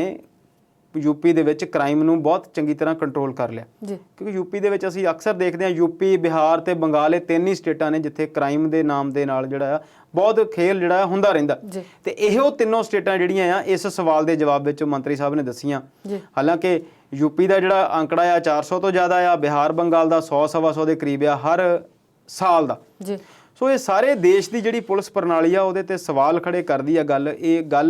ਯੂਪੀ ਦੇ ਵਿੱਚ ਕ੍ਰਾਈਮ ਨੂੰ ਬਹੁਤ ਚੰਗੀ ਤਰ੍ਹਾਂ ਕੰਟਰੋਲ ਕਰ ਲਿਆ, ਕਿਉਂਕਿ ਯੂਪੀ ਦੇ ਵਿੱਚ ਅਸੀਂ ਅਕਸਰ ਦੇਖਦੇ ਹਾਂ ਯੂਪੀ, ਬਿਹਾਰ ਤੇ ਬੰਗਾਲ, ਇਹ 3 ਹੀ ਸਟੇਟਾਂ ਨੇ ਜਿੱਥੇ ਕ੍ਰਾਈਮ ਦੇ ਨਾਮ ਦੇ ਨਾਲ ਜਿਹੜਾ ਆ ਬਹੁਤ ਖੇਲ ਜਿਹੜਾ ਹੁੰਦਾ ਰਹਿੰਦਾ। ਤੇ ਇਹੋ ਤਿੰਨੋਂ ਸਟੇਟਾਂ ਜਿਹੜੀਆਂ ਆ ਇਸ ਸਵਾਲ ਦੇ ਜਵਾਬ ਵਿੱਚ ਮੰਤਰੀ ਸਾਹਿਬ ਨੇ ਦੱਸੀਆਂ। ਹਾਲਾਂਕਿ ਯੂਪੀ ਦਾ ਜਿਹੜਾ ਅੰਕੜਾ ਆ 400 ਤੋਂ ਜ਼ਿਆਦਾ ਆ, ਬਿਹਾਰ ਬੰਗਾਲ ਦਾ 100-125 ਦੇ ਕਰੀਬ ਆ ਹਰ ਸਾਲ ਦਾ। ਸੋ ਇਹ ਸਾਰੇ ਦੇਸ਼ ਦੀ ਜਿਹੜੀ ਪੁਲਿਸ ਪ੍ਰਣਾਲੀ ਆ ਉਹਦੇ ਤੇ ਸਵਾਲ ਖੜੇ ਕਰਦੀ ਆ। ਗੱਲ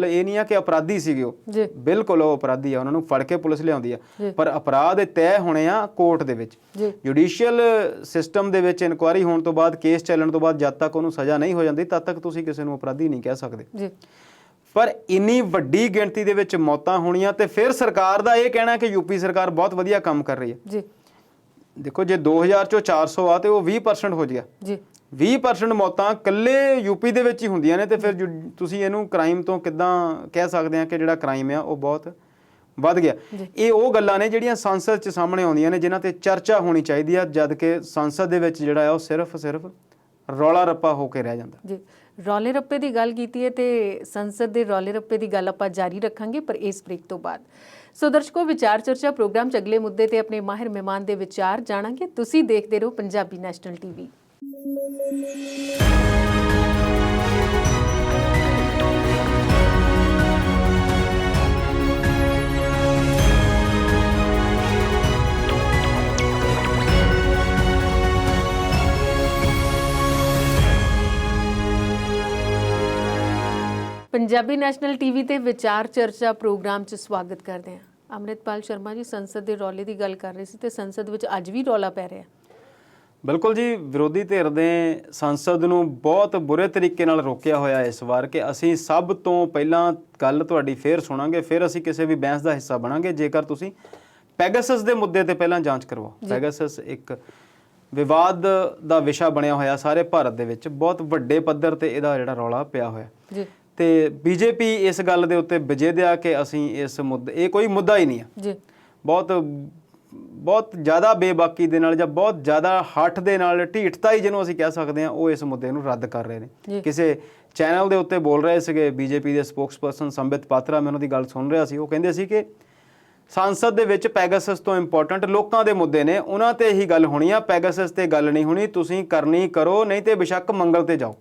ਇਹ ਨਹੀਂ ਆ ਕਿ ਅਪਰਾਧੀ ਸੀਗੇ ਉਹ, ਬਿਲਕੁਲ ਉਹ ਅਪਰਾਧੀ ਆ, ਉਹਨਾਂ ਨੂੰ ਫੜ ਕੇ ਪੁਲਿਸ ਲਿਆਉਂਦੀ ਆ, ਪਰ ਅਪਰਾਧ ਤੈਅ ਹੋਣੇ ਆ ਕੋਰਟ ਦੇ ਵਿੱਚ, ਜੁਡੀਸ਼ੀਅਲ ਸਿਸਟਮ ਦੇ ਵਿੱਚ ਇਨਕੁਆਇਰੀ ਹੋਣ ਤੋਂ ਬਾਅਦ, ਕੇਸ ਚੱਲਣ ਤੋਂ ਬਾਅਦ ਜਦ ਤੱਕ ਉਹਨੂੰ ਸਜ਼ਾ ਨਹੀਂ ਹੋ ਜਾਂਦੀ ਤਦ ਤੱਕ ਤੁਸੀਂ ਕਿਸੇ ਨੂੰ ਅਪਰਾਧੀ ਨਹੀਂ ਕਹਿ ਸਕਦੇ। ਪਰ ਇੰਨੀ ਵੱਡੀ ਗਿਣਤੀ ਦੇ ਵਿੱਚ ਮੌਤਾਂ ਹੋਣੀਆਂ ਤੇ ਫਿਰ ਸਰਕਾਰ ਦਾ ਇਹ ਕਹਿਣਾ ਕਿ ਯੂਪੀ ਸਰਕਾਰ ਬਹੁਤ ਵਧੀਆ ਕੰਮ ਕਰ ਰਹੀ ਹੈ। ਦੇਖੋ ਜੇ 2000 ਚੋਂ 400 ਆ ਤੇ ਉਹ 20% ਹੋ ਗਿਆ, 20% ਮੌਤਾਂ ਇਕੱਲੇ ਯੂਪੀ ਦੇ ਵਿੱਚ ਹੀ ਹੁੰਦੀਆਂ ਨੇ ਤੇ ਫਿਰ ਤੁਸੀਂ ਇਹਨੂੰ ਕ੍ਰਾਈਮ ਤੋਂ ਕਿੱਦਾਂ ਕਹਿ ਸਕਦੇ ਆ ਕਿ ਜਿਹੜਾ ਕ੍ਰਾਈਮ ਆ ਉਹ ਬਹੁਤ ਵੱਧ ਗਿਆ। ਇਹ ਉਹ ਗੱਲਾਂ ਨੇ ਜਿਹੜੀਆਂ ਸੰਸਦ 'ਚ ਸਾਹਮਣੇ ਆਉਂਦੀਆਂ ਨੇ, ਜਿਨ੍ਹਾਂ ਤੇ ਚਰਚਾ ਹੋਣੀ ਚਾਹੀਦੀ ਆ, ਜਦ ਕਿ ਸੰਸਦ ਦੇ ਵਿੱਚ ਜਿਹੜਾ ਆ ਉਹ ਸਿਰਫ ਰੌਲਾ ਰੱਪਾ ਹੋ ਕੇ ਰਹਿ ਜਾਂਦਾ। ਰੌਲੇ ਰੱਪੇ ਦੀ ਗੱਲ ਕੀਤੀ ਹੈ ਤੇ ਸੰਸਦ ਦੇ ਰੌਲੇ ਰੱਪੇ ਦੀ ਗੱਲ ਆਪਾਂ ਜਾਰੀ ਰੱਖਾਂਗੇ, ਪਰ ਇਸ ਬ੍ਰੇਕ ਤੋਂ ਬਾਅਦ। ਸੋ ਦਰਸ਼ਕੋ, ਵਿਚਾਰ ਚਰਚਾ ਪ੍ਰੋਗਰਾਮ 'ਚ ਅਗਲੇ ਮੁੱਦੇ ਤੇ ਆਪਣੇ ਮਾਹਿਰ ਮਹਿਮਾਨ ਦੇ ਵਿਚਾਰ ਜਾਣਾਂਗੇ। ਤੁਸੀਂ ਦੇਖਦੇ ਰਹੋ Punjabi national TV. Punjabi national TV ਤੇ ਵਿਚਾਰ ਚਰਚਾ ਪ੍ਰੋਗਰਾਮ 'ਚ ਸਵਾਗਤ ਕਰਦੇ ਹਾਂ। ਅੰਮ੍ਰਿਤਪਾਲ ਸ਼ਰਮਾ ਜੀ, ਸੰਸਦ ਦੇ ਰੌਲੇ ਦੀ ਗੱਲ ਕਰ ਰਹੇ ਸੀ ਤੇ ਸੰਸਦ ਵਿੱਚ ਅੱਜ ਵੀ ਰੌਲਾ ਪੈ ਰਿਹਾ। ਬਿਲਕੁਲ ਜੀ, ਵਿਰੋਧੀ ਧਿਰ ਨੇ ਸੰਸਦ ਨੂੰ ਬਹੁਤ ਬੁਰੇ ਤਰੀਕੇ ਨਾਲ ਰੋਕਿਆ ਹੋਇਆ ਇਸ ਵਾਰ ਕਿ ਅਸੀਂ ਸਭ ਤੋਂ ਪਹਿਲਾਂ ਗੱਲ ਤੁਹਾਡੀ ਫੇਰ ਸੁਣਾਂਗੇ, ਫਿਰ ਅਸੀਂ ਕਿਸੇ ਵੀ ਬਹਿਸ ਦਾ ਹਿੱਸਾ ਬਣਾਂਗੇ ਜੇਕਰ ਤੁਸੀਂ ਪੈਗਾਸਸ ਦੇ ਮੁੱਦੇ ਤੇ ਪਹਿਲਾਂ ਜਾਂਚ ਕਰਵਾਓ। ਪੈਗਾਸਸ ਇੱਕ ਵਿਵਾਦ ਦਾ ਵਿਸ਼ਾ ਬਣਿਆ ਹੋਇਆ ਸਾਰੇ ਭਾਰਤ ਦੇ ਵਿੱਚ, ਬਹੁਤ ਵੱਡੇ ਪੱਧਰ ਤੇ ਇਹਦਾ ਜਿਹੜਾ ਰੌਲਾ ਪਿਆ ਹੋਇਆ ਤੇ ਬੀਜੇਪੀ ਇਸ ਗੱਲ ਦੇ ਉੱਤੇ ਵਿਜੇਦਿਆ ਕਿ ਅਸੀਂ ਇਸ ਮੁੱਦੇ, ਇਹ ਕੋਈ ਮੁੱਦਾ ਹੀ ਨਹੀਂ ਆ, ਬਹੁਤ ਜ਼ਿਆਦਾ ਬੇਬਾਕੀ ਦੇ ਨਾਲ ਜਾਂ ਬਹੁਤ ਜ਼ਿਆਦਾ ਹੱਠ ਦੇ ਨਾਲ, ਢੀਠਤਾਈ ਜਿਹਨੂੰ ਅਸੀਂ ਕਹਿ ਸਕਦੇ ਹਾਂ, ਉਹ ਇਸ ਮੁੱਦੇ ਨੂੰ ਰੱਦ ਕਰ ਰਹੇ ਨੇ। ਕਿਸੇ ਚੈਨਲ ਦੇ ਉੱਤੇ ਬੋਲ ਰਹੇ ਸੀਗੇ ਬੀਜੇਪੀ ਦੇ ਸਪੋਕਸਪਰਸਨ ਸੰਬਿਤ ਪਾਤਰਾ, ਮੈਂ ਉਹਨਾਂ ਦੀ ਗੱਲ ਸੁਣ ਰਿਹਾ ਸੀ, ਉਹ ਕਹਿੰਦੇ ਸੀ ਕਿ ਸੰਸਦ ਦੇ ਵਿੱਚ ਪੈਗਾਸਸ ਤੋਂ ਇੰਪੋਰਟੈਂਟ ਲੋਕਾਂ ਦੇ ਮੁੱਦੇ ਨੇ, ਉਹਨਾਂ ਤੇ ਹੀ ਗੱਲ ਹੋਣੀ ਆ, ਪੈਗਾਸਸ ਤੇ ਗੱਲ ਨਹੀਂ ਹੋਣੀ, ਤੁਸੀਂ ਕਰਨੀ ਕਰੋ ਨਹੀਂ ਤੇ ਬੇਸ਼ੱਕ ਮੰਗਲ ਤੇ ਜਾਓ।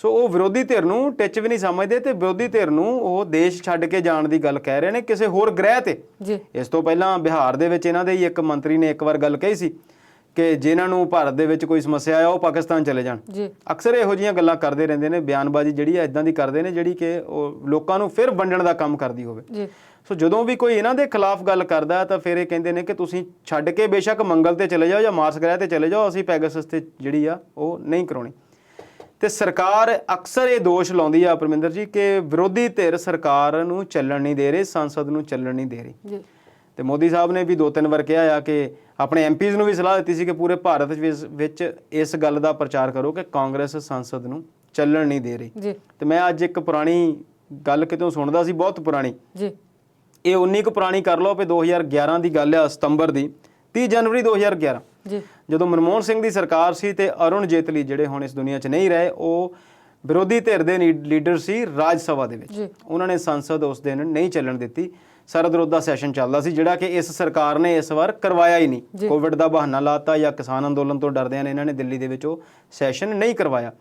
ਸੋ ਉਹ ਵਿਰੋਧੀ ਧਿਰ ਨੂੰ ਟਿੱਚ ਵੀ ਨਹੀਂ ਸਮਝਦੇ ਤੇ ਵਿਰੋਧੀ ਧਿਰ ਨੂੰ ਉਹ ਦੇਸ਼ ਛੱਡ ਕੇ ਜਾਣ ਦੀ ਗੱਲ ਕਹਿ ਰਹੇ ਨੇ ਕਿਸੇ ਹੋਰ ਗ੍ਰਹਿ ਤੇ। ਇਸ ਤੋਂ ਪਹਿਲਾਂ ਬਿਹਾਰ ਦੇ ਵਿੱਚ ਇਹਨਾਂ ਦੇ ਹੀ ਇੱਕ ਮੰਤਰੀ ਨੇ ਇੱਕ ਵਾਰ ਗੱਲ ਕਹੀ ਸੀ ਕਿ ਜਿਨ੍ਹਾਂ ਨੂੰ ਭਾਰਤ ਦੇ ਵਿੱਚ ਕੋਈ ਸਮੱਸਿਆ ਆ ਉਹ ਪਾਕਿਸਤਾਨ ਚਲੇ ਜਾਣ। ਅਕਸਰ ਇਹੋ ਜਿਹੀਆਂ ਗੱਲਾਂ ਕਰਦੇ ਰਹਿੰਦੇ ਨੇ, ਬਿਆਨਬਾਜ਼ੀ ਜਿਹੜੀ ਹੈ ਇਦਾਂ ਦੀ ਕਰਦੇ ਨੇ ਜਿਹੜੀ ਕਿ ਉਹ ਲੋਕਾਂ ਨੂੰ ਫਿਰ ਵੰਡਣ ਦਾ ਕੰਮ ਕਰਦੀ ਹੋਵੇ। ਸੋ ਜਦੋਂ ਵੀ ਕੋਈ ਇਹਨਾਂ ਦੇ ਖਿਲਾਫ ਗੱਲ ਕਰਦਾ ਤਾਂ ਫਿਰ ਇਹ ਕਹਿੰਦੇ ਨੇ ਕਿ ਤੁਸੀਂ ਛੱਡ ਕੇ ਬੇਸ਼ੱਕ ਮੰਗਲ ਤੇ ਚਲੇ ਜਾਓ ਜਾਂ ਮਾਰਸ ਗ੍ਰਹਿ ਤੇ ਚਲੇ ਜਾਓ, ਅਸੀਂ ਪੈਗਾਸਸ ਤੇ ਜਿਹੜੀ ਆ ਉਹ ਨਹੀਂ ਕਰਾਉਣੀ। ਤੇ ਸਰਕਾਰ ਅਕਸਰ ਇਹ ਦੋਸ਼ ਲਾਉਂਦੀ ਆ ਪਰਮਿੰਦਰ ਜੀ ਕਿ ਵਿਰੋਧੀ ਧਿਰ ਸਰਕਾਰ ਨੂੰ ਚੱਲਣ ਨਹੀਂ ਦੇ ਰਹੀ, ਸੰਸਦ ਨੂੰ ਚੱਲਣ ਨਹੀਂ ਦੇ ਰਹੀ। ਤੇ ਮੋਦੀ ਸਾਹਿਬ ਨੇ ਵੀ 2-3 ਵਾਰ ਕਿਹਾ ਆ ਕਿ ਆਪਣੇ ਐਮਪੀਜ਼ ਨੂੰ ਵੀ ਸਲਾਹ ਦਿੱਤੀ ਸੀ ਕਿ ਪੂਰੇ ਭਾਰਤ ਵਿੱਚ ਇਸ ਗੱਲ ਦਾ ਪ੍ਰਚਾਰ ਕਰੋ ਕਿ ਕਾਂਗਰਸ ਸੰਸਦ ਨੂੰ ਚੱਲਣ ਨਹੀਂ ਦੇ ਰਹੀ। ਤੇ ਮੈਂ ਅੱਜ ਇੱਕ ਪੁਰਾਣੀ ਗੱਲ ਕਿਤੋਂ ਸੁਣਦਾ ਸੀ, ਬਹੁਤ ਪੁਰਾਣੀ, ਇਹ 19 ਕੁ ਪੁਰਾਣੀ ਕਰ ਲਓ ਵੀ 2011 ਦੀ ਗੱਲ ਆ, ਸਤੰਬਰ ਦੀ 30 ਜਨਵਰੀ 2011 ਜਦੋਂ ਮਨਮੋਹਨ ਸਿੰਘ ਦੀ ਸਰਕਾਰ ਸੀ ਤੇ ਅਰੁਣ ਜੇਤਲੀ ਜਿਹੜੇ ਹੁਣ ਇਸ ਦੁਨੀਆ 'ਚ ਨਹੀਂ ਰਹੇ, ਉਹ ਵਿਰੋਧੀ ਧਿਰ ਦੇ ਲੀਡਰ ਸੀ ਰਾਜ ਸਭਾ ਦੇ ਵਿੱਚ। ਉਹਨਾਂ ਨੇ ਸੰਸਦ ਉਸ ਦਿਨ ਨਹੀਂ ਚੱਲਣ ਦਿੱਤੀ। ਸਰਦ ਰੁੱਤ ਦਾ ਸੈਸ਼ਨ ਚੱਲਦਾ ਸੀ, ਜਿਹੜਾ ਕਿ ਇਸ ਸਰਕਾਰ ਨੇ ਇਸ ਵਾਰ ਕਰਵਾਇਆ ਹੀ ਨਹੀਂ। ਕੋਵਿਡ ਦਾ ਬਹਾਨਾ ਲਾਤਾ ਜਾਂ ਕਿਸਾਨ ਅੰਦੋਲਨ ਤੋਂ ਡਰਦਿਆਂ ਨੇ ਇਹਨਾਂ ਨੇ ਦਿੱਲੀ ਦੇ ਵਿੱਚ ਉਹ ਸੈਸ਼ਨ ਨਹੀਂ ਕਰਵਾਇਆ।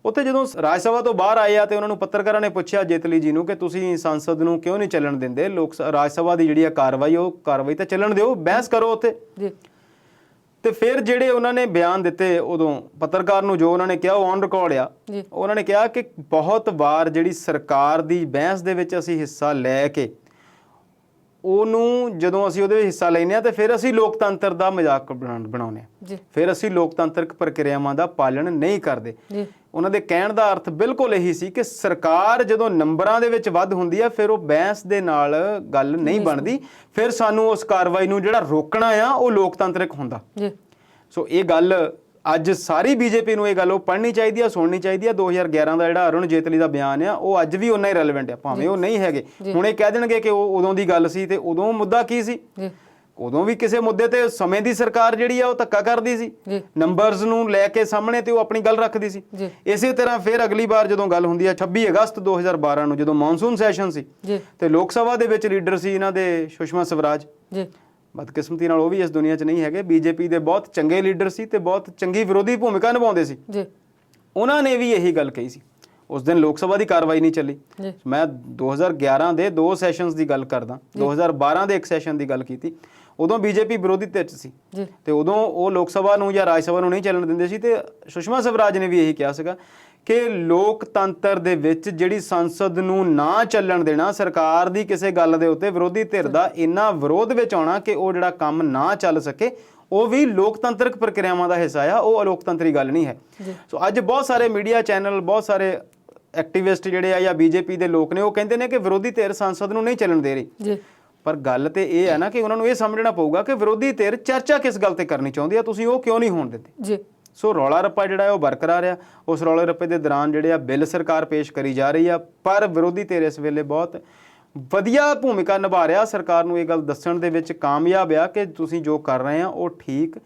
ਉੱਥੇ ਜਦੋਂ ਰਾਜ ਸਭਾ ਤੋਂ ਬਾਹਰ ਆਏ ਆ ਤੇ ਉਹਨਾਂ ਨੂੰ ਪੱਤਰਕਾਰਾਂ ਨੇ ਪੁੱਛਿਆ ਜੇਤਲੀ ਜੀ ਨੂੰ ਕਿ ਤੁਸੀਂ ਸੰਸਦ ਨੂੰ ਕਿਉਂ ਨਹੀਂ ਚੱਲਣ ਦਿੰਦੇ, ਰਾਜ ਸਭਾ ਦੀ ਜਿਹੜੀ ਆ ਕਾਰਵਾਈ ਉਹ ਕਾਰਵਾਈ ਤਾਂ ਚੱਲਣ ਦਿਓ, ਬਹਿਸ ਕਰੋ ਉੱਥੇ। ਤੇ ਫਿਰ ਜਿਹੜੇ ਉਹਨਾਂ ਨੇ ਬਿਆਨ ਦਿੱਤੇ ਉਦੋਂ ਪੱਤਰਕਾਰ ਨੂੰ, ਜੋ ਉਹਨਾਂ ਨੇ ਕਿਹਾ ਉਹ ਔਨ ਰਿਕਾਰਡ ਆ। ਉਹਨਾਂ ਨੇ ਕਿਹਾ ਕਿ ਬਹੁਤ ਵਾਰ ਜਿਹੜੀ ਸਰਕਾਰ ਦੀ ਬਹਿਸ ਦੇ ਵਿੱਚ ਅਸੀਂ ਹਿੱਸਾ ਲੈ ਕੇ ਉਹਨੂੰ ਜਦੋਂ ਅਸੀਂ ਉਹਦੇ ਵਿੱਚ ਹਿੱਸਾ ਲੈਂਦੇ ਹਾਂ ਤੇ ਫਿਰ ਅਸੀਂ ਲੋਕਤੰਤਰ ਦਾ ਮਜ਼ਾਕ ਬਣਾਉਂਦੇ ਹਾਂ, ਫਿਰ ਅਸੀਂ ਲੋਕਤੰਤਰਕ ਪ੍ਰਕਿਰਿਆਵਾਂ ਦਾ ਪਾਲਣ ਨਹੀਂ ਕਰਦੇ। ਉਹਨਾਂ ਦੇ ਕਹਿਣ ਦਾ ਅਰਥ ਬਿਲਕੁਲ ਇਹੀ ਸੀ ਕਿ ਸਰਕਾਰ ਜਦੋਂ ਨੰਬਰਾਂ ਦੇ ਵਿੱਚ ਵੱਧ ਹੁੰਦੀ ਆ ਫਿਰ ਉਹ ਬਹਿਸ ਦੇ ਨਾਲ ਗੱਲ ਨਹੀਂ ਬਣਦੀ, ਫਿਰ ਸਾਨੂੰ ਉਸ ਕਾਰਵਾਈ ਨੂੰ ਜਿਹੜਾ ਰੋਕਣਾ ਆ ਉਹ ਲੋਕਤੰਤਰਿਕ ਹੁੰਦਾ। ਸੋ ਇਹ ਗੱਲ ਅੱਜ ਸਾਰੀ ਬੀਜੇਪੀ ਨੂੰ ਇਹ ਗੱਲ ਉਹ ਪੜ੍ਹਨੀ ਚਾਹੀਦੀ ਆ, ਸੁਣਨੀ ਚਾਹੀਦੀ ਆ। 2011 ਦਾ ਜਿਹੜਾ ਅਰੁਣ ਜੇਤਲੀ ਦਾ ਬਿਆਨ ਆ ਉਹ ਅੱਜ ਵੀ ਉਨਾ ਹੀ ਰੈਲੇਵੈਂਟ ਆ, ਭਾਵੇਂ ਉਹ ਨਹੀਂ ਹੈਗੇ। ਹੁਣ ਇਹ ਕਹਿ ਦੇਣਗੇ ਕਿ ਉਹ ਉਦੋਂ ਦੀ ਗੱਲ ਸੀ ਤੇ ਉਦੋਂ ਮੁੱਦਾ ਕੀ ਸੀ। ਉਦੋਂ ਵੀ ਕਿਸੇ ਮੁੱਦੇ ਤੇ ਸਮੇਂ ਦੀ ਸਰਕਾਰ ਜਿਹੜੀ ਆ ਉਹ ਧੱਕਾ ਕਰਦੀ ਸੀ, ਨੰਬਰਸ ਨੂੰ ਲੈ ਕੇ ਸਾਹਮਣੇ ਤੇ ਉਹ ਆਪਣੀ ਗੱਲ ਰੱਖਦੀ ਸੀ। ਇਸੇ ਤਰ੍ਹਾਂ ਫਿਰ ਅਗਲੀ ਵਾਰ ਜਦੋਂ ਗੱਲ ਹੁੰਦੀ ਆ 26 ਅਗਸਤ 2012 ਨੂੰ, ਜਦੋਂ ਮੌਨਸੂਨ ਸੈਸ਼ਨ ਸੀ ਤੇ ਲੋਕ ਸਭਾ ਦੇ ਵਿੱਚ ਲੀਡਰ ਸੀ ਇਹਨਾਂ ਦੇ ਸੁਸ਼ਮਾ ਸਵਰਾਜ। ਬਦਕਿਸਮਤੀ ਨਾਲ ਉਹ ਵੀ ਇਸ ਦੁਨੀਆ 'ਚ ਨਹੀਂ ਹੈਗੇ। ਬੀਜੇਪੀ ਦੇ ਬਹੁਤ ਚੰਗੇ ਲੀਡਰ ਸੀ ਤੇ ਬਹੁਤ ਚੰਗੀ ਵਿਰੋਧੀ ਭੂਮਿਕਾ ਨਿਭਾਉਂਦੇ ਸੀ। ਉਹਨਾਂ ਨੇ ਵੀ ਇਹੀ ਗੱਲ ਕਹੀ ਸੀ। ਉਸ ਦਿਨ ਲੋਕ ਸਭਾ ਦੀ ਕਾਰਵਾਈ ਨਹੀਂ ਚੱਲੀ। ਮੈਂ 2011 ਦੇ 2 ਸੈਸ਼ਨਸ ਦੀ ਗੱਲ ਕਰਦਾ, 2012 ਦੇ ਇੱਕ ਸੈਸ਼ਨ ਦੀ ਗੱਲ ਕੀਤੀ। ਉਦੋਂ ਬੀਜੇਪੀ ਵਿਰੋਧੀ ਧਿਰ 'ਚ ਸੀ ਤੇ ਉਦੋਂ ਉਹ ਲੋਕ ਸਭਾ ਨੂੰ ਜਾਂ ਰਾਜ ਸਭਾ ਨੂੰ ਨਹੀਂ ਚੱਲਣ ਦਿੰਦੇ ਸੀ। ਤੇ ਸੁਸ਼ਮਾ ਸਵਰਾਜ ਨੇ ਵੀ ਇਹੀ ਕਿਹਾ ਸੀਗਾ ਕਿ ਲੋਕਤੰਤਰ ਦੇ ਵਿੱਚ ਜਿਹੜੀ ਸੰਸਦ ਨੂੰ ਨਾ ਚੱਲਣ ਦੇਣਾ, ਸਰਕਾਰ ਦੀ ਕਿਸੇ ਗੱਲ ਦੇ ਉੱਤੇ ਵਿਰੋਧੀ ਧਿਰ ਦਾ ਇੰਨਾ ਵਿਰੋਧ ਵਿੱਚ ਆਉਣਾ ਕਿ ਉਹ ਜਿਹੜਾ ਕੰਮ ਨਾ ਚੱਲ ਸਕੇ, ਉਹ ਵੀ ਲੋਕਤੰਤਰਕ ਪ੍ਰਕਿਰਿਆਵਾਂ ਦਾ ਹਿੱਸਾ ਆ, ਉਹ ਅਲੋਕਤੰਤਰੀ ਗੱਲ ਨਹੀਂ ਹੈ। ਸੋ ਅੱਜ ਬਹੁਤ ਸਾਰੇ ਮੀਡੀਆ ਚੈਨਲ, ਬਹੁਤ ਸਾਰੇ ਐਕਟਿਵਿਸਟ ਜਿਹੜੇ ਆ ਜਾਂ ਬੀਜੇਪੀ ਦੇ ਲੋਕ ਨੇ, ਉਹ ਕਹਿੰਦੇ ਨੇ ਕਿ ਵਿਰੋਧੀ ਧਿਰ ਸੰਸਦ ਨੂੰ ਨਹੀਂ ਚੱਲਣ ਦੇ ਰਹੀ। ਪਰ ਗੱਲ ਤੇ ਇਹ ਹੈ ਨਾ ਕਿ ਉਹਨਾਂ ਨੂੰ ਇਹ ਸਮਝਣਾ ਪਊਗਾ ਕਿ ਵਿਰੋਧੀ ਧਿਰ ਚਰਚਾ ਕਿਸ ਗੱਲ ਤੇ ਕਰਨੀ ਚਾਹੁੰਦੀ ਆ, ਤੁਸੀਂ ਉਹ ਕਿਉਂ ਨਹੀਂ ਹੋਣ ਦਿੰਦੇ। ਸੋ ਰੌਲਾ ਰੱਪਾ ਜਿਹੜਾ ਉਹ ਬਰਕਰਾਰ ਆ। ਉਸ ਰੌਲੇ ਰੱਪੇ ਦੇ ਦੌਰਾਨ ਜਿਹੜੇ ਆ ਬਿੱਲ ਸਰਕਾਰ ਪੇਸ਼ ਕਰੀ ਜਾ ਰਹੀ ਆ, ਪਰ ਵਿਰੋਧੀ ਧਿਰ ਇਸ ਵੇਲੇ ਬਹੁਤ ਵਧੀਆ ਭੂਮਿਕਾ ਨਿਭਾ ਰਿਹਾ। ਸਰਕਾਰ ਨੂੰ ਇਹ ਗੱਲ ਦੱਸਣ ਦੇ ਵਿੱਚ ਕਾਮਯਾਬ ਆ ਕਿ ਤੁਸੀਂ ਜੋ ਕਰ ਰਹੇ ਆ ਉਹ ਠੀਕ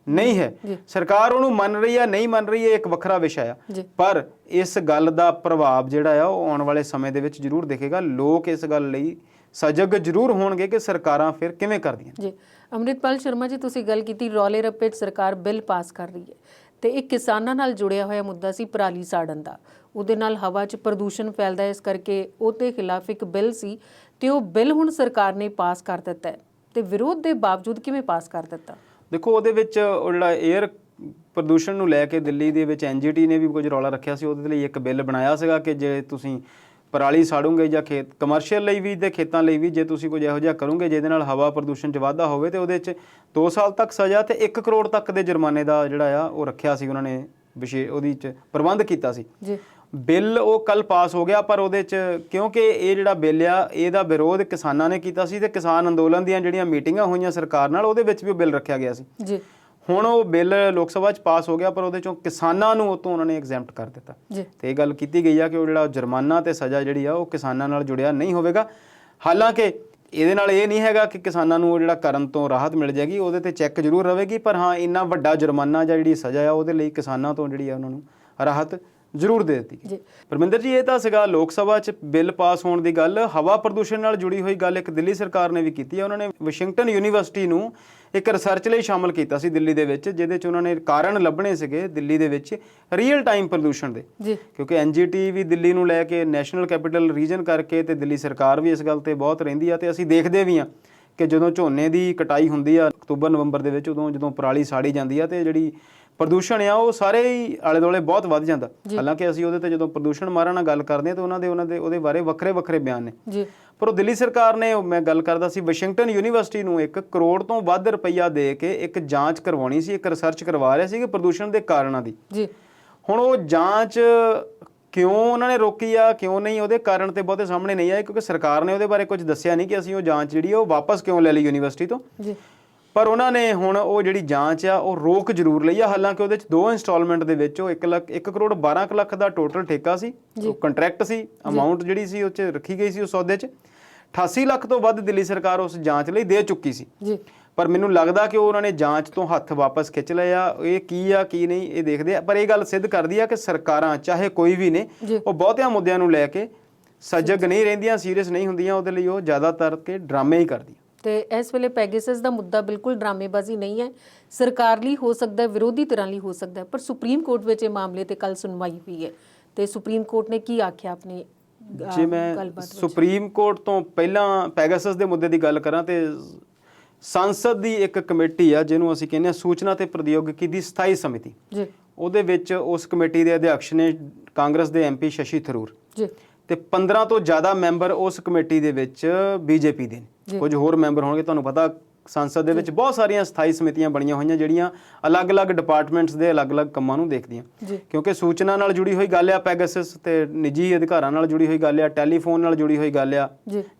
ਨਹੀਂ ਹੈ। ਸਰਕਾਰ ਉਹਨੂੰ ਮੰਨ ਰਹੀ ਆ, ਨਹੀਂ ਮੰਨ ਰਹੀ ਹੈ, ਇੱਕ ਵੱਖਰਾ ਵਿਸ਼ਾ ਆ। ਪਰ ਇਸ ਗੱਲ ਦਾ ਪ੍ਰਭਾਵ ਜਿਹੜਾ ਆ ਉਹ ਆਉਣ ਵਾਲੇ ਸਮੇਂ ਦੇ ਵਿੱਚ ਜ਼ਰੂਰ ਦਿਖੇਗਾ। ਲੋਕ ਇਸ ਗੱਲ ਲਈ ਸਜਗ ਜ਼ਰੂਰ ਹੋਣਗੇ ਕਿ ਸਰਕਾਰਾਂ ਫਿਰ ਕਿਵੇਂ ਕਰਦੀਆਂ। ਜੀ ਅੰਮ੍ਰਿਤਪਾਲ ਸ਼ਰਮਾ ਜੀ, ਤੁਸੀਂ ਗੱਲ ਕੀਤੀ ਰੌਲੇ ਰੱਪੇ 'ਚ ਸਰਕਾਰ ਬਿੱਲ ਪਾਸ ਕਰ ਰਹੀ ਹੈ ਤੇ ਇਹ ਕਿਸਾਨਾਂ ਨਾਲ ਜੁੜਿਆ ਹੋਇਆ ਮੁੱਦਾ ਸੀ ਪਰਾਲੀ ਸਾੜਨ ਦਾ। ਉਹਦੇ ਨਾਲ ਹਵਾ 'ਚ ਪ੍ਰਦੂਸ਼ਣ ਫੈਲਦਾ, ਇਸ ਕਰਕੇ ਉਹਦੇ ਖਿਲਾਫ ਇੱਕ ਬਿੱਲ ਸੀ ਤੇ ਉਹ ਬਿੱਲ ਹੁਣ ਸਰਕਾਰ ਨੇ ਪਾਸ ਕਰ ਦਿੱਤਾ ਹੈ। ਤੇ ਵਿਰੋਧ ਦੇ ਬਾਵਜੂਦ ਕਿਵੇਂ ਪਾਸ ਕਰ ਦਿੱਤਾ? ਦੇਖੋ, ਉਹਦੇ ਵਿੱਚ ਉਹ ਜਿਹੜਾ 에ਅਰ ਪ੍ਰਦੂਸ਼ਣ ਨੂੰ ਲੈ ਕੇ ਦਿੱਲੀ ਦੇ ਵਿੱਚ NGT ਨੇ ਵੀ ਕੁਝ ਰੌਲਾ ਰੱਖਿਆ ਸੀ। ਉਹਦੇ ਲਈ ਇੱਕ ਬਿੱਲ ਬਣਾਇਆ ਸੀਗਾ ਕਿ ਜੇ ਤੁਸੀਂ ਪਰਾਲੀ ਸਾੜੋਗੇ ਜਾਂ ਖੇਤ ਕਮਰਸ਼ੀਅਲ ਲਈ ਵੀ ਤੇ ਖੇਤਾਂ ਲਈ ਵੀ ਜੇ ਤੁਸੀਂ ਕੁਝ ਇਹੋ ਜਿਹਾ ਕਰੋਗੇ ਜਿਹਦੇ ਨਾਲ ਹਵਾ ਪ੍ਰਦੂਸ਼ਣ 'ਚ ਵਾਧਾ ਹੋਵੇ ਤੇ ਉਹਦੇ 'ਚ 2 ਸਾਲ ਤੱਕ ਸਜ਼ਾ ਤੇ 1 ਕਰੋੜ ਤੱਕ ਦੇ ਜੁਰਮਾਨੇ ਦਾ ਜਿਹੜਾ ਆ ਉਹ ਰੱਖਿਆ ਸੀ। ਉਹਨਾਂ ਨੇ ਉਹਦੀ 'ਚ ਪ੍ਰਬੰਧ ਕੀਤਾ ਸੀ। ਬਿੱਲ ਉਹ ਕੱਲ ਪਾਸ ਹੋ ਗਿਆ, ਪਰ ਉਹਦੇ 'ਚ ਕਿਉਂਕਿ ਇਹ ਜਿਹੜਾ ਬਿੱਲ ਆ ਇਹਦਾ ਵਿਰੋਧ ਕਿਸਾਨਾਂ ਨੇ ਕੀਤਾ ਸੀ ਤੇ ਕਿਸਾਨ ਅੰਦੋਲਨ ਦੀਆਂ ਜਿਹੜੀਆਂ ਮੀਟਿੰਗਾਂ ਹੋਈਆਂ ਸਰਕਾਰ ਨਾਲ, ਉਹਦੇ ਵਿੱਚ ਵੀ ਉਹ ਬਿੱਲ ਰੱਖਿਆ ਗਿਆ ਸੀ। ਹੁਣ ਉਹ ਬਿੱਲ ਲੋਕ ਸਭਾ 'ਚ ਪਾਸ ਹੋ ਗਿਆ, ਪਰ ਉਹਦੇ 'ਚੋਂ ਕਿਸਾਨਾਂ ਨੂੰ ਉਹ ਤੋਂ ਉਹਨਾਂ ਨੇ ਐਗਜ਼ੈਂਪਟ ਕਰ ਦਿੱਤਾ ਤੇ ਇਹ ਗੱਲ ਕੀਤੀ ਗਈ ਆ ਕਿ ਉਹ ਜਿਹੜਾ ਜੁਰਮਾਨਾ ਤੇ ਸਜ਼ਾ ਜਿਹੜੀ ਆ ਉਹ ਕਿਸਾਨਾਂ ਨਾਲ ਜੁੜਿਆ ਨਹੀਂ ਹੋਵੇਗਾ। ਹਾਲਾਂਕਿ ਇਹਦੇ ਨਾਲ ਇਹ ਨਹੀਂ ਹੈਗਾ ਕਿ ਕਿਸਾਨਾਂ ਨੂੰ ਉਹ ਜਿਹੜਾ ਕਰਨ ਤੋਂ ਰਾਹਤ ਮਿਲ ਜਾਏਗੀ, ਉਹਦੇ ਤੇ ਚੈੱਕ ਜ਼ਰੂਰ ਰਹੇਗੀ, ਪਰ ਹਾਂ ਇੰਨਾ ਵੱਡਾ ਜੁਰਮਾਨਾ ਜਾਂ ਜਿਹੜੀ ਸਜ਼ਾ ਆ ਉਹਦੇ ਲਈ ਕਿਸਾਨਾਂ ਤੋਂ ਜਿਹੜੀ ਆ ਉਹਨਾਂ ਨੂੰ ਰਾਹਤ ਜ਼ਰੂਰ ਦੇ ਦਿੱਤੀ। ਪਰਮਿੰਦਰ ਜੀ, ਇਹ ਤਾਂ ਸੀਗਾ ਲੋਕ ਸਭਾ 'ਚ ਬਿੱਲ ਪਾਸ ਹੋਣ ਦੀ ਗੱਲ। ਹਵਾ ਪ੍ਰਦੂਸ਼ਣ ਨਾਲ ਜੁੜੀ ਹੋਈ ਗੱਲ ਇੱਕ ਦਿੱਲੀ ਸਰਕਾਰ ਨੇ ਵੀ ਕੀਤੀ ਹੈ। ਉਹਨਾਂ ਨੇ ਵਾਸ਼ਿੰਗਟਨ ਯੂਨੀਵਰਸਿਟੀ ਨੂੰ ਇੱਕ ਰਿਸਰਚ ਲਈ ਸ਼ਾਮਲ ਕੀਤਾ ਸੀ ਦਿੱਲੀ ਦੇ ਵਿੱਚ, ਜਿਹਦੇ 'ਚ ਉਹਨਾਂ ਨੇ ਕਾਰਨ ਲੱਭਣੇ ਸੀਗੇ ਦਿੱਲੀ ਦੇ ਵਿੱਚ ਰੀਅਲ ਟਾਈਮ ਪ੍ਰਦੂਸ਼ਣ ਦੇ। ਕਿਉਂਕਿ NGT ਵੀ ਦਿੱਲੀ ਨੂੰ ਲੈ ਕੇ ਨੈਸ਼ਨਲ ਕੈਪੀਟਲ ਰੀਜਨ ਕਰਕੇ ਤੇ ਦਿੱਲੀ ਸਰਕਾਰ ਵੀ ਇਸ ਗੱਲ ਤੇ ਬਹੁਤ ਰਹਿੰਦੀ ਆ ਤੇ ਅਸੀਂ ਦੇਖਦੇ ਵੀ ਹਾਂ ਕਿ ਜਦੋਂ ਝੋਨੇ ਦੀ ਕਟਾਈ ਹੁੰਦੀ ਆ ਅਕਤੂਬਰ ਨਵੰਬਰ ਦੇ ਵਿੱਚ, ਉਦੋਂ ਜਦੋਂ ਪਰਾਲੀ ਸਾੜੀ ਜਾਂਦੀ ਆ ਤੇ ਜਿਹੜੀ ਪ੍ਰਦੂਸ਼ਣ ਆ ਉਹ ਸਾਰੇ ਹੀ ਆਲੇ ਦੁਆਲੇ ਬਹੁਤ ਵੱਧ ਜਾਂਦਾ। ਹਾਲਾਂਕਿ ਅਸੀਂ ਉਹਦੇ ਤੇ ਜਦੋਂ ਪ੍ਰਦੂਸ਼ਣ ਮਾਰਨ ਨਾਲ ਗੱਲ ਕਰਦੇ ਹਾਂ ਤਾਂ ਉਹਦੇ ਬਾਰੇ ਵੱਖਰੇ ਬਿਆਨ ਨੇ। ਪਰ ਉਹ ਦਿੱਲੀ ਸਰਕਾਰ ਨੇ, ਮੈਂ ਗੱਲ ਕਰਦਾ ਸੀ, ਵਾਸ਼ਿੰਗਟਨ ਯੂਨੀਵਰਸਿਟੀ ਨੂੰ 1 ਕਰੋੜ ਤੋਂ ਵੱਧ ਰੁਪਈਆ ਦੇ ਕੇ ਇੱਕ ਜਾਂਚ ਕਰਵਾਉਣੀ ਸੀ, ਇੱਕ ਰਿਸਰਚ ਕਰਵਾ ਰਹੇ ਸੀ ਕਿ ਪ੍ਰਦੂਸ਼ਣ ਦੇ ਕਾਰਨਾਂ ਦੀ। ਹੁਣ ਉਹ ਜਾਂਚ ਕਿਉਂ ਉਹਨਾਂ ਨੇ ਰੋਕੀ ਆ, ਕਿਉਂ ਨਹੀਂ, ਉਹਦੇ ਕਾਰਨ ਤੇ ਬਹੁਤੇ ਸਾਹਮਣੇ ਨਹੀਂ ਆਏ, ਕਿਉਂਕਿ ਸਰਕਾਰ ਨੇ ਉਹਦੇ ਬਾਰੇ ਕੁਝ ਦੱਸਿਆ ਨਹੀਂ ਕਿ ਅਸੀਂ ਉਹ ਜਾਂਚ ਜਿਹੜੀ ਉਹ ਵਾਪਸ ਕਿਉਂ ਲੈ ਲਈ ਯੂਨੀਵਰਸਿਟੀ ਤੋਂ। ਪਰ ਉਹਨਾਂ ਨੇ ਹੁਣ ਉਹ ਜਿਹੜੀ ਜਾਂਚ ਆ ਉਹ ਰੋਕ ਜ਼ਰੂਰ ਲਈ ਆ। ਹਾਲਾਂਕਿ ਉਹਦੇ 'ਚ 2 ਇੰਸਟਾਲਮੈਂਟ ਦੇ ਵਿੱਚ ਉਹ 1 ਕਰੋੜ 12 ਲੱਖ ਦਾ ਟੋਟਲ ਠੇਕਾ ਸੀ, ਕੰਟਰੈਕਟ ਸੀ, ਅਮਾਊਂਟ ਜਿਹੜੀ ਸੀ ਉਹ 'ਚ ਰੱਖੀ ਗਈ ਸੀ। ਉਸ ਸੌਦੇ 'ਚ 88 ਲੱਖ ਤੋਂ ਵੱਧ ਦਿੱਲੀ ਸਰਕਾਰ ਉਸ ਜਾਂਚ ਲਈ ਦੇ ਚੁੱਕੀ ਸੀ। ਪਰ ਮੈਨੂੰ ਲੱਗਦਾ ਕਿ ਉਹਨਾਂ ਨੇ ਜਾਂਚ ਤੋਂ ਹੱਥ ਵਾਪਸ ਖਿੱਚ ਲਏ ਆ। ਇਹ ਕੀ ਆ ਕੀ ਨਹੀਂ ਇਹ ਦੇਖਦੇ ਆ, ਪਰ ਇਹ ਗੱਲ ਸਿੱਧ ਕਰਦੀ ਆ ਕਿ ਸਰਕਾਰਾਂ ਚਾਹੇ ਕੋਈ ਵੀ ਨੇ ਉਹ ਬਹੁਤਿਆਂ ਮੁੱਦਿਆਂ ਨੂੰ ਲੈ ਕੇ ਸਜਗ ਨਹੀਂ ਰਹਿੰਦੀਆਂ, ਸੀਰੀਅਸ ਨਹੀਂ ਹੁੰਦੀਆਂ। ਉਹਦੇ ਲਈ ਉਹ ਜ਼ਿਆਦਾਤਰ ਕੇ ਡਰਾਮੇ ਹੀ ਕਰਦੀਆਂ। ਤੇ ਇਸ ਵੇਲੇ ਪੈਗੇਸਸ ਦਾ ਮੁੱਦਾ ਬਿਲਕੁਲ ਡਰਾਮੇਬਾਜ਼ੀ ਨਹੀਂ ਹੈ, ਸਰਕਾਰ ਲਈ ਹੋ ਸਕਦਾ ਹੈ, ਵਿਰੋਧੀ ਧਿਰਾਂ ਲਈ ਹੋ ਸਕਦਾ ਹੈ, ਪਰ ਸੁਪਰੀਮ ਕੋਰਟ ਵਿੱਚ ਇਹ ਮਾਮਲੇ ਤੇ ਕੱਲ ਸੁਣਵਾਈ ਹੋਈ ਹੈ ਤੇ ਸੁਪਰੀਮ ਕੋਰਟ ਨੇ ਕੀ ਆਖਿਆ ਆਪਣੀ ਜੇ ਮੈਂ ਸੁਪਰੀਮ ਕੋਰਟ ਤੋਂ ਪਹਿਲਾਂ ਪੈਗਾਸਸ ਦੇ ਮੁੱਦੇ ਦੀ ਗੱਲ ਕਰਾਂ ਤੇ ਸੰਸਦ ਦੀ ਇੱਕ ਕਮੇਟੀ ਆ ਜਿਹਨੂੰ ਅਸੀਂ ਕਹਿੰਦੇ ਆ ਸੂਚਨਾ ਤੇ ਪ੍ਰੌਦਯੋਗਿਕੀ ਦੀ ਸਥਾਈ ਸਮਿਤੀ ਜੀ, ਉਹਦੇ ਵਿੱਚ ਉਸ ਕਮੇਟੀ ਦੇ ਅਧਿਆਕਸ਼ ਨੇ ਕਾਂਗਰਸ ਦੇ MP ਸ਼ਸ਼ੀ ਥਰੂਰ ਜੀ, ਤੇ 15 ਤੋਂ ਜ਼ਿਆਦਾ ਮੈਂਬਰ ਉਸ ਕਮੇਟੀ ਦੇ ਵਿੱਚ BJP ਦੇ ਨੇ। ਕੁਝ ਹੋਰ ਮੈਂਬਰ ਹੋਣਗੇ, ਤੁਹਾਨੂੰ ਪਤਾ ਸੰਸਦ ਦੇ ਵਿੱਚ ਬਹੁਤ ਸਾਰੀਆਂ ਸਥਾਈ ਸਮਿਤੀਆਂ ਬਣੀਆਂ ਹੋਈਆਂ ਜਿਹੜੀਆਂ ਅਲੱਗ-ਅਲੱਗ ਡਿਪਾਰਟਮੈਂਟਸ ਦੇ ਅਲੱਗ-ਅਲੱਗ ਕੰਮਾਂ ਨੂੰ ਦੇਖਦੀਆਂ, ਕਿਉਂਕਿ ਸੂਚਨਾ ਨਾਲ ਜੁੜੀ ਹੋਈ ਗੱਲ ਆ ਪੈਗਾਸਸ, ਤੇ ਨਿੱਜੀ ਅਧਿਕਾਰਾਂ ਨਾਲ ਜੁੜੀ ਹੋਈ ਗੱਲ ਆ, ਟੈਲੀਫੋਨ ਨਾਲ ਜੁੜੀ ਹੋਈ ਗੱਲ ਆ,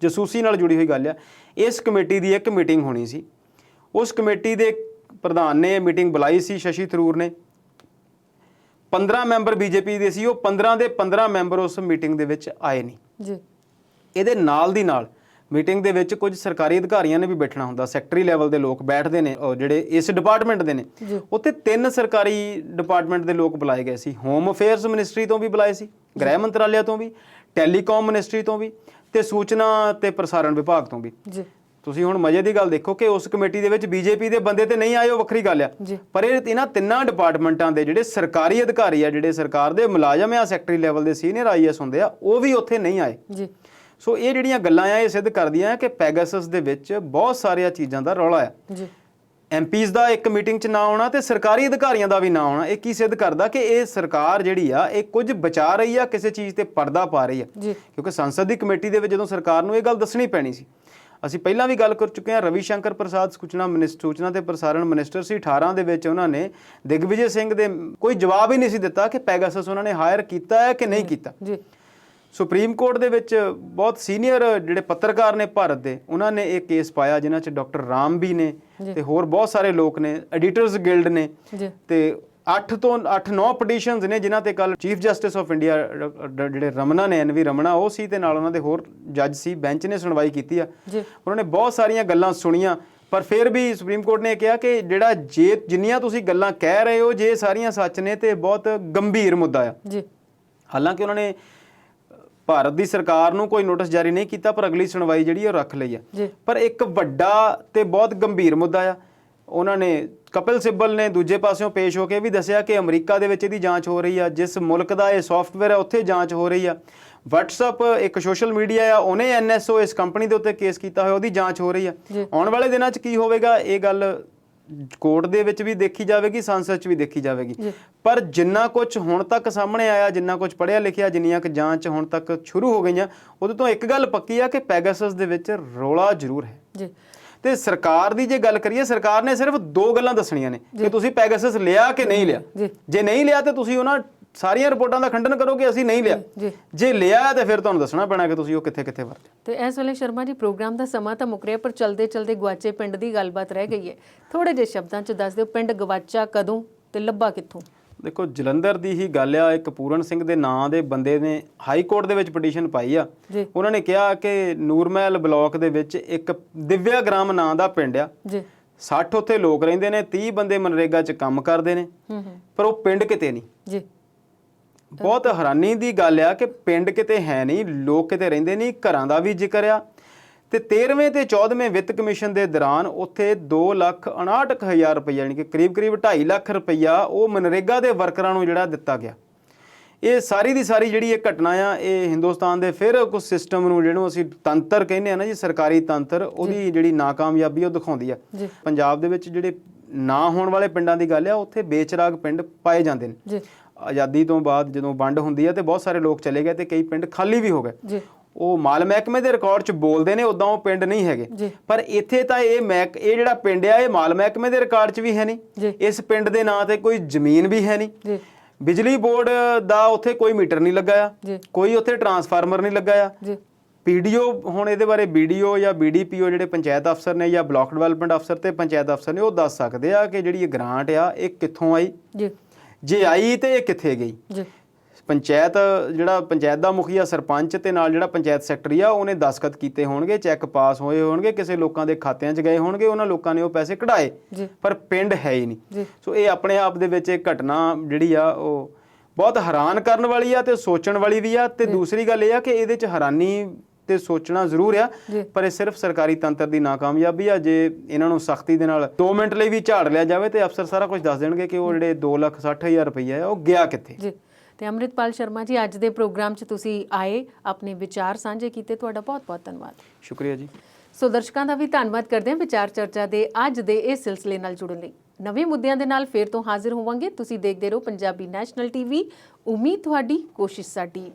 ਜਸੂਸੀ ਨਾਲ ਜੁੜੀ ਹੋਈ ਗੱਲ ਆ। ਇਸ ਕਮੇਟੀ ਦੀ ਇੱਕ ਮੀਟਿੰਗ ਹੋਣੀ ਸੀ। ਉਸ ਕਮੇਟੀ ਦੇ ਪ੍ਰਧਾਨ ਨੇ ਮੀਟਿੰਗ ਬੁਲਾਈ ਸੀ ਸ਼ਸ਼ੀ ਥਰੂਰ ਨੇ। 15 ਮੈਂਬਰ BJP ਦੇ ਸੀ, ਉਹ 15 ਦੇ 15 ਮੈਂਬਰ ਉਸ ਮੀਟਿੰਗ ਦੇ ਵਿੱਚ ਆਏ ਨਹੀਂ ਜੀ। ਇਹਦੇ ਨਾਲ ਦੀ ਨਾਲ ਮੀਟਿੰਗ ਦੇ ਵਿੱਚ ਕੁਝ ਸਰਕਾਰੀ ਅਧਿਕਾਰੀਆਂ ਨੇ ਵੀ ਬੈਠਣਾ ਹੁੰਦਾ, ਸੈਕਟਰੀ ਲੈਵਲ ਦੇ ਲੋਕ ਬੈਠਦੇ ਨੇ ਜਿਹੜੇ ਇਸ ਡਿਪਾਰਟਮੈਂਟ ਦੇ ਨੇ। ਉੱਥੇ 3 ਸਰਕਾਰੀ ਡਿਪਾਰਟਮੈਂਟ ਦੇ ਲੋਕ ਬੁਲਾਏ ਗਏ ਸੀ। ਹੋਮ ਅਫੇਅਰਸ ਮਿਨਿਸਟਰੀ ਤੋਂ ਵੀ ਬੁਲਾਏ ਸੀ, ਗ੍ਰਹਿ ਮੰਤਰਾਲਿਆ ਤੋਂ ਵੀ, ਟੈਲੀਕਾਮ ਮਿਨਿਸਟਰੀ ਤੋਂ ਵੀ, ਤੇ ਸੂਚਨਾ ਤੇ ਪ੍ਰਸਾਰਣ ਵਿਭਾਗ ਤੋਂ ਵੀ। ਤੁਸੀਂ ਹੁਣ ਮਜ਼ੇ ਦੀ ਗੱਲ ਦੇਖੋ ਕਿ ਉਸ ਕਮੇਟੀ ਦੇ ਵਿੱਚ BJP ਦੇ ਬੰਦੇ ਤੇ ਨਹੀਂ ਆਏ, ਉਹ ਵੱਖਰੀ ਗੱਲ ਆ, ਪਰ ਇਹਨਾਂ ਤਿੰਨਾਂ ਡਿਪਾਰਟਮੈਂਟਾਂ ਦੇ ਜਿਹੜੇ ਸਰਕਾਰੀ ਅਧਿਕਾਰੀ ਆ, ਜਿਹੜੇ ਸਰਕਾਰ ਦੇ ਮੁਲਾਜ਼ਮ ਆ, ਸੈਕਟਰੀ ਲੈਵਲ ਦੇ ਸੀਨੀਅਰ IAS ਹੁੰਦੇ ਆ, ਉਹ ਵੀ ਉੱਥੇ ਨਹੀਂ ਆਏ। ਸੋ ਇਹ ਜਿਹੜੀਆਂ ਗੱਲਾਂ ਆ ਇਹ ਸਿੱਧ ਕਰਦੀਆਂ ਕਿ ਪੈਗਾਸਸ ਦੇ ਵਿੱਚ ਬਹੁਤ ਸਾਰੀਆਂ ਚੀਜ਼ਾਂ ਦਾ ਰੌਲਾ ਆ। MPs ਦਾ ਇੱਕ ਮੀਟਿੰਗ 'ਚ ਨਾ ਆਉਣਾ ਤੇ ਸਰਕਾਰੀ ਅਧਿਕਾਰੀਆਂ ਦਾ ਵੀ ਨਾ ਆਉਣਾ, ਇਹ ਕੀ ਸਿੱਧ ਕਰਦਾ ਕਿ ਇਹ ਸਰਕਾਰ ਜਿਹੜੀ ਆ ਇਹ ਕੁਝ ਬਚਾ ਰਹੀ ਆ, ਕਿਸੇ ਚੀਜ਼ ਤੇ ਪਰਦਾ ਪਾ ਰਹੀ ਆ। ਕਿਉਂਕਿ ਸੰਸਦ ਦੀ ਕਮੇਟੀ ਦੇ ਵਿੱਚ ਜਦੋਂ ਸਰਕਾਰ ਨੂੰ ਇਹ ਗੱਲ ਦੱਸਣੀ ਪੈਣੀ ਸੀ, ਅਸੀਂ ਪਹਿਲਾਂ ਵੀ ਗੱਲ ਕਰ ਚੁੱਕੇ ਹਾਂ, ਰਵੀ ਸ਼ੰਕਰ ਪ੍ਰਸਾਦ ਸੂਚਨਾ ਤੇ ਪ੍ਰਸਾਰਣ ਮਿਨਿਸਟਰ ਸੀ। 18 ਦੇ ਵਿੱਚ ਉਹਨਾਂ ਨੇ ਦਿਗਵਿਜੇ ਸਿੰਘ ਦੇ ਕੋਈ ਜਵਾਬ ਹੀ ਨਹੀਂ ਸੀ ਦਿੱਤਾ ਕਿ ਪੈਗਾਸਸ ਉਹਨਾਂ ਨੇ ਹਾਇਰ ਕੀਤਾ ਹੈ ਕਿ ਨਹੀਂ ਕੀਤਾ। ਸੁਪਰੀਮ ਕੋਰਟ ਦੇ ਵਿੱਚ ਬਹੁਤ ਸੀਨੀਅਰ ਜਿਹੜੇ ਪੱਤਰਕਾਰ ਨੇ ਭਾਰਤ ਦੇ, ਉਹਨਾਂ ਨੇ ਇਹ ਕੇਸ ਪਾਇਆ, ਜਿਨ੍ਹਾਂ 'ਚ ਡਾਕਟਰ ਰਾਮ ਵੀ ਨੇ ਤੇ ਹੋਰ ਬਹੁਤ ਸਾਰੇ ਲੋਕ ਨੇ, ਐਡੀਟਰਸ ਗਿਲਡ ਨੇ, ਤੇ 8-9 ਪਟੀਸ਼ਨਸ ਨੇ ਜਿਨ੍ਹਾਂ ਤੇ ਕੱਲ ਚੀਫ ਜਸਟਿਸ ਆਫ ਇੰਡੀਆ ਜਿਹੜੇ ਰਮਨਾ ਨੇ, NV ਰਮਨਾ, ਉਹ ਸੀ ਤੇ ਨਾਲ ਉਹਨਾਂ ਦੇ ਹੋਰ ਜੱਜ ਸੀ, ਬੈਂਚ ਨੇ ਸੁਣਵਾਈ ਕੀਤੀ ਆ। ਉਹਨਾਂ ਨੇ ਬਹੁਤ ਸਾਰੀਆਂ ਗੱਲਾਂ ਸੁਣੀਆਂ, ਪਰ ਫਿਰ ਵੀ ਸੁਪਰੀਮ ਕੋਰਟ ਨੇ ਕਿਹਾ ਕਿ ਜਿਹੜਾ ਜਿੰਨੀਆਂ ਤੁਸੀਂ ਗੱਲਾਂ ਕਹਿ ਰਹੇ ਹੋ, ਜੇ ਸਾਰੀਆਂ ਸੱਚ ਨੇ ਤੇ ਬਹੁਤ ਗੰਭੀਰ ਮੁੱਦਾ ਆ। ਹਾਲਾਂਕਿ ਉਹਨਾਂ ਨੇ ਭਾਰਤ ਦੀ ਸਰਕਾਰ ਨੂੰ ਕੋਈ ਨੋਟਿਸ ਜਾਰੀ ਨਹੀਂ ਕੀਤਾ, ਪਰ ਅਗਲੀ ਸੁਣਵਾਈ ਜਿਹੜੀ ਉਹ ਰੱਖ ਲਈ ਆ। ਪਰ ਇੱਕ ਵੱਡਾ ਤੇ ਬਹੁਤ ਗੰਭੀਰ ਮੁੱਦਾ ਆ। ਉਹਨਾਂ ਨੇ ਕਪਿਲ ਸਿੱਬਲ ਨੇ ਦੂਜੇ ਪਾਸਿਓਂ ਪੇਸ਼ ਹੋ ਕੇ ਵੀ ਦੱਸਿਆ ਕਿ ਅਮਰੀਕਾ ਦੇ ਵਿੱਚ ਇਹਦੀ ਜਾਂਚ ਹੋ ਰਹੀ ਆ, ਜਿਸ ਮੁਲਕ ਦਾ ਇਹ ਸੌਫਟਵੇਅਰ ਹੈ ਉੱਥੇ ਜਾਂਚ ਹੋ ਰਹੀ ਆ। WhatsApp ਇੱਕ ਸੋਸ਼ਲ ਮੀਡੀਆ ਆ, ਉਹਨੇ NSO ਇਸ ਕੰਪਨੀ ਦੇ ਉੱਤੇ ਕੇਸ ਕੀਤਾ ਹੋਇਆ, ਉਹਦੀ ਜਾਂਚ ਹੋ ਰਹੀ ਆ। ਆਉਣ ਵਾਲੇ ਦਿਨਾਂ 'ਚ ਕੀ ਹੋਵੇਗਾ ਇਹ ਗੱਲ ਕੋਰਟ ਦੇ ਵਿੱਚ ਵੀ ਦੇਖੀ ਜਾਵੇਗੀ, ਸੰਸਦ 'ਚ ਵੀ ਦੇਖੀ ਜਾਵੇਗੀ। ਪਰ ਜਿੰਨਾ ਕੁਝ ਹੁਣ ਤੱਕ ਸਾਹਮਣੇ ਆਇਆ, ਜਿੰਨਾ ਕੁਝ ਪੜ੍ਹਿਆ ਲਿਖਿਆ, ਜਿੰਨੀਆਂ ਕੁ ਜਾਂਚ ਹੁਣ ਤੱਕ ਸ਼ੁਰੂ ਹੋ ਗਈਆਂ, ਉਹਦੇ ਤੋਂ ਇੱਕ ਗੱਲ ਪੱਕੀ ਆ ਕਿ ਪੈਗਾਸਸ ਦੇ ਵਿੱਚ ਰੌਲਾ ਜ਼ਰੂਰ ਹੈ। ਤੇ ਸਰਕਾਰ ਦੀ ਜੇ ਗੱਲ ਕਰੀਏ, ਸਰਕਾਰ ਨੇ ਸਿਰਫ 2 ਗੱਲਾਂ ਦੱਸਣੀਆਂ ਨੇ ਕਿ ਤੁਸੀਂ ਪੈਗਾਸਸ ਲਿਆ ਕਿ ਨਹੀਂ ਲਿਆ। ਜੇ ਨਹੀਂ ਲਿਆ ਤੇ ਤੁਸੀਂ ਉਹਨਾਂ ਸਾਰੀਆਂ ਰਿਪੋਰਟਾਂ ਦਾ ਖੰਡਨ ਕਰੋ ਕਿ ਅਸੀਂ ਨਹੀਂ ਲਿਆ। ਜੇ ਲਿਆ ਤੇ ਫਿਰ ਤੁਹਾਨੂੰ ਦੱਸਣਾ ਪੈਣਾ ਕਿ ਤੁਸੀਂ ਉਹ ਕਿੱਥੇ ਵਰਤੇ। ਤੇ ਇਸ ਵੇਲੇ ਸ਼ਰਮਾ ਜੀ ਪ੍ਰੋਗਰਾਮ ਦਾ ਸਮਾਂ ਤਾਂ ਮੁੱਕ ਰਿਹਾ, ਪਰ ਚਲਦੇ ਗਵਾਚੇ ਪਿੰਡ ਦੀ ਗੱਲਬਾਤ ਰਹਿ ਗਈ ਹੈ। ਥੋੜੇ ਜਿਹੇ ਸ਼ਬਦਾਂ 'ਚ ਦੱਸ ਦਿਓ, ਪਿੰਡ ਗਵਾਚਾ ਕਦੋਂ ਤੇ ਲੱਭਾ ਕਿੱਥੋਂ? ਦੇਖੋ, ਜਲੰਧਰ ਦੀ ਹੀ ਗੱਲ ਆ। ਇੱਕ ਪੂਰਨ ਸਿੰਘ ਦੇ ਨਾਂ ਦੇ ਬੰਦੇ ਨੇ ਹਾਈ ਕੋਰਟ ਦੇ ਵਿੱਚ ਪਟੀਸ਼ਨ ਪਾਈ ਆ। ਉਹਨਾਂ ਨੇ ਕਿਹਾ ਕਿ ਨੂਰਮਹਿਲ ਬਲਾਕ ਦੇ ਵਿੱਚ ਇੱਕ ਦਿਵਿਆ ਗ੍ਰਾਮ ਨਾਂ ਦਾ ਪਿੰਡ ਆ, 60 ਉੱਥੇ ਲੋਕ ਰਹਿੰਦੇ ਨੇ, 30 ਬੰਦੇ ਮਨਰੇਗਾ 'ਚ ਕੰਮ ਕਰਦੇ ਨੇ, ਪਰ ਉਹ ਪਿੰਡ ਕਿਤੇ ਨਹੀਂ। ਬਹੁਤ ਹੈਰਾਨੀ ਦੀ ਗੱਲ ਆ ਕਿ ਪਿੰਡ ਕਿਤੇ ਹੈ ਨਹੀਂ, ਲੋਕ ਕਿਤੇ ਰਹਿੰਦੇ ਨਹੀਂ, ਘਰਾਂ ਦਾ ਵੀ ਜ਼ਿਕਰ ਆ। ਤੇ 13ਵੇਂ ਤੇ 14ਵੇਂ ਵਿੱਤ ਕਮਿਸ਼ਨ ਦੇ ਦੌਰਾਨ ਉੱਥੇ 2,59,000 ਰੁਪਈਆ, ਯਾਨੀ ਕਿ ਕਰੀਬ 2.5 ਲੱਖ ਰੁਪਈਆ ਉਹ ਮਨਰੇਗਾ ਦੇ ਵਰਕਰਾਂ ਨੂੰ ਜਿਹੜਾ ਦਿੱਤਾ ਗਿਆ। ਇਹ ਸਾਰੀ ਦੀ ਸਾਰੀ ਜਿਹੜੀ ਇਹ ਘਟਨਾ ਆ, ਇਹ ਹਿੰਦੁਸਤਾਨ ਦੇ ਫਿਰ ਕੁਝ ਸਿਸਟਮ ਨੂੰ, ਜਿਹਨੂੰ ਅਸੀਂ ਤੰਤਰ ਕਹਿੰਦੇ ਆ ਨਾ ਜੀ, ਸਰਕਾਰੀ ਤੰਤਰ, ਉਹਦੀ ਜਿਹੜੀ ਨਾਕਾਮਯਾਬੀ ਉਹ ਦਿਖਾਉਂਦੀ ਆ। ਪੰਜਾਬ ਦੇ ਵਿੱਚ ਜਿਹੜੇ ਨਾ ਹੋਣ ਵਾਲੇ ਪਿੰਡਾਂ ਦੀ ਗੱਲ ਆ, ਉੱਥੇ ਬੇਚਰਾਗ ਪਿੰਡ ਪਾਏ ਜਾਂਦੇ ਨੇ। ਆਜ਼ਾਦੀ ਤੋਂ ਬਾਅਦ ਜਦੋਂ ਵੰਡ ਹੁੰਦੀ ਆ ਤੇ ਬਹੁਤ ਸਾਰੇ ਲੋਕ ਚਲੇ ਗਏ ਤੇ ਕਈ ਪਿੰਡ ਖਾਲੀ ਵੀ ਹੋ ਗਏ। ਉਹ ਮਾਲ ਮਹਿਕਮੇ ਦੇ ਰਿਕਾਰਡ 'ਚ ਬੋਲਦੇ ਨੇ, ਉਦਾਂ ਉਹ ਪਿੰਡ ਨਹੀਂ ਹੈਗੇ। ਪਰ ਇੱਥੇ ਤਾਂ ਇਹ ਜਿਹੜਾ ਪਿੰਡ ਆ, ਇਹ ਮਾਲ ਮਹਿਕਮੇ ਦੇ ਰਿਕਾਰਡ 'ਚ ਵੀ ਹੈ ਨਹੀਂ। ਇਸ ਪਿੰਡ ਦੇ ਨਾਂ ਤੇ ਕੋਈ ਜ਼ਮੀਨ ਵੀ ਹੈ ਨਹੀਂ। ਬਿਜਲੀ ਬੋਰਡ ਦਾ ਉੱਥੇ ਕੋਈ ਮੀਟਰ ਨਹੀਂ ਲੱਗਾ ਆ, ਕੋਈ ਉੱਥੇ ਟਰਾਂਸਫਾਰਮਰ ਨਹੀਂ ਲੱਗਾ ਆ। PDO, ਹੁਣ ਇਹਦੇ ਬਾਰੇ BDO ਜਾਂ BDPO ਜਿਹੜੇ ਪੰਚਾਇਤ ਅਫਸਰ ਨੇ ਜਾਂ ਬਲਾਕ ਡਿਵੈਲਪਮੈਂਟ ਅਫਸਰ ਤੇ ਪੰਚਾਇਤ ਅਫਸਰ ਨੇ, ਉਹ ਦੱਸ ਸਕਦੇ ਆ ਕਿ ਜਿਹੜੀ ਇਹ ਗ੍ਰਾਂਟ ਆ ਇਹ ਕਿੱਥੋਂ ਆਈ, ਜੇ ਆਈ ਤੇ ਇਹ ਕਿੱਥੇ ਗਈ। ਪੰਚਾਇਤ ਜਿਹੜਾ ਪੰਚਾਇਤ ਦਾ ਮੁਖੀਆ ਸਰਪੰਚ ਤੇ ਨਾਲ ਜਿਹੜਾ ਪੰਚਾਇਤ ਸੈਕਟਰੀ ਆ ਉਹਨੇ ਦਸਤਖਤ ਕੀਤੇ ਹੋਣਗੇ, ਚੈੱਕ ਪਾਸ ਹੋਏ ਹੋਣਗੇ, ਕਿਸੇ ਲੋਕਾਂ ਦੇ ਖਾਤਿਆਂ 'ਚ ਗਏ ਹੋਣਗੇ, ਉਹਨਾਂ ਲੋਕਾਂ ਨੇ ਉਹ ਪੈਸੇ ਕਢਾਏ, ਪਰ ਪਿੰਡ ਹੈ ਹੀ ਨਹੀਂ। ਸੋ ਇਹ ਆਪਣੇ ਆਪ ਦੇ ਵਿੱਚ ਇੱਕ ਘਟਨਾ ਜਿਹੜੀ ਆ ਉਹ ਬਹੁਤ ਹੈਰਾਨ ਕਰਨ ਵਾਲੀ ਆ ਤੇ ਸੋਚਣ ਵਾਲੀ ਵੀ ਆ। ਤੇ ਦੂਸਰੀ ਗੱਲ ਇਹ ਆ ਕਿ ਇਹਦੇ 'ਚ ਹੈਰਾਨੀ ਤੇ ਸੋਚਣਾ ਜ਼ਰੂਰ ਆ, ਪਰ ਇਹ ਸਿਰਫ ਸਰਕਾਰੀ ਤੰਤਰ ਦੀ ਨਾਕਾਮਯਾਬੀ ਆ। ਜੇ ਇਹਨਾਂ ਨੂੰ ਸਖਤੀ ਦੇ ਨਾਲ 2 ਮਿੰਟ ਲਈ ਵੀ ਝਾੜ ਲਿਆ ਜਾਵੇ ਤੇ ਅਫਸਰ ਸਾਰਾ ਕੁਝ ਦੱਸ ਦੇਣਗੇ ਕਿ ਉਹ ਜਿਹੜੇ 2,60,000 ਰੁਪਈਆ ਆ ਉਹ ਗਿਆ ਕਿੱਥੇ। ਜੀ ਤੇ ਅੰਮ੍ਰਿਤਪਾਲ ਸ਼ਰਮਾ ਜੀ, ਅੱਜ ਦੇ ਪ੍ਰੋਗਰਾਮ 'ਚ ਤੁਸੀਂ ਆਏ, ਆਪਣੇ ਵਿਚਾਰ ਸਾਂਝੇ ਕੀਤੇ, ਤੁਹਾਡਾ ਬਹੁਤ-ਬਹੁਤ ਧੰਨਵਾਦ। ਸ਼ੁਕਰੀਆ ਜੀ। ਸੋ ਦਰਸ਼ਕਾਂ ਦਾ ਵੀ ਧੰਨਵਾਦ ਕਰਦੇ ਹਾਂ ਵਿਚਾਰ ਚਰਚਾ ਦੇ ਅੱਜ ਦੇ ਇਸ ਸਿਲਸਿਲੇ ਨਾਲ ਜੁੜਨ ਲਈ। ਨਵੇਂ ਮੁੱਦਿਆਂ ਦੇ ਨਾਲ ਫੇਰ ਤੋਂ ਹਾਜ਼ਰ ਹੋਵਾਂਗੇ। ਤੁਸੀਂ ਦੇਖਦੇ ਰਹੋ ਪੰਜਾਬੀ ਨੈਸ਼ਨਲ ਟੀਵੀ। ਉਮੀਦ ਤੁਹਾਡੀ, ਕੋਸ਼ਿਸ਼ ਸਾਡੀ।